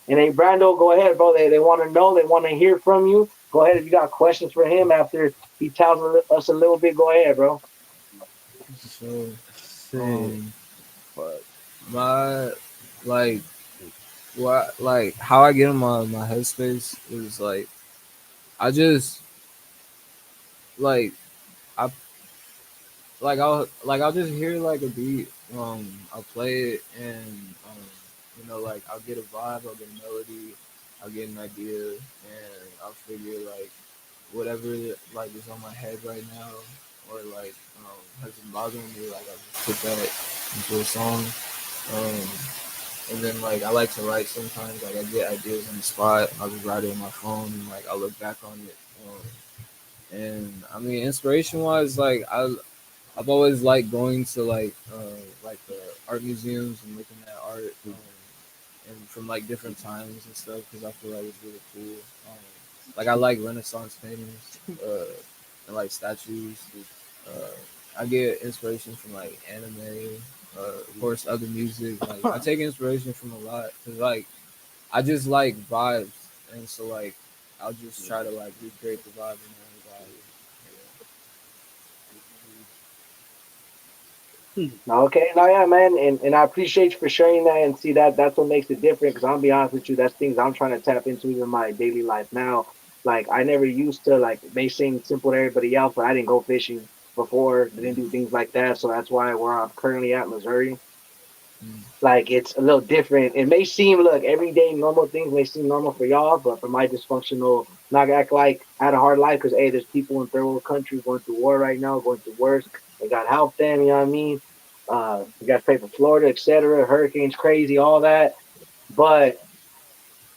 And hey, Brando, go ahead, bro. They want to know. They want to hear from you. Go ahead if you got questions for him after he tells us a little bit. Go ahead, bro. so shit. um Fuck. my like what like how I get in my headspace is like I just like I I'll just hear like a beat, I'll play it and like I'll get a vibe, I'll get a melody, I'll get an idea, and I'll figure like whatever like is on my head right now or like has been bothering me, like I'll just put that into a song. Um and then like I like to write sometimes, like I get ideas on the spot, I'll just write it on my phone and like I'll look back on it. And I mean inspiration wise, like I've always liked going to like the art museums and looking at art, and from like different times and stuff because I feel like it's really cool. Like I like Renaissance paintings and like statues. Uh, I get inspiration from like anime, of course, other music. Like I take inspiration from a lot because like I just like vibes, and so like I'll just try to like recreate the vibe in my own vibe. Okay, no, yeah, man, and I appreciate you for sharing that. And see that's what makes it different. Because I'll be honest with you, that's things I'm trying to tap into in my daily life now. Like I never used to like may seem simple to everybody else, but I didn't go fishing. before. They didn't do things like that, so that's why where I'm currently at, Missouri. Mm. Like it's a little different. It may seem look everyday normal things may seem normal for y'all, but for my dysfunctional, not gonna act like I had a hard life because hey, there's people in third world countries going through war right now, going through worse. They got to help them. You know what I mean? You got to pray for Florida, etc. Hurricanes, crazy, all that. But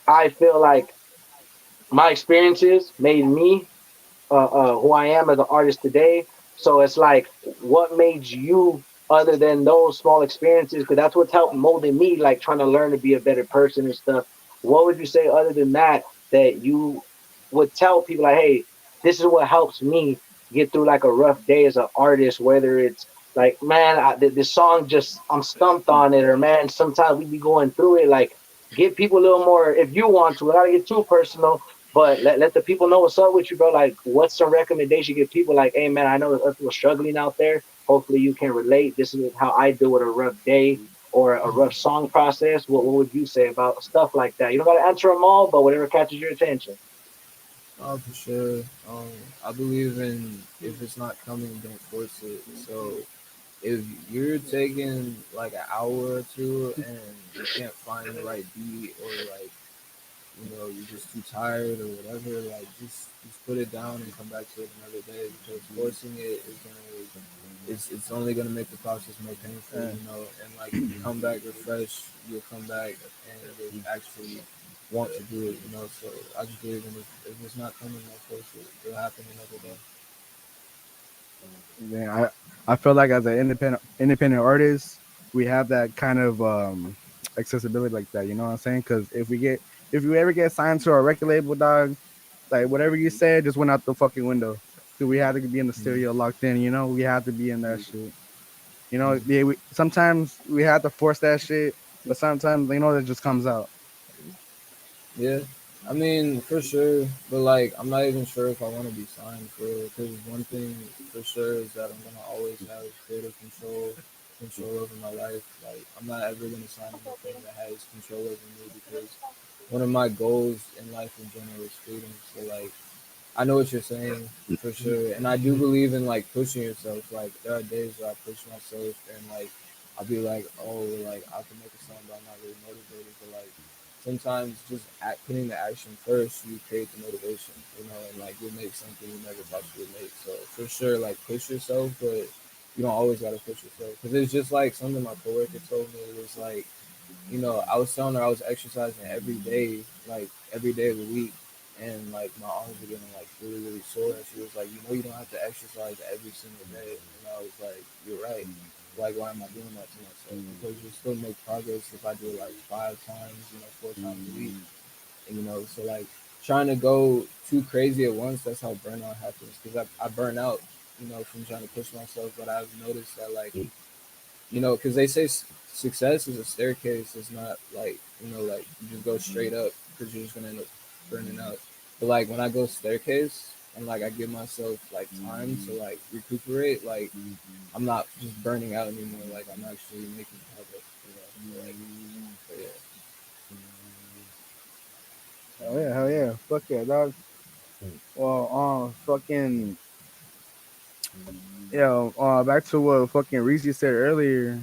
I feel like my experiences made me who I am as an artist today. So it's like, what made you other than those small experiences? Because that's what's helped molding me, like trying to learn to be a better person and stuff. What would you say other than that that you would tell people like, hey, this is what helps me get through like a rough day as an artist, whether it's like, man, this song just I'm stumped on it, or man, sometimes we be going through it. Like, give people a little more if you want to, without get too personal, but let the people know what's up with you, bro. Like, what's some recommendation you give people? Like, hey, man, I know there's other people struggling out there. Hopefully, you can relate. This is how I deal with a rough day or a rough song process. What would you say about stuff like that? You don't got to answer them all, but whatever catches your attention. Oh, for sure. I believe in if it's not coming, don't force it. So if you're taking like an hour or two and you can't find the right beat, or like, you're just too tired or whatever, like just put it down and come back to it another day, because forcing it is gonna it's only gonna make the process more painful, Yeah. and like if you come back refreshed, you'll come back and you'll actually want to do it, So I just believe in if it's not coming, don't force it. It'll happen another day. Man, I feel like as an independent artist, we have that kind of accessibility like that. You know what I'm saying? Because if you ever get signed to a record label, dog, like whatever you said just went out the fucking window. Cause we had to be in the Mm, studio locked in. You know, we had to be in that shit. You know, mm. yeah, sometimes we had to force that shit, but sometimes that just comes out. Yeah, I mean, for sure, but like, I'm not even sure if I want to be signed for it. Because one thing for sure is that I'm gonna always have creative control over my life. Like, I'm not ever gonna sign anything that has control over me, because one of my goals in life in general is freedom. So like, I know what you're saying for sure, and I do believe in like pushing yourself. Like, there are days where I push myself, and like I'll be like, oh, like I can make a song, but I'm not really motivated. But like sometimes just putting the action first, you create the motivation, and like you'll make something you never thought you would make. So for sure, like push yourself, but you don't always gotta push yourself, because it's just like something my coworker told me. It was like, I was telling her I was exercising like every day of the week, and like my arms were getting like really, really sore. And she was like, you don't have to exercise every single day. And I was like, you're right. Like, why am I doing that to myself? Because you still make progress if I do it like 5 times, 4 times a week. And, so like trying to go too crazy at once, that's how burnout happens. Because I burn out, from trying to push myself. But I've noticed that like, because they say success is a staircase. It's not like, like you just go straight up, because you're just gonna end up burning out. But like when I go staircase and like I give myself like time to like recuperate, like I'm not just burning out anymore. Like I'm actually making progress. So, like, but yeah. Hell yeah, fuck yeah, dog. Well, fucking, back to what fucking Reese said earlier.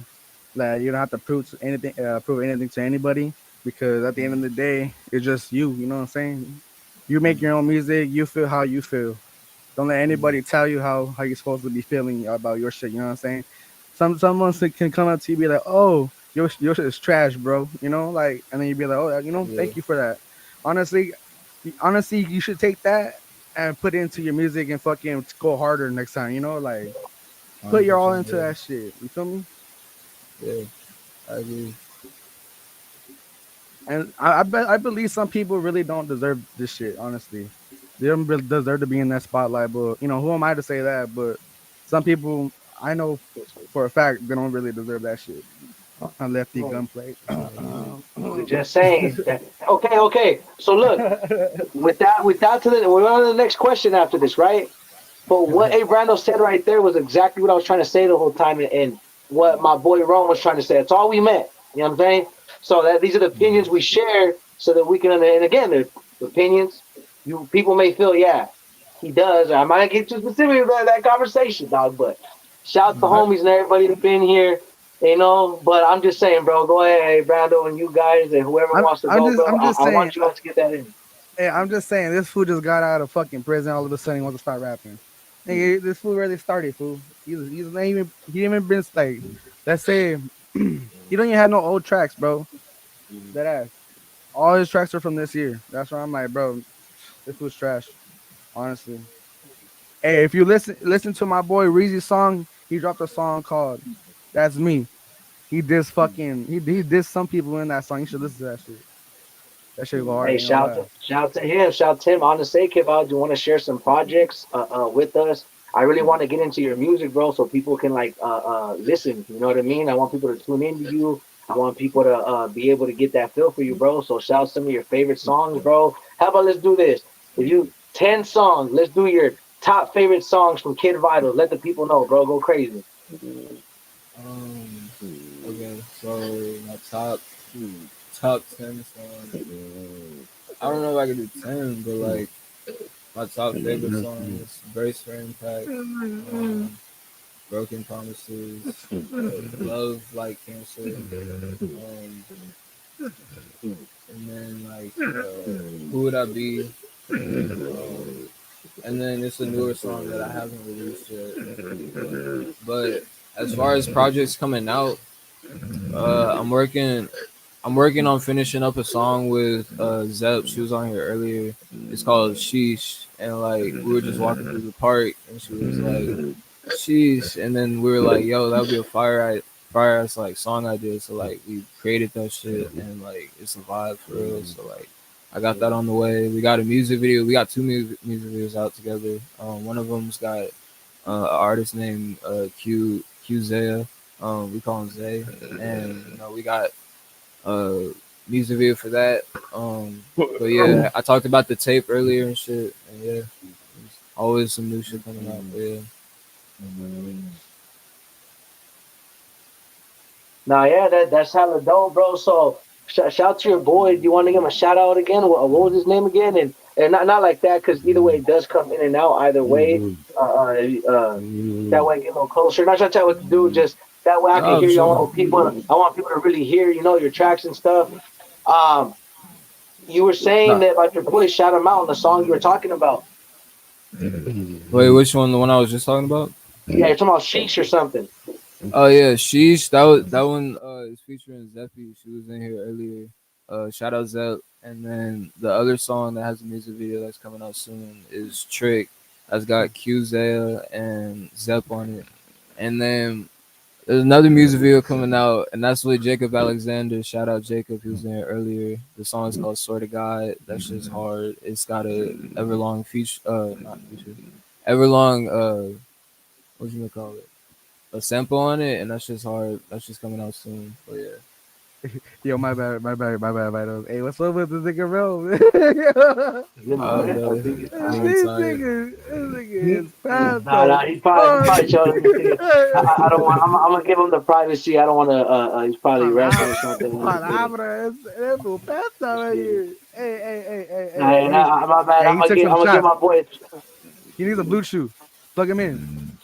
Like, you don't have to prove anything to anybody, because at the end of the day, it's just you. You know what I'm saying? You make Mm, your own music. You feel how you feel. Don't let mm, anybody tell you how you're supposed to be feeling about your shit. You know what I'm saying? Someone can come up to you and be like, "Oh, your shit is trash, bro." You know, like, and then you'd be like, "Oh, yeah, thank you for that." Honestly, honestly, you should take that and put it into your music and fucking go harder next time. You know, like put your all 100%. into Yeah, that shit. You feel me? yeah, I agree. And I believe some people really don't deserve this shit. Honestly, they don't really deserve to be in that spotlight. But who am I to say that? But some people I know for a fact they don't really deserve that shit. A lefty Hmm. gunplay. We're just saying. Okay, okay. So look, with that we're on to the next question after this, right? But what A. Brando said right there was exactly what I was trying to say the whole time, and what my boy Ron was trying to say. It's all we meant. You know what I'm saying? So that these are the opinions we share, so that we can. And again, they're opinions. You people may feel, yeah. He does. I might get too specific about that conversation, dog. But shout out to I, homies and everybody that's been here. You know, but I'm just saying, bro. Go ahead, hey, Brando, and you guys, and whoever I'm wants to I'm go, just bro. I'm just I saying. want you guys to get that in. Hey, I'm just saying this fool just got out of fucking prison. All of a sudden, he wants to start rapping. Nigga, this fool really started, fool. He's not even he ain't even been like, let's say, he don't even have no old tracks, bro. That ass. All his tracks are from this year. That's why I'm like, bro, this fool's trash. Honestly. Hey, if you listen to my boy Reezy's song, he dropped a song called "That's Me." He dissed some people in that song. You should listen to that shit. That shit go hard. Hey, Ain't gonna lie. shout out to him. Shout out to him. On the sake of, do you want to share some projects with us? I really want to get into your music, bro, so people can like listen. You know what I mean? I want people to tune into you. I want people to be able to get that feel for you, bro. So shout out some of your favorite songs, bro. How about let's do this? If you 10 songs, let's do your top favorite songs from Kid Vitals. Let the people know, bro. Go crazy. Um, okay, so my top 10 songs. I don't know if I could do 10, but like my top favorite songs: "Brace for Impact," um, "Broken Promises," "Love Like Cancer," and then like "Who Would I Be," um, and then it's a newer song that I haven't released yet. But as far as projects coming out, uh, I'm working I'm working on finishing up a song with Zep. She was on here earlier. It's called Sheesh, and like we were just walking through the park, and she was like, "Sheesh," and then we were like, "Yo, that would be a fire ass like song idea." So like we created that shit, and like it's a vibe for real. So like I got that on the way. We got a music video. We got two music videos out together. One of them's got an artist named Q Zaya. We call him Zay, and you know we got uh music video for that. But yeah, I talked about the tape earlier and shit. And yeah, there's always some new shit coming out. But yeah, Nah, yeah, that's hella dope, bro. So shout to your boy. Do you want to give him a shout out again? What was his name again? And not like that, because either way it does come in and out. Either way, that way get a little closer. Not trying to tell you what to do. Just that way I can no, hear you. sure. I want people to really hear. You know your tracks and stuff. Um, you were saying Nah. that about your boy. Shout him out on the song you were talking about. Wait, which one? The one I was just talking about? Yeah, you're talking about Sheesh or something. Oh yeah, Sheesh. That one is featuring Zeppy. She was in here earlier. Shout out Zepp. And then the other song that has a music video that's coming out soon is Trick. That's got Q Zaya and Zepp on it. And then there's another music video coming out, and that's with Jacob Alexander. Shout out Jacob, he was in there earlier. The song is called "Swear to God." That shit's hard. It's got a Everlong feature, not feature, Everlong, what you gonna call it? A sample on it, and that's just hard. That's just coming out soon. But yeah, Yo, my bad, Vital. Hey, what's up with this nigga, bro? You know, I know this nigga tired. This nigga is fast nah, though. he probably showed me. I don't want. I'm gonna give him the privacy. I don't want to. He's probably resting or something. I'm just kidding. Palabra, es un fast out here. Nah, Hey, my bad. hey, he took some I'm gonna give shots. my boy. He needs a blue chew. Plug him in.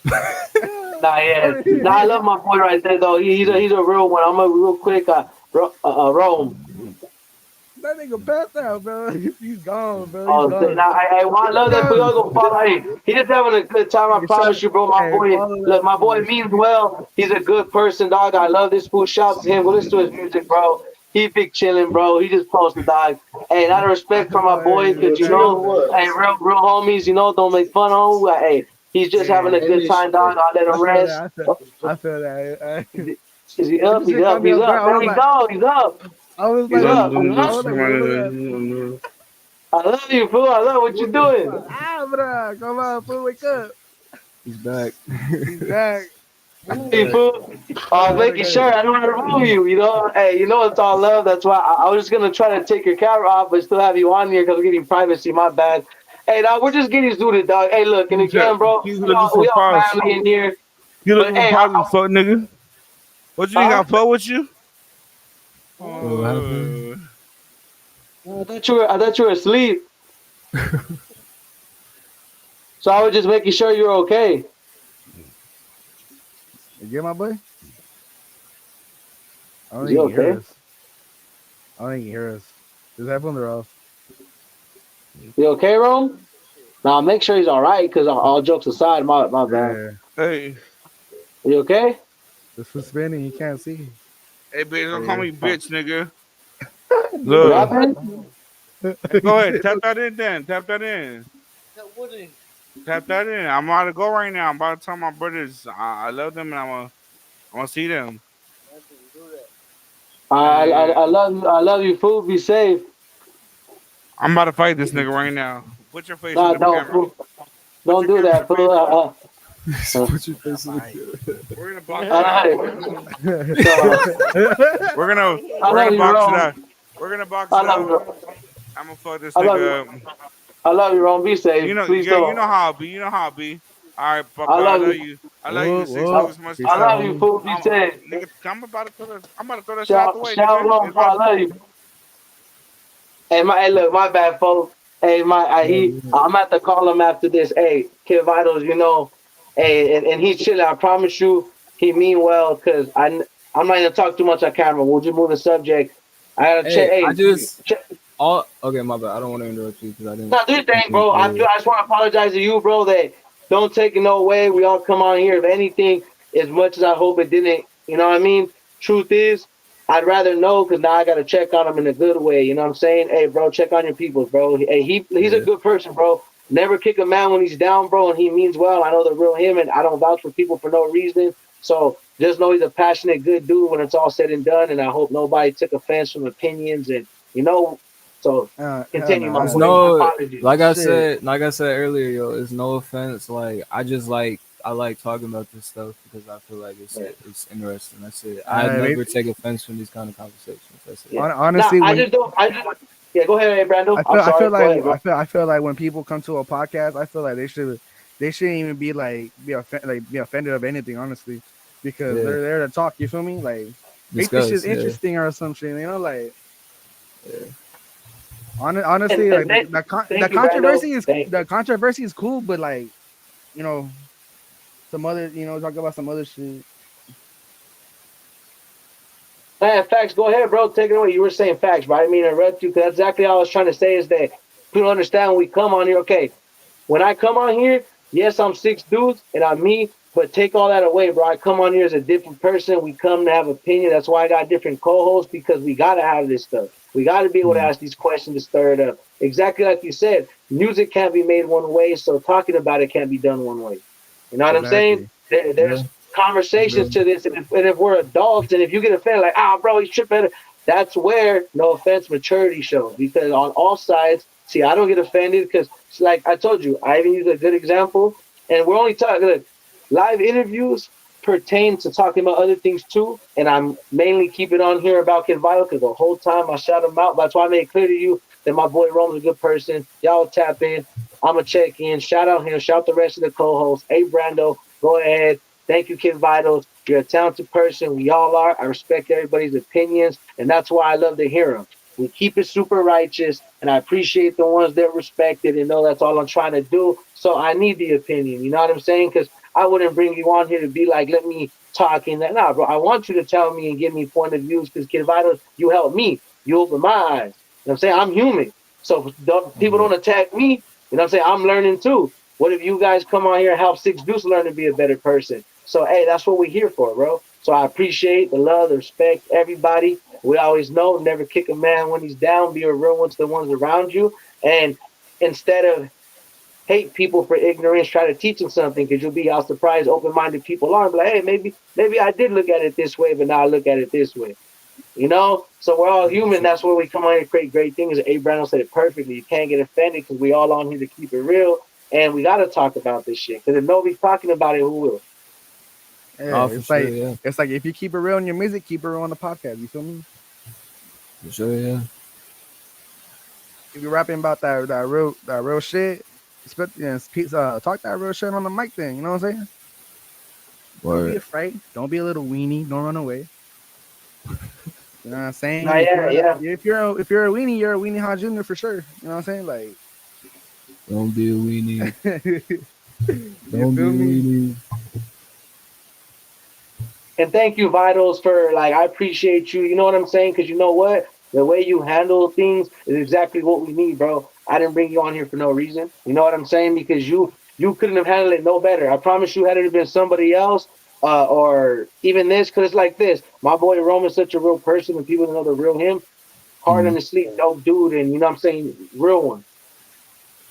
Nah, yeah. Nah, I love my boy right there though. He's a real one. I'm gonna real quick. Rome. That nigga passed out, bro. He's gone, bro. He's Oh, gone. now I He's love that. For gone. y'all go follow. Hey, he just having a good time. I Nigga, shut promise up. you, bro. My Hey, boy, follow look, that my boy fool. means well. He's a good person, dog. I love this fool. Shout to him. Go listen to his music, bro. He big chilling, bro. He just posted, dog. Hey, out of respect for my Oh, boy, hey, cause you hey, know, hey, real homies, you know, don't make fun of him. Hey, he's just having a yeah. good time, dog. I'll let I him feel rest. that. I feel that. Is he But up? this shit caught me He's off guard. up. There we go. He's up. He's up. I I love, was like, what was that? I love you, fool. I love what you're doing. Palabra. Come on, fool, wake up. He's back. He's back. He's Hey, back. fool. I was Go ahead, making go ahead. sure I don't want to remove you. You know, hey, you know it's all love. That's why I was just gonna try to take your camera off, but still have you on here because we're getting privacy. My bad. Hey, dog, we're just getting suited, dog. Hey, look, and again, bro, He's looking for we all pause. family in here. You But looking for hey, pause, you fuck nigga? What you think I huh? fuck with you? Wait, what happened? Oh. I thought you were asleep. So I was just making sure you're okay. You get my boy? I don't Is think he he can hear okay? us. I don't think he can hear us. His headphones are off. You okay, Rome? Now make sure he's all right. Cause all jokes aside, my bad. Yeah. Hey, Are you okay? This was spinning. He can't see. hey, bitch, don't There call you me Oh, bitch, nigga. what Look, happened? go. go ahead, tap that in then. Tap that in. Tap that in. I'm about to go right now. I'm about to tell my brothers I love them and I'm gonna see them. I And love you. I love you, fool. Be safe. I'm about to fight this nigga right now. Put your face in Nah, the don't, camera. fool. Put Don't your do camera that, fool. face. Uh, Put your face in the camera. We're gonna box it out. uh, so We're gonna I we're love gonna you, box it Rome. out. We're gonna box I it love out. you. I'm gonna fuck this I love nigga you. up. I love you, Rome. Be You safe. know, Please yeah, you don't. know how I be. You know how I be. All right, Papa, I I love love you. you. I love Whoa, you, Six I, whoa. Deuce Much Peace I out, love Love. you, homie. fool. Be safe. Nigga, I'm about to throw that shit out the Shout, way, shout, nigga. Rome, It's fool. I about love you. Hey, hey, look, my bad, folks. Hey, No, yeah. I'm at to call him after this. Hey, Kid Vitals, hey, and he's chilling. I promise you, he mean well. Cause I'm not gonna talk too much on camera. We'll just move the subject. I gotta check. Hey, I Hey, just check. all okay. My bad. I don't want to interrupt you because I didn't No, do your thing, complete. bro. Yeah, I just want to apologize to you, bro. That don't take it no way. We all come on here. If anything, as much as I hope it didn't, you know what I mean. Truth is, I'd rather know because now I got to check on him in a good way. You know what I'm saying? Hey, bro, check on your peoples, bro. Hey, he's a yeah, good person, bro. Never kick a man when he's down, bro, and he means well. I know the real him, and I don't vouch for people for no reason. So just know he's a passionate, good dude when it's all said and done. And I hope nobody took offense from opinions and so Hell continue, no, my It's hell boy. no. My no apologies. Shit. like I said earlier, yo. It's no offense. Like I like talking about this stuff because I feel like Yeah. it's interesting. That's it. I Maybe, never take offense from these kind of conversations. That's it. Yeah. Now honestly, I when just don't. Yeah. Go ahead, hey, Brando. I'm I feel sorry. Go like ahead, bro. I feel like when people come to a podcast, I feel like they shouldn't even be like be offended of anything, honestly, because Yeah, they're there to talk. You feel me? Like make this shit discuss. Yeah, interesting or some shit. Like yeah. honestly, And thank you, Brando. Thank. the controversy is cool, but like you know some other talk about some other shit. Man, facts. Go ahead, bro. Take it away. You were saying facts, but I didn't mean to interrupt you because that's exactly all I was trying to say. Is that people understand when we come on here. Okay, when I come on here, yes, I'm six dudes and I'm me, but take all that away, bro. I come on here as a different person. We come to have opinion. That's why I got different co-hosts because we gotta have this stuff. We gotta be able to Mm, ask these questions to stir it up. Exactly like you said, music can't be made one way, so talking about it can't be done one way. You know what I'm saying? Exactly. yeah, There's that's conversations real. to this, and if we're adults, and if you get offended, like, bro, he's tripping, that's where, no offense, maturity shows. Because on all sides, see, I don't get offended because, like I told you, I even use a good example, and we're only talking look, live interviews pertain to talking about other things too, and I'm mainly keeping on here about Kid Vital because the whole time I shout him out. That's why I made it clear to you that my boy Rome's a good person. Y'all tap in. I'ma check in. Shout out him. Shout the rest of the co-hosts. Hey Brando, go ahead. Thank you, Kid Vitals. You're a talented person. We all are. I respect everybody's opinions, and that's why I love to hear them. We keep it super righteous, and I appreciate the ones that respect it and know that's all I'm trying to do. So I need the opinion. You know what I'm saying? Because I wouldn't bring you on here to be like, let me talk in that. Nah, bro. I want you to tell me and give me point of views because Kid Vitals, you help me. You open my eyes. You know what I'm saying? I'm human. So people Yeah, don't attack me. You know what I'm saying? I'm learning too. What if you guys come on here and help Six Deuce learn to be a better person? So, hey, that's what we're here for, bro. So I appreciate the love, the respect, everybody. We always know never kick a man when he's down. Be a real one to the ones around you. And instead of hate people for ignorance, try to teach them something because you'll be all surprised, open-minded people are. Be like, hey, maybe I did look at it this way, but now I look at it this way. So we're all for human. sure. That's where we come on here to create great things. Abraham said it perfectly. You can't get offended because we all on here to keep it real, and we got to talk about this shit. Because if nobody's talking about it, who will? Yeah, Oh, for sure. Yeah, it's like if you keep it real in your music, keep it real on the podcast. You feel me? for sure. Yeah. If you're rapping about that real shit, talk that real shit on the mic. Then you know what I'm saying? Don't be Word. afraid. Don't be a little weenie. Don't run away. You know what I'm Nah, saying? yeah, yeah. If you're a weenie, you're a weenie hot junior for sure. You know what I'm saying? Like Don't be a weenie. You Don't be feel a me? weenie. And thank you, Vitals, for like I appreciate you. You know what I'm saying? Because you know what, the way you handle things is exactly what we need, bro. I didn't bring you on here for no reason. You know what I'm saying? Because you couldn't have handled it no better. I promise you, had it been somebody else, or even this, because it's like this. My boy Roman's such a real person, and people know the real him. Hard on Mm, the sleep, dope dude, and you know what I'm saying, real one.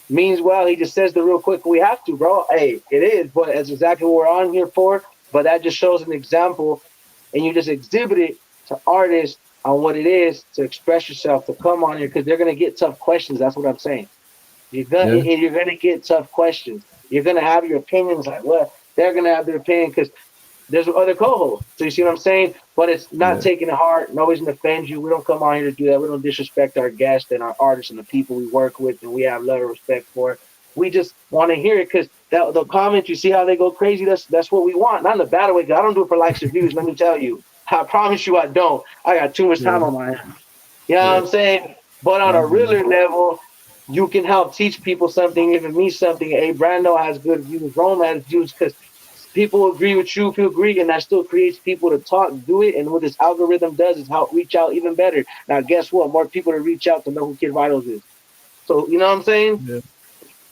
Means well, he just says the real quick. We have to, bro. Hey, it is, but that's exactly what we're on here for. But that just shows an example, and you just exhibit it to artists on what it is to express yourself, to come on here because they're gonna get tough questions. That's what I'm saying. yeah, You're gonna get tough questions. You're gonna have your opinions. Like what? They're gonna have their opinion because there's other co-hosts. So you see what I'm saying? But it's not yeah, taking it hard. Nobody's gonna offend you. We don't come on here to do that. We don't disrespect our guests and our artists and the people we work with, and we have love and respect for. We just want to hear it because the comments, you see how they go crazy. That's what we want. Not in a bad way. 'Cause I don't do it for likes or views. Let me tell you. I promise you, I don't. I got too much yeah, time on my hands. You know what yeah. I'm saying? But on I a feel you. realer level, you can help teach people something, even me something. Hey, Brando has good views. Rome has views because people agree with you, people agree, and that still creates people to talk, do it. And what this algorithm does is help reach out even better. Now, guess what? More people to reach out to know who Kid Vitals is. So, you know what I'm saying? Yeah,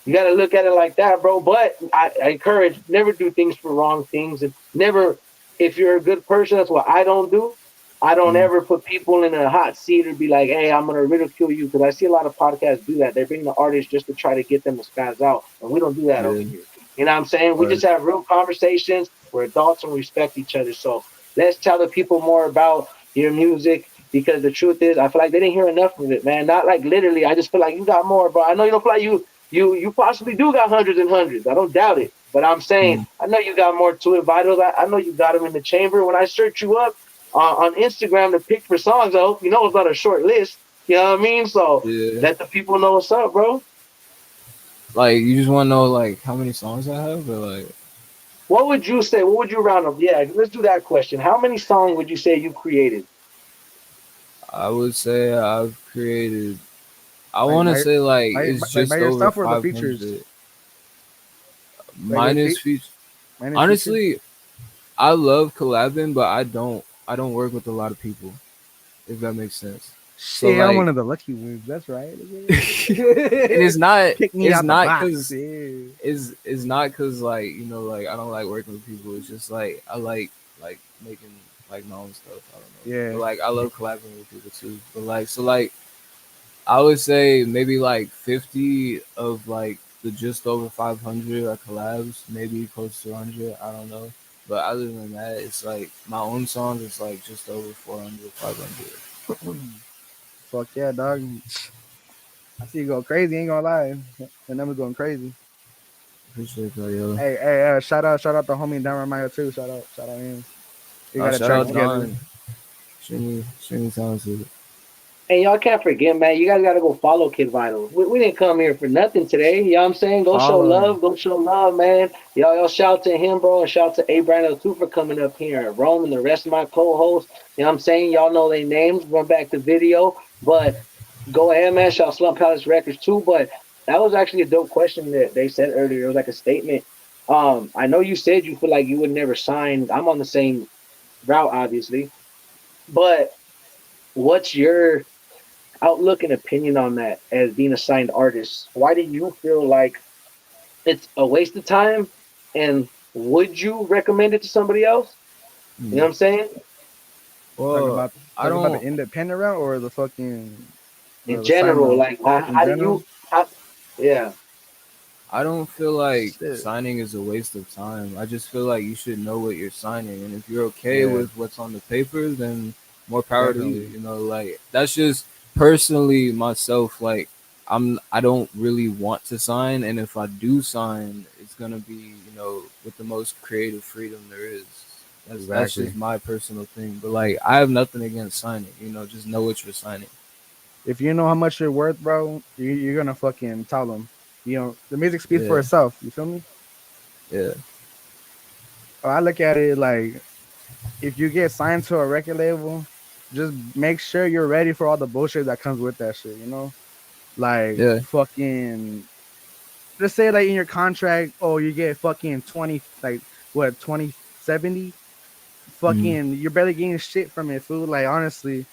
You got to look at it like that, bro. But I encourage never do things for wrong things, and never. If you're a good person, that's what I don't do. I don't mm, ever put people in a hot seat or be like, "Hey, I'm gonna ridicule you," because I see a lot of podcasts do that. They bring the artists just to try to get them to spaz out, and we don't do that over yeah, here. You know what I'm saying? We right. just have real conversations. We're adults and we respect each other. So let's tell the people more about your music because the truth is, I feel like they didn't hear enough of it, man. Not like literally. I just feel like you got more, bro. I know you don't feel like you possibly do got hundreds and hundreds. I don't doubt it. But I'm saying, Mm, I know you got more to it, Vitals. I know you got them in the chamber. When I search you up on Instagram to pick for songs, I hope you know it's not a short list. You know what I mean? So yeah. let the people know what's up, bro. Like you just want to know like how many songs I have, or like What would you say? What would you round up? Yeah, let's do that question. How many songs would you say you created? I would say I've created. I Like want to by say like by it's like by just over yourself or the features? 500 Like with minus features. minus features. Honestly, I love collabing, but I don't work with a lot of people. If that makes sense. So Shit, I'm like, one of the lucky ones. That's right. and it's not Pick me it's out the not box. because Yeah. it's not because like like I don't like working with people. It's just like I like making like my own stuff. I don't know, but Yeah. like I love collaborating with people too. But like so like I would say maybe like 50 of like the just over 500 are collabs, maybe close to 100. I don't know. But other than that, it's like my own songs. It's like just over 400, 500. Fuck yeah, dog. I see you go crazy. Ain't gonna lie. The numbers going crazy. Appreciate that, yo. Hey, shout out the homie Don Ramaya too. Shout out him. We got a Shout track out together. Don. Extremely talented. And y'all can't forget, man, you guys got to go follow Kid Vital. We didn't come here for nothing today. You know what I'm saying? Go show Follow him. love. Go show love, man. Y'all shout to him, bro, and shout to A Brando, too, for coming up here. And Rome and the rest of my co hosts. You know what I'm saying? Y'all know their names. Run back the video. But go ahead, man. Shout Slump Palace Records, too. But that was actually a dope question that they said earlier. It was like a statement. I know you said you feel like you would never sign. I'm on the same route, obviously. But what's your outlook and opinion on that as being a signed artist? Why do you feel like it's a waste of time? And would you recommend it to somebody else? You know Hmm. what I'm saying? Talking Well, about I the don't. independent route or the fucking In the sign general, route like in how do general. you? How, yeah, I don't feel like Shit. signing is a waste of time. I just feel like you should know what you're signing, and if you're okay Yeah, with what's on the paper, then more power to you. definitely. You know, like that's just personally myself. Like I don't really want to sign, and if I do sign, it's gonna be with the most creative freedom there is. That's just Exactly. my personal thing. But like I have nothing against signing. Just know what you're signing. If you know how much you're worth, bro, you're gonna fucking tell them. You know, the music speaks for Yeah, itself. You feel me? yeah, I look at it like if you get signed to a record label, just make sure you're ready for all the bullshit that comes with that shit. You know, like yeah. fucking. let's say like in your contract, oh, you get fucking 20, like what 2070. Mm. Fucking, you're barely getting shit from it, food. Like honestly,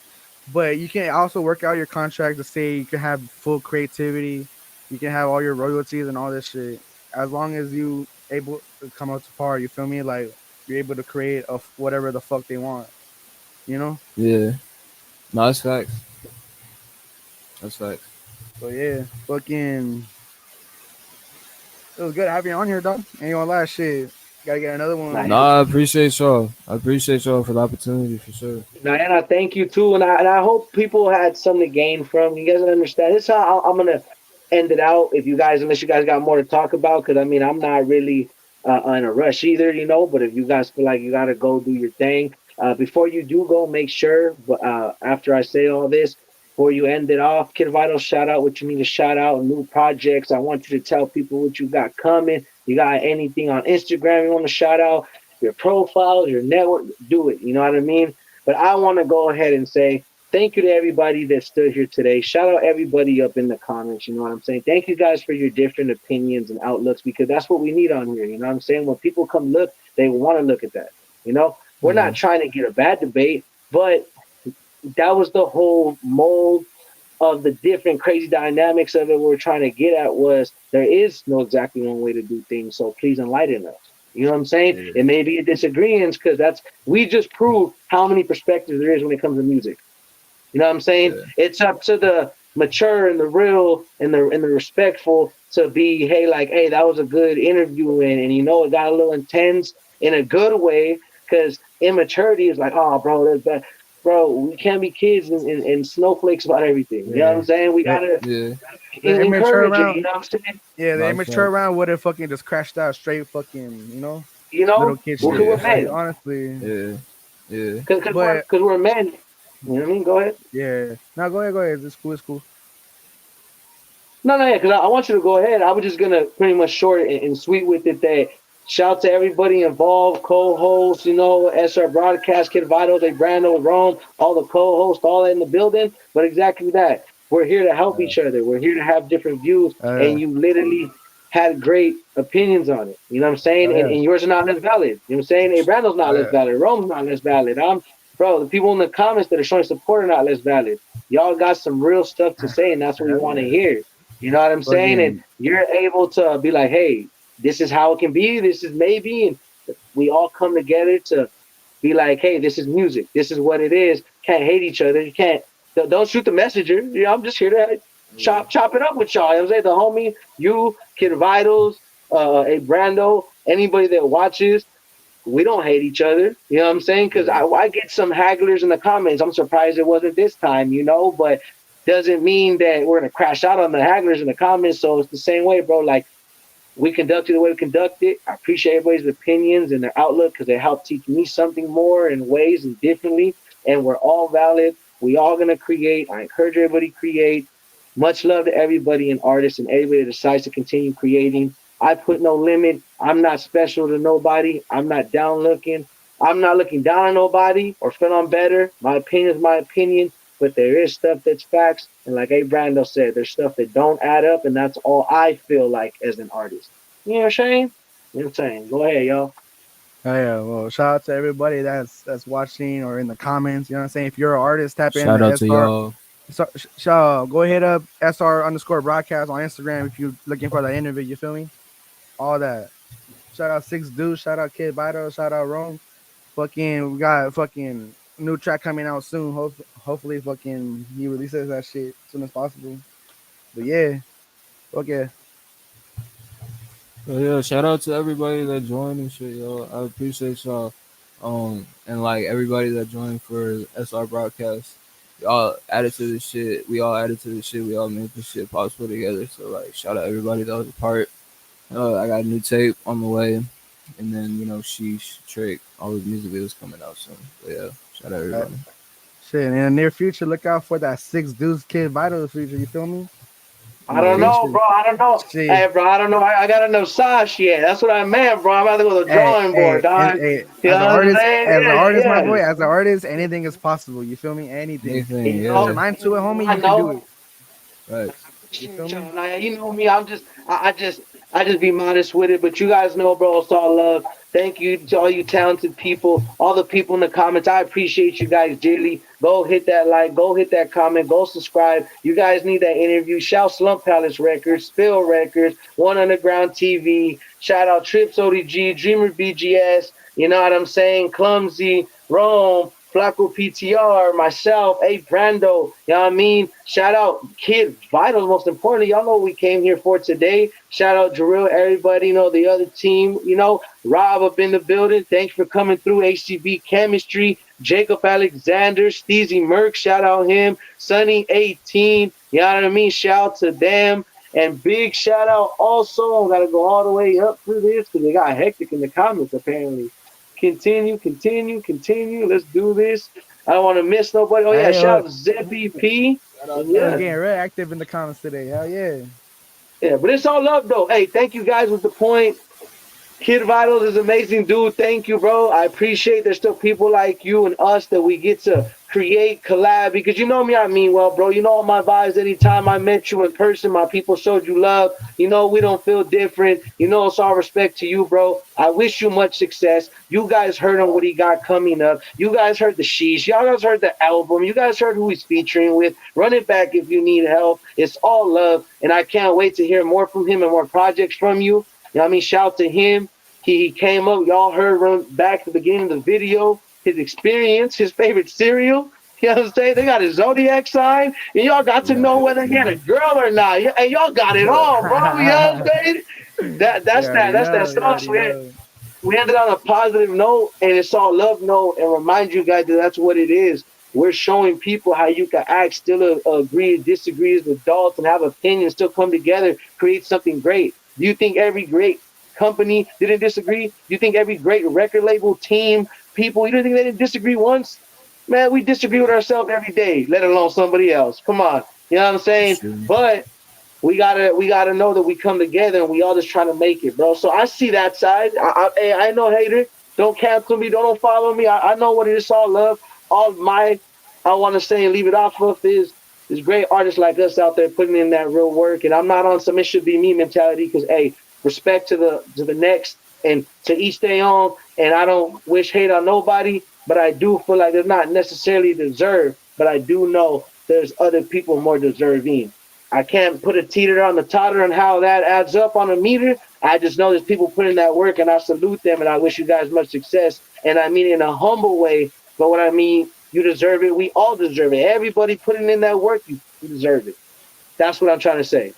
but you can also work out your contract to say you can have full creativity, you can have all your royalties and all this shit, as long as you able to come up to par. You feel me? Like you're able to create whatever the fuck they want. You know? Yeah. No, that's facts. That's facts. So yeah, fucking, it was good having you on here, dog. Ain't gonna lie, shit. Gotta get another one. No, Nah, I appreciate y'all. I appreciate y'all for the opportunity for sure. And I thank you too, and I hope people had something to gain from. You guys understand. This is how I'm gonna end it out. If you guys, unless you guys got more to talk about, because I mean I'm not really in a rush either, you know. But if you guys feel like you gotta go do your thing, before you do go, make sure. But after I say all this, before you end it off, Kid Vital, shout out what you need to shout out, new projects. I want you to tell people what you got coming. You got anything on Instagram you want to shout out? Your profiles, your network, do it. You know what I mean? But I want to go ahead and say thank you to everybody that stood here today. Shout out everybody up in the comments. You know what I'm saying? Thank you guys for your different opinions and outlooks because that's what we need on here. You know what I'm saying? When people come look, they want to look at that. You know, we're Yeah. not trying to get a bad debate, but that was the whole mold of the different crazy dynamics of it we're trying to get at was there is no exactly one way to do things. So please enlighten us. You know what I'm saying? Yeah. It may be a disagreement because that's we just proved how many perspectives there is when it comes to music. You know what I'm saying? Yeah. It's up to the mature and the real and the respectful to be, hey, like, hey, that was a good interview and you know it got a little intense in a good way because immaturity is like, oh, bro, that's bad. Bro, we can't be kids and snowflakes about everything. You know what Yeah. I'm saying? We The, gotta Yeah. the immature encourage it. round, You know what I'm saying? yeah, the No, that's immature facts. round would have fucking just crashed out straight fucking, You little know, kid because shit. we're Yeah. Like men. honestly, Yeah. Yeah. but Because we're men. You know what I mean? Go ahead. yeah. Now go ahead, go ahead. It's cool. It's cool. No, no, yeah, because I want you to go ahead. I was just gonna pretty much short and sweet with it. That shout to everybody involved, co-hosts, you know, SR Broadcast, Kid Vital, they Brando, Rome, all the co-hosts, all in the building. But exactly that, we're here to help Uh, each other. We're here to have different views, uh, and you literally had great opinions on it. You know what I'm saying? oh yeah, And yours are not less valid. You know what I'm saying? Hey, Brando's not oh less yeah. valid. Rome's not less valid. Bro, the people in the comments that are showing support are not less valid. Y'all got some real stuff to say, and that's what we Hell want to yeah. hear. You know what I'm saying? And Fucking you're able to be like, hey, this is how it can be. This is maybe. And we all come together to be like, hey, this is music. This is what it is. Can't hate each other. You can't. Don't shoot the messenger. You know, I'm just here to Yeah. chop it up with y'all. You know what I'm saying? The homie, you, Kid Vitals, a Brando, anybody that watches, we don't hate each other. You know what I'm saying? Because Yeah. I get some hagglers in the comments. I'm surprised it wasn't this time, you know, but doesn't mean that we're gonna crash out on the hagglers in the comments. So it's the same way, bro. Like we conduct it the way we conduct it. I appreciate everybody's opinions and their outlook because they help teach me something more in ways and differently. And we're all valid. We all gonna create. I encourage everybody to create. Much love to everybody and artists and everybody that decides to continue creating. I put no limit. I'm not special to nobody. I'm not down looking. I'm not looking down on nobody or feeling better. My opinion is my opinion, but there is stuff that's facts. And like A. Brando said, there's stuff that don't add up, and that's all I feel like as an artist. You know what I'm saying? You know what I'm saying? Go ahead, y'all. oh yeah. Well, shout out to everybody that's watching or in the comments. You know what I'm saying? If you're an artist, tap in Shout the out to SR. y'all. So, go ahead up SR underscore broadcast on Instagram if you're looking for the interview. You feel me? All that. Shout out Six Dudes. Shout out Kid Vital. Shout out Rome. Fucking, we got fucking new track coming out soon. Hopefully, fucking he releases that shit as soon as possible. But yeah, okay. So yeah, shout out to everybody that joined and shit, yo. I appreciate y'all. And like everybody that joined for SR broadcast. Y'all added to this shit. We all added to this shit. We all made this shit possible together. So like shout out everybody that was a part. I got a new tape on the way. And then, Sheesh, Trick, all the music videos coming out soon. But yeah, shout out Uh, everybody. Shit, in the near future, look out for that Six Dudes Kid Vital feature. You feel me? In I the don't Yeah. know, future, bro. I don't know. shit. Hey, bro, I don't know. I got enough sauce yet. That's what I meant, bro. I'm about to go to the Hey, drawing board, hey, and dog. hey, You know what I'm saying? Yeah, my yeah. boy, as an artist, anything is possible. You feel me? Anything. Anything, You Put know, your yeah. mind to it, homie. I You can do know. it. Right. You feel Appreciate me? y'all. Now, you know me. I'm just, I just, I just be modest with it, but you guys know, bro, it's all love. Thank you to all you talented people, all the people in the comments. I appreciate you guys dearly. Go hit that like, go hit that comment, go subscribe. You guys need that interview. Shout Slump Palace Records, Spill Records, One Underground TV. Shout out Trips ODG, Dreamer BGS. You know what I'm saying? Clumsy, Rome, Flaco PTR, myself, A Brando. You know what I mean? Shout out Kid Vitals, most importantly. Y'all know what we came here for today. Shout out Jarrell, everybody, you know, the other team, you know, Rob up in the building. Thanks for coming through. HCB Chemistry, Jacob Alexander, Steezy Merck, shout out him, Sunny 18, you know what I mean? Shout out to them. And big shout out also, I gotta go all the way up through this because they got hectic in the comments apparently. Continue, continue, continue. Let's do this. I don't want to miss nobody. Oh yeah, Hey, shout look, out Zeppy P. Shout out And they was yeah, getting real active in the comments today. Hell yeah. yeah, but it's all love though. Hey, thank you guys with the point. Kid Vitals is an amazing dude. Thank you, bro. I appreciate there's still people like you and us that we get to create, collab, because you know me, I mean well, bro. You know all my vibes. Anytime I met you in person, my people showed you love. You know we don't feel different. You know it's all respect to you, bro. I wish you much success. You guys heard on what he got coming up. You guys heard the sheesh. Y'all guys heard the album. You guys heard who he's featuring with. Run it back if you need help. It's all love, and I can't wait to hear more from him and more projects from you. You know what I mean? Shout to him. He came up, y'all heard run back at the beginning of the video, his experience, his favorite cereal. You know what I'm saying? They got his zodiac sign, and y'all got to know right. whether he had a girl or not. And y'all got it all, bro. You know what I'm saying? You already That's that know. You sauce. already know. We ended on a positive note, and it's all love note, and remind you guys that that's what it is. We're showing people how you can act, still agree, disagree as adults, and have opinions, still come together, create something great. Do you think every great company didn't disagree? Do you think every great record label team, people, you don't think they didn't disagree once? Man, we disagree with ourselves every day, let alone somebody else. Come on. You know what I'm saying? True. But we gotta know that we come together and we all just trying to make it, bro. So I see that side. I know hater. Don't cancel me. Don't follow me. I know what it is. All love. All my I want to say and leave it off of is great artists like us out there putting in that real work. And I'm not on some it should be me mentality because hey, respect to the next and to each their own. And I don't wish hate on nobody, but I do feel like they're not necessarily deserved. But I do know there's other people more deserving. I can't put a teeter on the totter on how that adds up on a meter. I just know there's people putting that work, and I salute them, and I wish you guys much success. And I mean it in a humble way, but what I mean, you deserve it. We all deserve it. Everybody putting in that work, you deserve it. That's what I'm trying to say.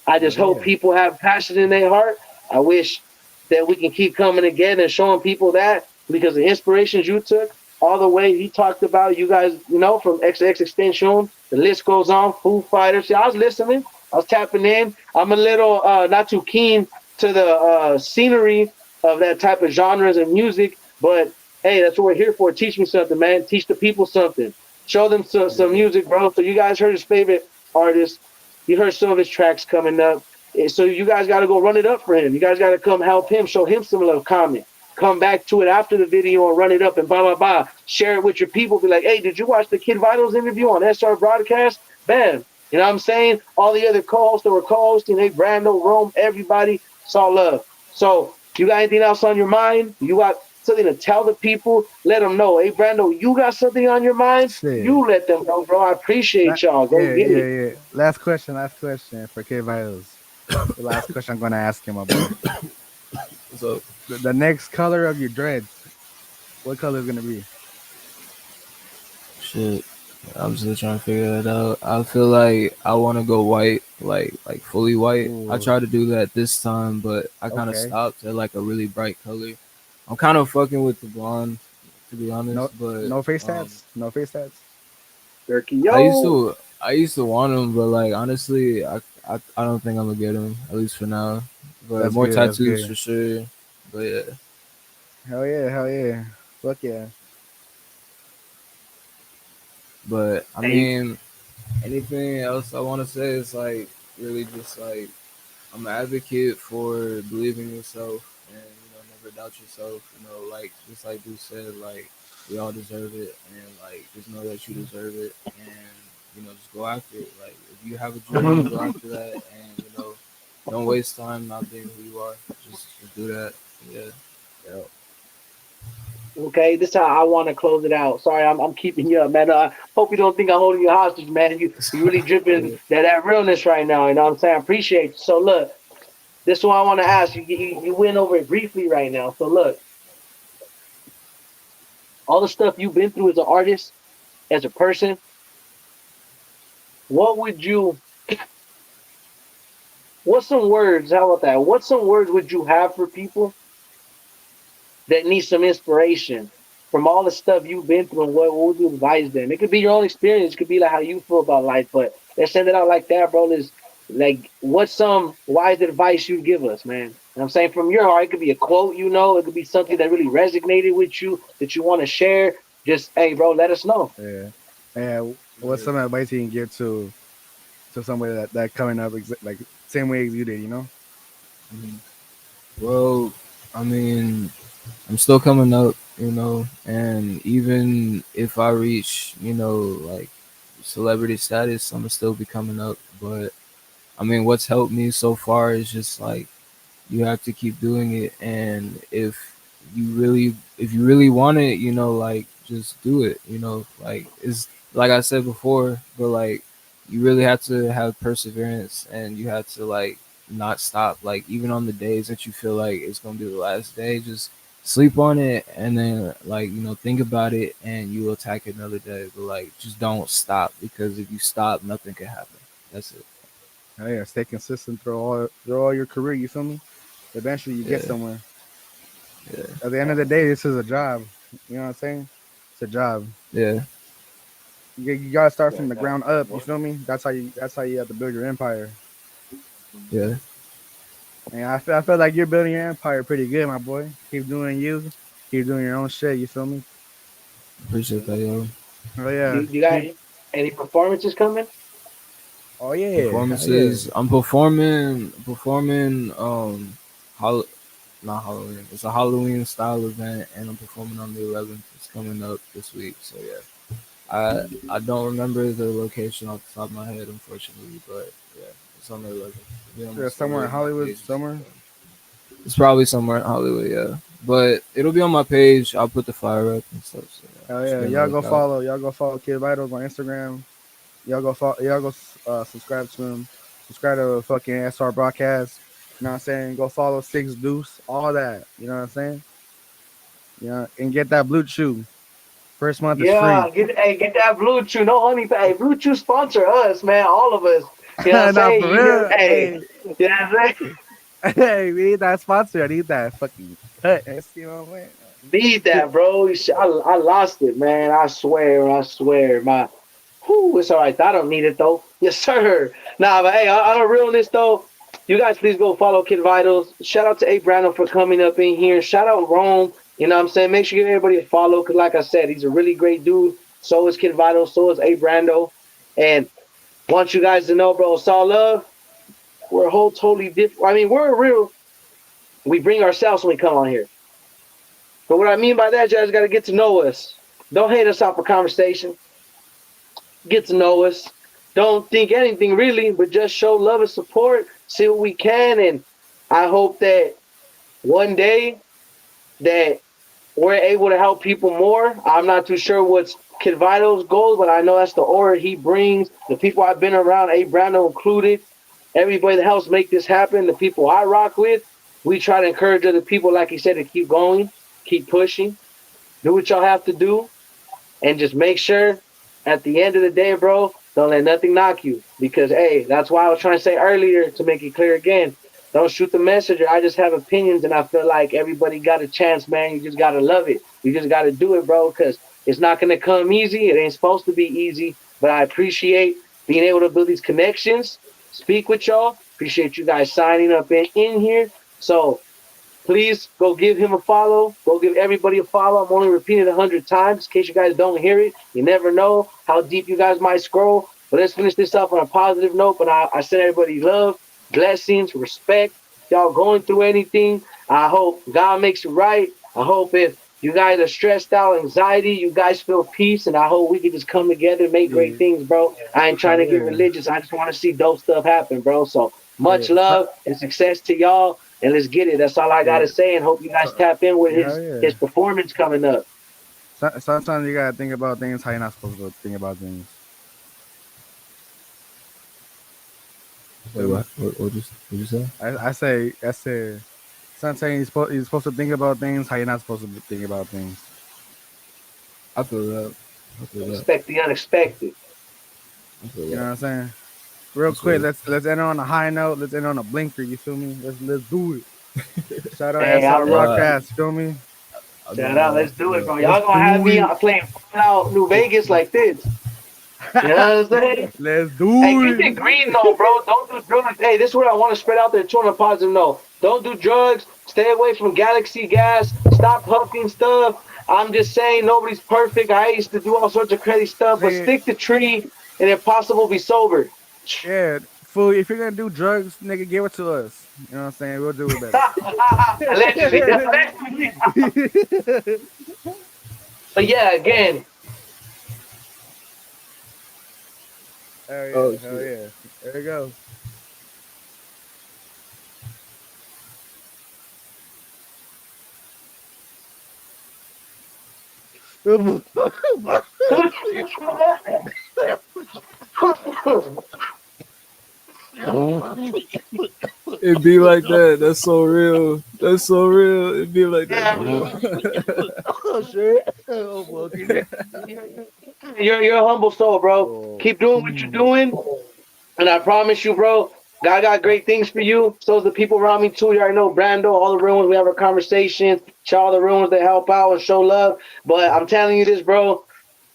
I Hell just hope yeah. people have passion in their heart. I wish that we can keep coming together and showing people that because the inspirations you took, all the way he talked about, you guys, you know, from XX Extension, the list goes on, Foo Fighters. Yeah, I was listening, I was tapping in. I'm a little not too keen to the scenery of that type of genres and music, but hey, that's what we're here for. Teach me something, man. Teach the people something. Show them some Yeah. music, bro. So you guys heard his favorite artist. You heard some of his tracks coming up. So you guys got to go run it up for him. You guys got to come help him, show him some love, comment. Come back to it after the video and run it up and blah, blah, blah. Share it with your people. Be like, hey, did you watch the Kid Vitals interview on SR Broadcast? Bam. You know what I'm saying? All the other co-hosts that were co-hosting, hey, Brando, Rome, everybody, it's all love. So you got anything else on your mind? You got something to tell the people? Let them know. Hey, Brando, you got something on your mind? Shit. You let them know, bro. I appreciate y'all. Go Yeah, get yeah, it. yeah. Last question for K Vitals. The last question I'm gonna ask him, my boy. So The next color of your dreads, what color is gonna be? shit. I'm still trying to figure that out. I feel like I want to go white, like fully white. I Ooh, tried to do that this time, but I kind of okay. stopped at like a really bright color. I'm kind of fucking with the blonde, to be No, honest. But no face um, tats. No face tats. Turkey, I used yo. to I used to want them, but like honestly, I don't think I'm gonna get them at least for now. But That's more good. That's tattoos good. for sure. But yeah, Hell yeah. Hell yeah. Fuck yeah. but I Hey, mean, anything else I want to say is like really just like I'm an advocate for believing in yourself and never doubt yourself. Like just like Bruce said, like we all deserve it, and like just know that you deserve it, and just go after it. Like if you have a dream, go after that, and Don't waste time not being who you are. Just do that. Yeah. Yeah. Okay, this time I want to close it out. Sorry, I'm keeping you up, man. I hope you don't think I'm holding you hostage, man. You really dripping Yeah. that realness right now. You know what I'm saying? I appreciate you. So look, this is what I want to ask you. You went over it briefly right now. So look, all the stuff you've been through as an artist, as a person, what would you? What's some words? How about that? What some words would you have for people that need some inspiration from all the stuff you've been through, and what would you advise them? It could be your own experience, it could be like how you feel about life, but let's send it out like that, bro. Is like what's some wise advice you give us, man? And I'm saying from your heart, it could be a quote, it could be something that really resonated with you that you want to share. Just hey, bro, let us know. Yeah. And what's Yeah. some advice you can give to somebody that coming up like same way as you did, you know? Mhm. Well, I mean, I'm still coming up, you know, and even if I reach, like celebrity status, I'm gonna still be coming up. But I mean, what's helped me so far is just like you have to keep doing it, and if you really want it, like just do it, like it's like I said before, but like you really have to have perseverance, and you have to like not stop, like even on the days that you feel like it's gonna be the last day, just sleep on it, and then like think about it, and you attack it another day, but like just don't stop, because if you stop, nothing can happen. That's it. Oh, yeah, stay consistent through all your career, you feel me? Eventually you get Yeah. somewhere. Yeah. At the end of the day, this is a job. You know what I'm saying? It's a job. Yeah. You gotta start from the ground up. You feel me? That's how you have to build your empire. Yeah. And I feel like you're building your empire pretty good, my boy. Keep doing you. Keep doing your own shit. You feel me? Appreciate that, yo. Oh Do yeah. you got Keep. any performances coming? Oh yeah. Hell yeah. Performances. I'm performing hol- not Halloween. It's a Halloween style event, and I'm performing on the 11th. It's coming up this week. So yeah. I don't remember the location off the top of my head, unfortunately, but yeah, it's on the 11th. It'll be on my Somewhere story in and my Hollywood. page. Somewhere. It's probably somewhere in Hollywood, yeah. But it'll be on my page. I'll put the flyer up and stuff. So yeah, Hell just yeah. be on the lookout. Y'all go follow Kid Vitals on Instagram. Y'all go subscribe to him. Subscribe to fucking SR broadcast. You know what I'm saying? Go follow Six Deuce. All that. You know what I'm saying? Yeah. And get that blue chew. First month is free. Yeah, get that Blue Chew. No honey, hey, Blue Chew sponsor us, man, all of us. You know what I'm Nah, saying? for You hear? real. Hey, Hey, you know what I'm saying? hey, we need that sponsor. I need that fucking cut. You know what I'm Need saying? that, bro. I lost it, man. I swear. Whew, it's all right. I don't need it though. Yes, sir. Nah, but hey, on a realness though, you guys please go follow Kid Vitals. Shout out to A Brando for coming up in here. Shout out Rome. You know what I'm saying? Make sure you give everybody a follow, because like I said, he's a really great dude. So is Kid Vitals. So is A Brando. And want you guys to know, bro, it's all love. We're a whole totally different. I mean, we're a real. We bring ourselves when we come on here. But what I mean by that, you guys got to get to know us. Don't hate us out for conversation. Get to know us. Don't think anything really, but just show love and support. See what we can, and I hope that one day that we're able to help people more. I'm not too sure what's Kid Vital's goals, but I know that's the aura he brings. The people I've been around, A. Brando included, everybody that helps make this happen, the people I rock with, we try to encourage other people, like he said, to keep going, keep pushing, do what y'all have to do, and just make sure at the end of the day, bro, don't let nothing knock you. Because hey, that's why I was trying to say earlier to make it clear again. Don't shoot the messenger. I just have opinions, and I feel like everybody got a chance, man. You just gotta love it. You just gotta do it, bro. Because it's not gonna come easy. It ain't supposed to be easy. But I appreciate being able to build these connections, speak with y'all. Appreciate you guys signing up in here. So please go give him a follow. Go give everybody a follow. I'm only repeating it 100 times in case you guys don't hear it. You never know how deep you guys might scroll. But let's finish this up on a positive note. But I send everybody love, blessings, respect. Y'all going through anything, I hope God makes it right. I hope if you guys are stressed out, anxiety, you guys feel peace. And I hope we can just come together and make great Yeah. things, bro. I ain't trying to get Yeah. religious. I just want to see dope stuff happen, bro. So Much love and success to y'all, and let's get it. That's all I gotta say, and hope you guys tap in with his performance coming up. Sometimes you gotta think about things how you're not supposed to think about things. Wait, what you say? I say, sometimes you're supposed to think about things how you're not supposed to think about things. I feel that. I feel that. Expect the unexpected. I feel You know that. what I'm saying? Real That's quick, real. let's end on a high note. Let's end on a blinker. You feel me? Let's do it. Shout out Hey, I SR love that. Broadcast. You feel me? I Shout go out, off. let's do it, Yeah. bro. Let's Y'all gonna have do me it. playing Fallout New Vegas like this. You know what I'm saying? Let's Hey, do keep it it. green though, bro. Don't do drugs. Hey, this is what I want to spread out there too on a positive note. Don't do drugs. Stay away from Galaxy gas. Stop huffing stuff. I'm just saying nobody's perfect. I used to do all sorts of crazy stuff, but Nigga, stick to tree and if possible be sober. yeah, fool. If you're gonna do drugs, nigga, give it to us. You know what I'm saying? We'll do it better. Allegedly. Allegedly. But yeah, again, Hell Oh yeah, hell shit. yeah. There you go. It be like that. That's so real. That's so real. It be like that for real. Oh shit. Oh fuck. you're a humble soul, bro. Oh. Keep doing what you're doing. And I promise you, bro, God got great things for you. So's the people around me too. You already know Brando, all the real ones. We have our conversations. Shout all the real ones that help out and show love. But I'm telling you this, bro.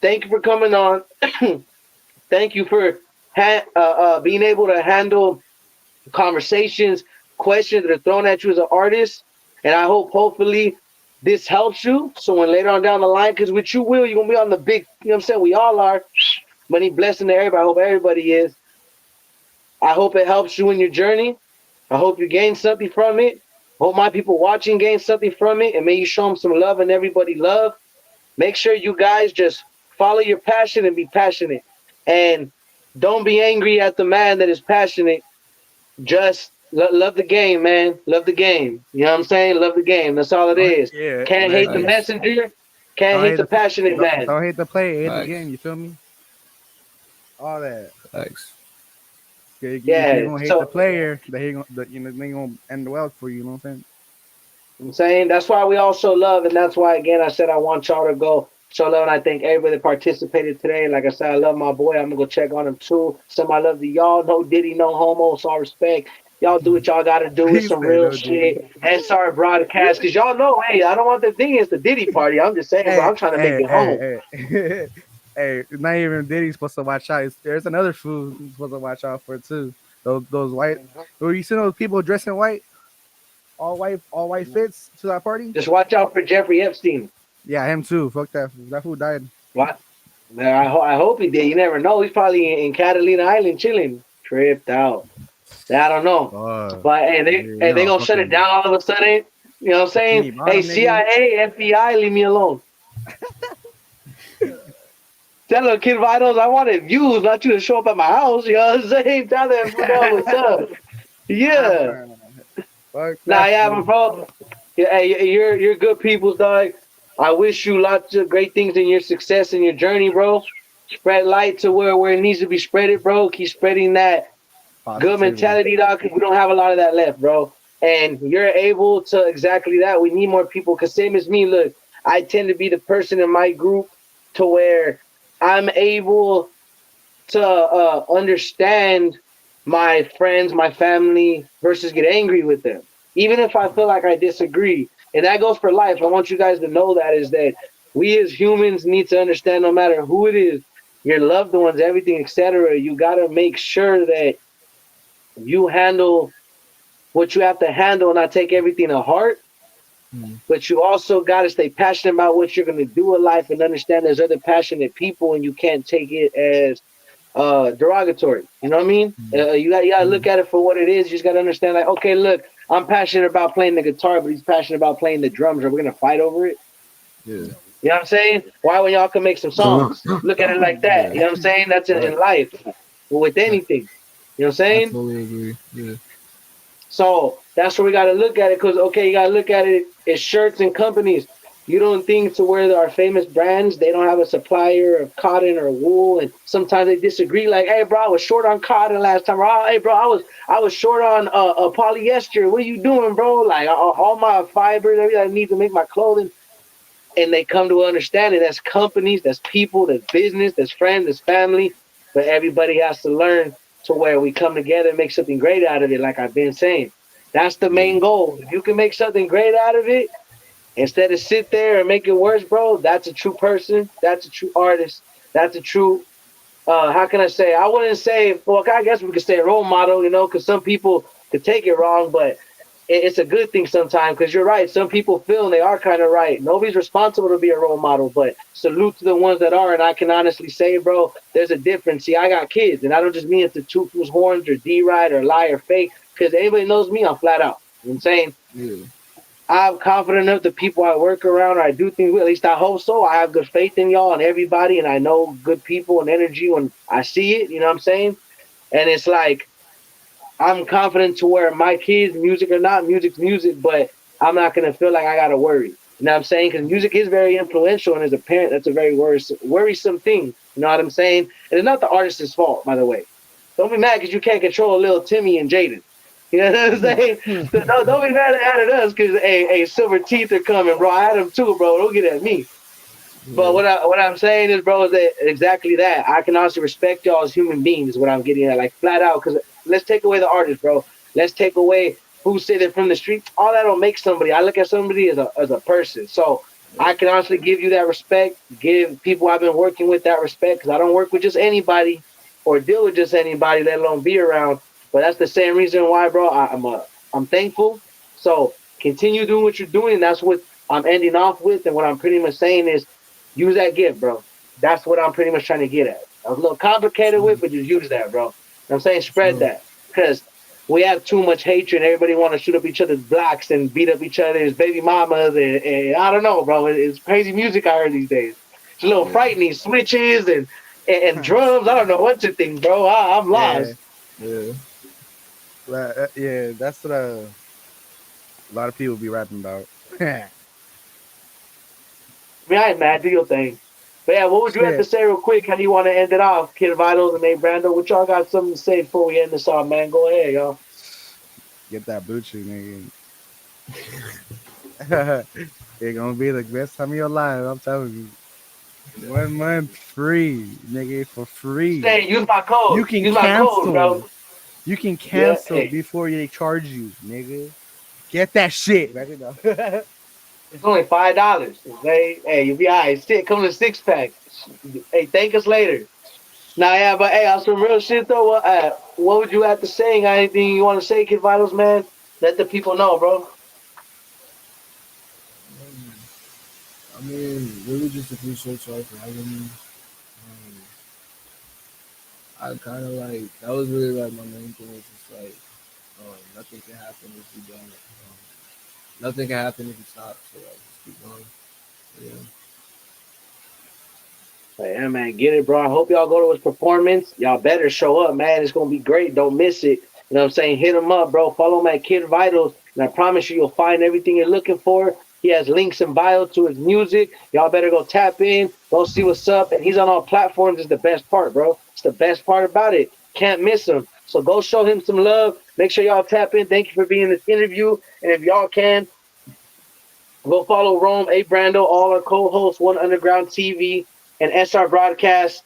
Thank you for coming on. Thank you for being able to handle conversations, questions that are thrown at you as an artist. And I hope, hopefully, this helps you. So when later on down the line, because with you, Will, you're going to be on the big, you know what I'm saying? We all are. Money blessing to everybody. I hope everybody is. I hope it helps you in your journey. I hope you gain something from it. Hope my people watching gain something from it, and may you show them some love and everybody love. Make sure you guys just follow your passion and be passionate, and don't be angry at the man that is passionate. Just love the game, man. Love the game. You know what I'm saying? Love the game. That's all it is. Yeah, Can't hate the man. Facts. messenger. Can't Don't hate hate the the passionate man. don't hate the play, hate the Facts. game. You feel me? All that. Facts. If you're Yeah. gonna hate the So player, they gonna end well for you. You know what I'm saying? I'm saying that's why we all show love, and that's why again I said I want y'all to go show love, and I thank everybody that participated today. Like I said, I love my boy. I'm gonna go check on him too. Some I love to y'all. No Diddy, no homo. So I respect y'all. Do what y'all gotta do. It's He some said real no Diddy. shit. And sorry broadcast, cause y'all know, hey, I don't want the thing. It's the Diddy party. I'm just saying, bro. Hey, I'm trying to make hey, it home. hey, hey. Hey, not even Diddy's supposed to watch out. There's another food he's supposed to watch out for too. Those white. Or you see those people dressing white, all white fits to that party? Just watch out for Jeffrey Epstein. Yeah, him too. Fuck that. That fool died. What? I hope he did. You never know. He's probably in Catalina Island chilling, tripped out. I don't know. But hey, You they know, gonna shut it down all of a sudden. You know what I'm fucking saying? me Hey, bottom nigga. CIA, FBI, leave me alone. Tell them KidVitals, I wanted views, not you to show up at my house. You know what I'm saying? Tell them what's up. Yeah. Fuck Nah, that yeah, fool. bro. Yeah, hey, you're good people's dog. I wish you lots of great things in your success and your journey, bro. Spread light to where it needs to be spreaded, bro. Keep spreading that good Positivity. mentality, dog, because we don't have a lot of that left, bro. And you're able to exactly that. We need more people. Because same as me, look, I tend to be the person in my group to where I'm able to understand my friends, my family, versus get angry with them, even if I feel like I disagree. And that goes for life. I want you guys to know that is that we as humans need to understand, no matter who it is, your loved ones, everything, etc. You got to make sure that you handle what you have to handle and not take everything to heart. Mm. But you also got to stay passionate about what you're going to do in life and understand there's other passionate people and you can't take it as derogatory. You know what I mean? Mm. You got to look Mm. at it for what it is. You just got to understand, like, okay, look, I'm passionate about playing the guitar, but he's passionate about playing the drums. Are we going to fight over it? Yeah. You know what I'm saying? Why when y'all can make some songs? Look at it like that. Yeah. You know what I'm saying? That's in Right. life, or with Right. anything. You know what I'm I saying? totally agree. Yeah. So that's where we got to look at it. Because okay, you got to look at it as shirts and companies. You don't think to where there are famous brands, they don't have a supplier of cotton or wool, and sometimes they disagree. Like, hey, bro, I was short on cotton last time. Or, oh, hey, bro, I was short on polyester. What are you doing, bro? Like all my fibers, everything I need to make my clothing, and they come to understand it. That's companies, that's people, that's business, that's friends, that's family. But everybody has to learn to where we come together and make something great out of it. Like I've been saying, that's the Yeah. main goal. If you can make something great out of it, instead of sit there and make it worse, bro, that's a true person. That's a true artist. That's a true how can I say? I wouldn't say. Well, I guess we could say role model, because some people could take it wrong, but it's a good thing sometimes. Because you're right, some people feel and they are kind of right. Nobody's responsible to be a role model, but salute to the ones that are. And I can honestly say, bro, there's a difference. See, I got kids, and I don't just mean it to toot whose horns or D-ride or lie or fake. Because anybody knows me, I'm flat out. You know what I'm saying? Yeah. I'm confident enough the people I work around, or I do things with, at least I hope so. I have good faith in y'all and everybody, and I know good people and energy when I see it, you know what I'm saying? And it's like, I'm confident to where my kids, music or not, music's music, but I'm not going to feel like I got to worry. You know what I'm saying? Because music is very influential, and as a parent, that's a very worrisome thing. You know what I'm saying? And it's not the artist's fault, by the way. Don't be mad because you can't control little Timmy and Jaden. You know what I'm saying? So don't be mad at us because silver teeth are coming, bro. I had them too, bro. Don't get at me. But Yeah. what I'm saying is, bro, is that exactly that. I can also respect y'all as human beings. Is what I'm getting at, like flat out. Because let's take away the artist, bro. Let's take away who's sitting from the street. All that don't make somebody. I look at somebody as a person. So I can honestly give you that respect. Give people I've been working with that respect because I don't work with just anybody or deal with just anybody, let alone be around. But that's the same reason why, bro. I'm thankful. So continue doing what you're doing. And that's what I'm ending off with. And what I'm pretty much saying is use that gift, bro. That's what I'm pretty much trying to get at. I was a little complicated Sure. with, but just use that, bro. You know what I'm saying? Spread Sure. that. Because we have too much hatred and everybody want to shoot up each other's blocks and beat up each other's baby mamas. And I don't know, bro. It's crazy music I heard these days. It's a little Yeah. frightening. Switches and drums. I don't know what to think, bro. I'm Yeah, lost. Yeah. yeah, that's what a lot of people be rapping about. I mean, I ain't mad. Do your thing. But yeah, what would you have to Shit, say real quick? How do you want to end it off? Kid Vitals and Nate Brando. What y'all got something to say before we end this off, man? Go ahead, y'all. get that blue chew, nigga. It's gonna be the best time of your life. I'm telling you. 1 month free, nigga, for free. Say, use my code. You can Use my code, cancel. bro. You can Yeah, cancel hey, before they charge you, nigga. Get that shit. Back it up. it's only $5. Hey, you'll be all right. Shit, come to 6 pack. Hey, thank us later. Nah, yeah, but hey, on some real shit though. What would you have to say? Got anything you want to say, Kid Vitals, man? Let the people know, bro. Um, I mean, really just appreciate y'all for having me. I kind of like that was really like my main thing was just like nothing can happen if you don't. Nothing can happen if you stop. So like just keep going. Yeah. Hey, yeah, man, get it, bro. I hope y'all go to his performance. Y'all better show up, man. It's gonna be great. Don't miss it. You know what I'm saying? Hit him up, bro. Follow him at Kid Vitals, and I promise you, you'll find everything you're looking for. He has links in bio to his music. Y'all better go tap in, go see what's up. And he's on all platforms. Is the best part, bro. It's the best part about it. Can't miss him. So go show him some love. Make sure y'all tap in. Thank you for being in this interview. And if y'all can, go follow Rome, A Brando, all our co-hosts, One Underground TV, and SR Broadcast.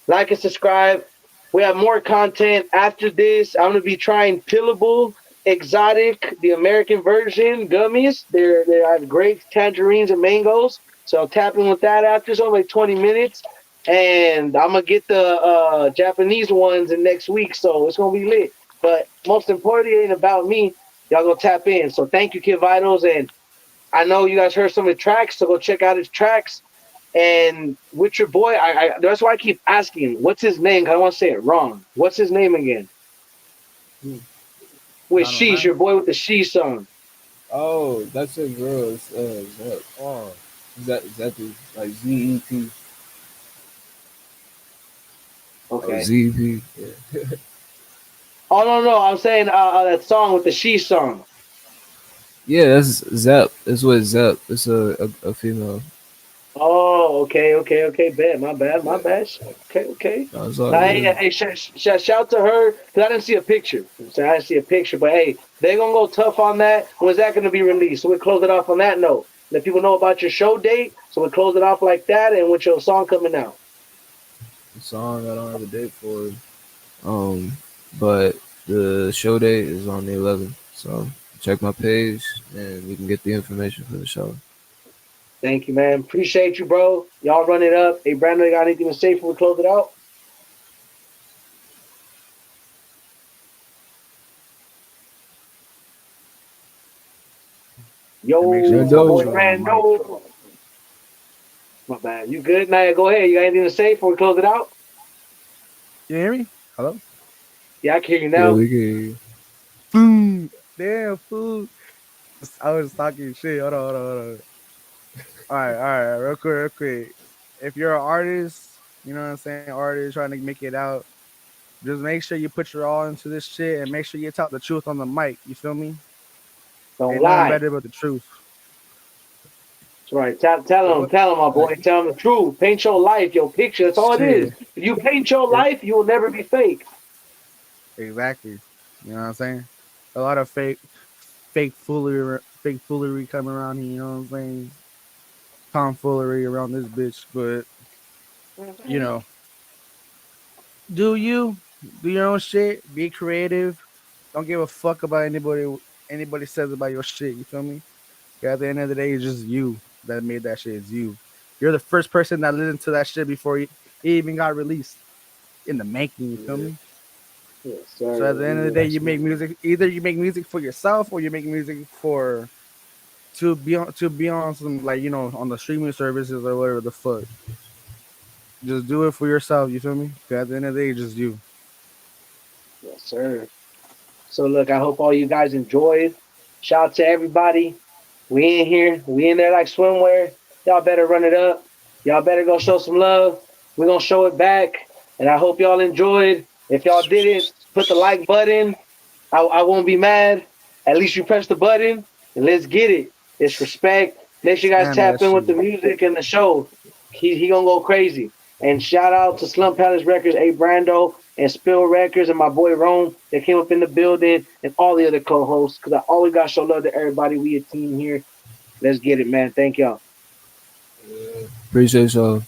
Like and subscribe. We have more content after this. I'm gonna be trying Pillable Exotic, the American version gummies. They have great tangerines and mangoes. So tap in with that after. It's only like 20 minutes. And I'm gonna get the Japanese ones in next week, so it's gonna be lit. But most importantly, it ain't about me. Y'all go tap in. So thank you, Kid Vitals, and I know you guys heard some of the tracks, so go check out his tracks. And with your boy, that's why I keep asking, what's his name? 'Cause I don't want to say it wrong. What's his name again? Hmm. With Sheesh, 909. your boy with the She song. Oh, that's a girl. It's Zep. Oh, Zeppy, like ZEP. Oh, Okay. ZEP. Yeah. Oh no, I'm saying that song with the she song. Yeah, that's Zep. It's with Zep. It's a female. Oh, okay. Bet, my bad. Okay, okay. No, it's all Now, hey, good. hey, shout to her because I didn't see a picture. So I didn't see a picture, but hey, they're gonna go tough on that. When's that gonna be released? So we close it off on that note. Let people know about your show date. So we close it off like that, and with your song coming out. The song I don't have a date for. Um, but the show date is on the 11th. So check my page and we can get the information for the show. Thank you, man. Appreciate you, bro. Y'all run it up. Hey, Brandon, you got anything to say before we close it out? And make sure Yo, you my tell the boy Brando. truth on the mic. Brando. My bad. You good? Naya, go ahead. You got anything to say before we close it out? You hear me? Hello? Yeah, I can hear you Yeah, now. we can. Food. Damn, food. I was talking shit. Hold on. All right, real quick. If you're an artist, you know what I'm saying, artist trying to make it out, just make sure you put your all into this shit and make sure you talk the truth on the mic. You feel me? Don't Ain't nothing lie. better but the truth. That's right. Tell him, my boy. Like, Tell him the truth. Paint your life, your picture. That's all it is. Shit. If you paint your It, life, you will never be fake. exactly. You know what I'm saying? A lot of fake foolery coming around here, you know what I'm saying? Tomfoolery around this bitch, but you know, do you do your own shit, be creative, don't give a fuck about anybody says about your shit, you feel me? 'Cause at the end of the day, it's just you that made that shit. It's you. You're the first person that listened to that shit before it even got released in the making, you feel Yeah. me? Yes, So at sir. the end of the Yeah, day, that's you make music. Either you make music for yourself, or you make music for to be on some, like, on the streaming services or whatever the fuck. Just do it for yourself. You feel me? 'Cause at the end of the day, it's just you. yes, sir. So look, I hope all you guys enjoyed. Shout out to everybody. We in here. We in there like swimwear. Y'all better run it up. Y'all better go show some love. We're gonna show it back. And I hope y'all enjoyed. If y'all didn't, put the like button. I won't be mad. At least you press the button and let's get it. It's respect. Make sure you guys Spam that tap in with shit. the music and the show. He gonna go crazy. And shout out to Slum Palace Records, A Brando, and Spill Records, and my boy Rome that came up in the building, and all the other co-hosts. Cause I always gotta show love to everybody. We a team here. Let's get it, man. Thank y'all. appreciate y'all.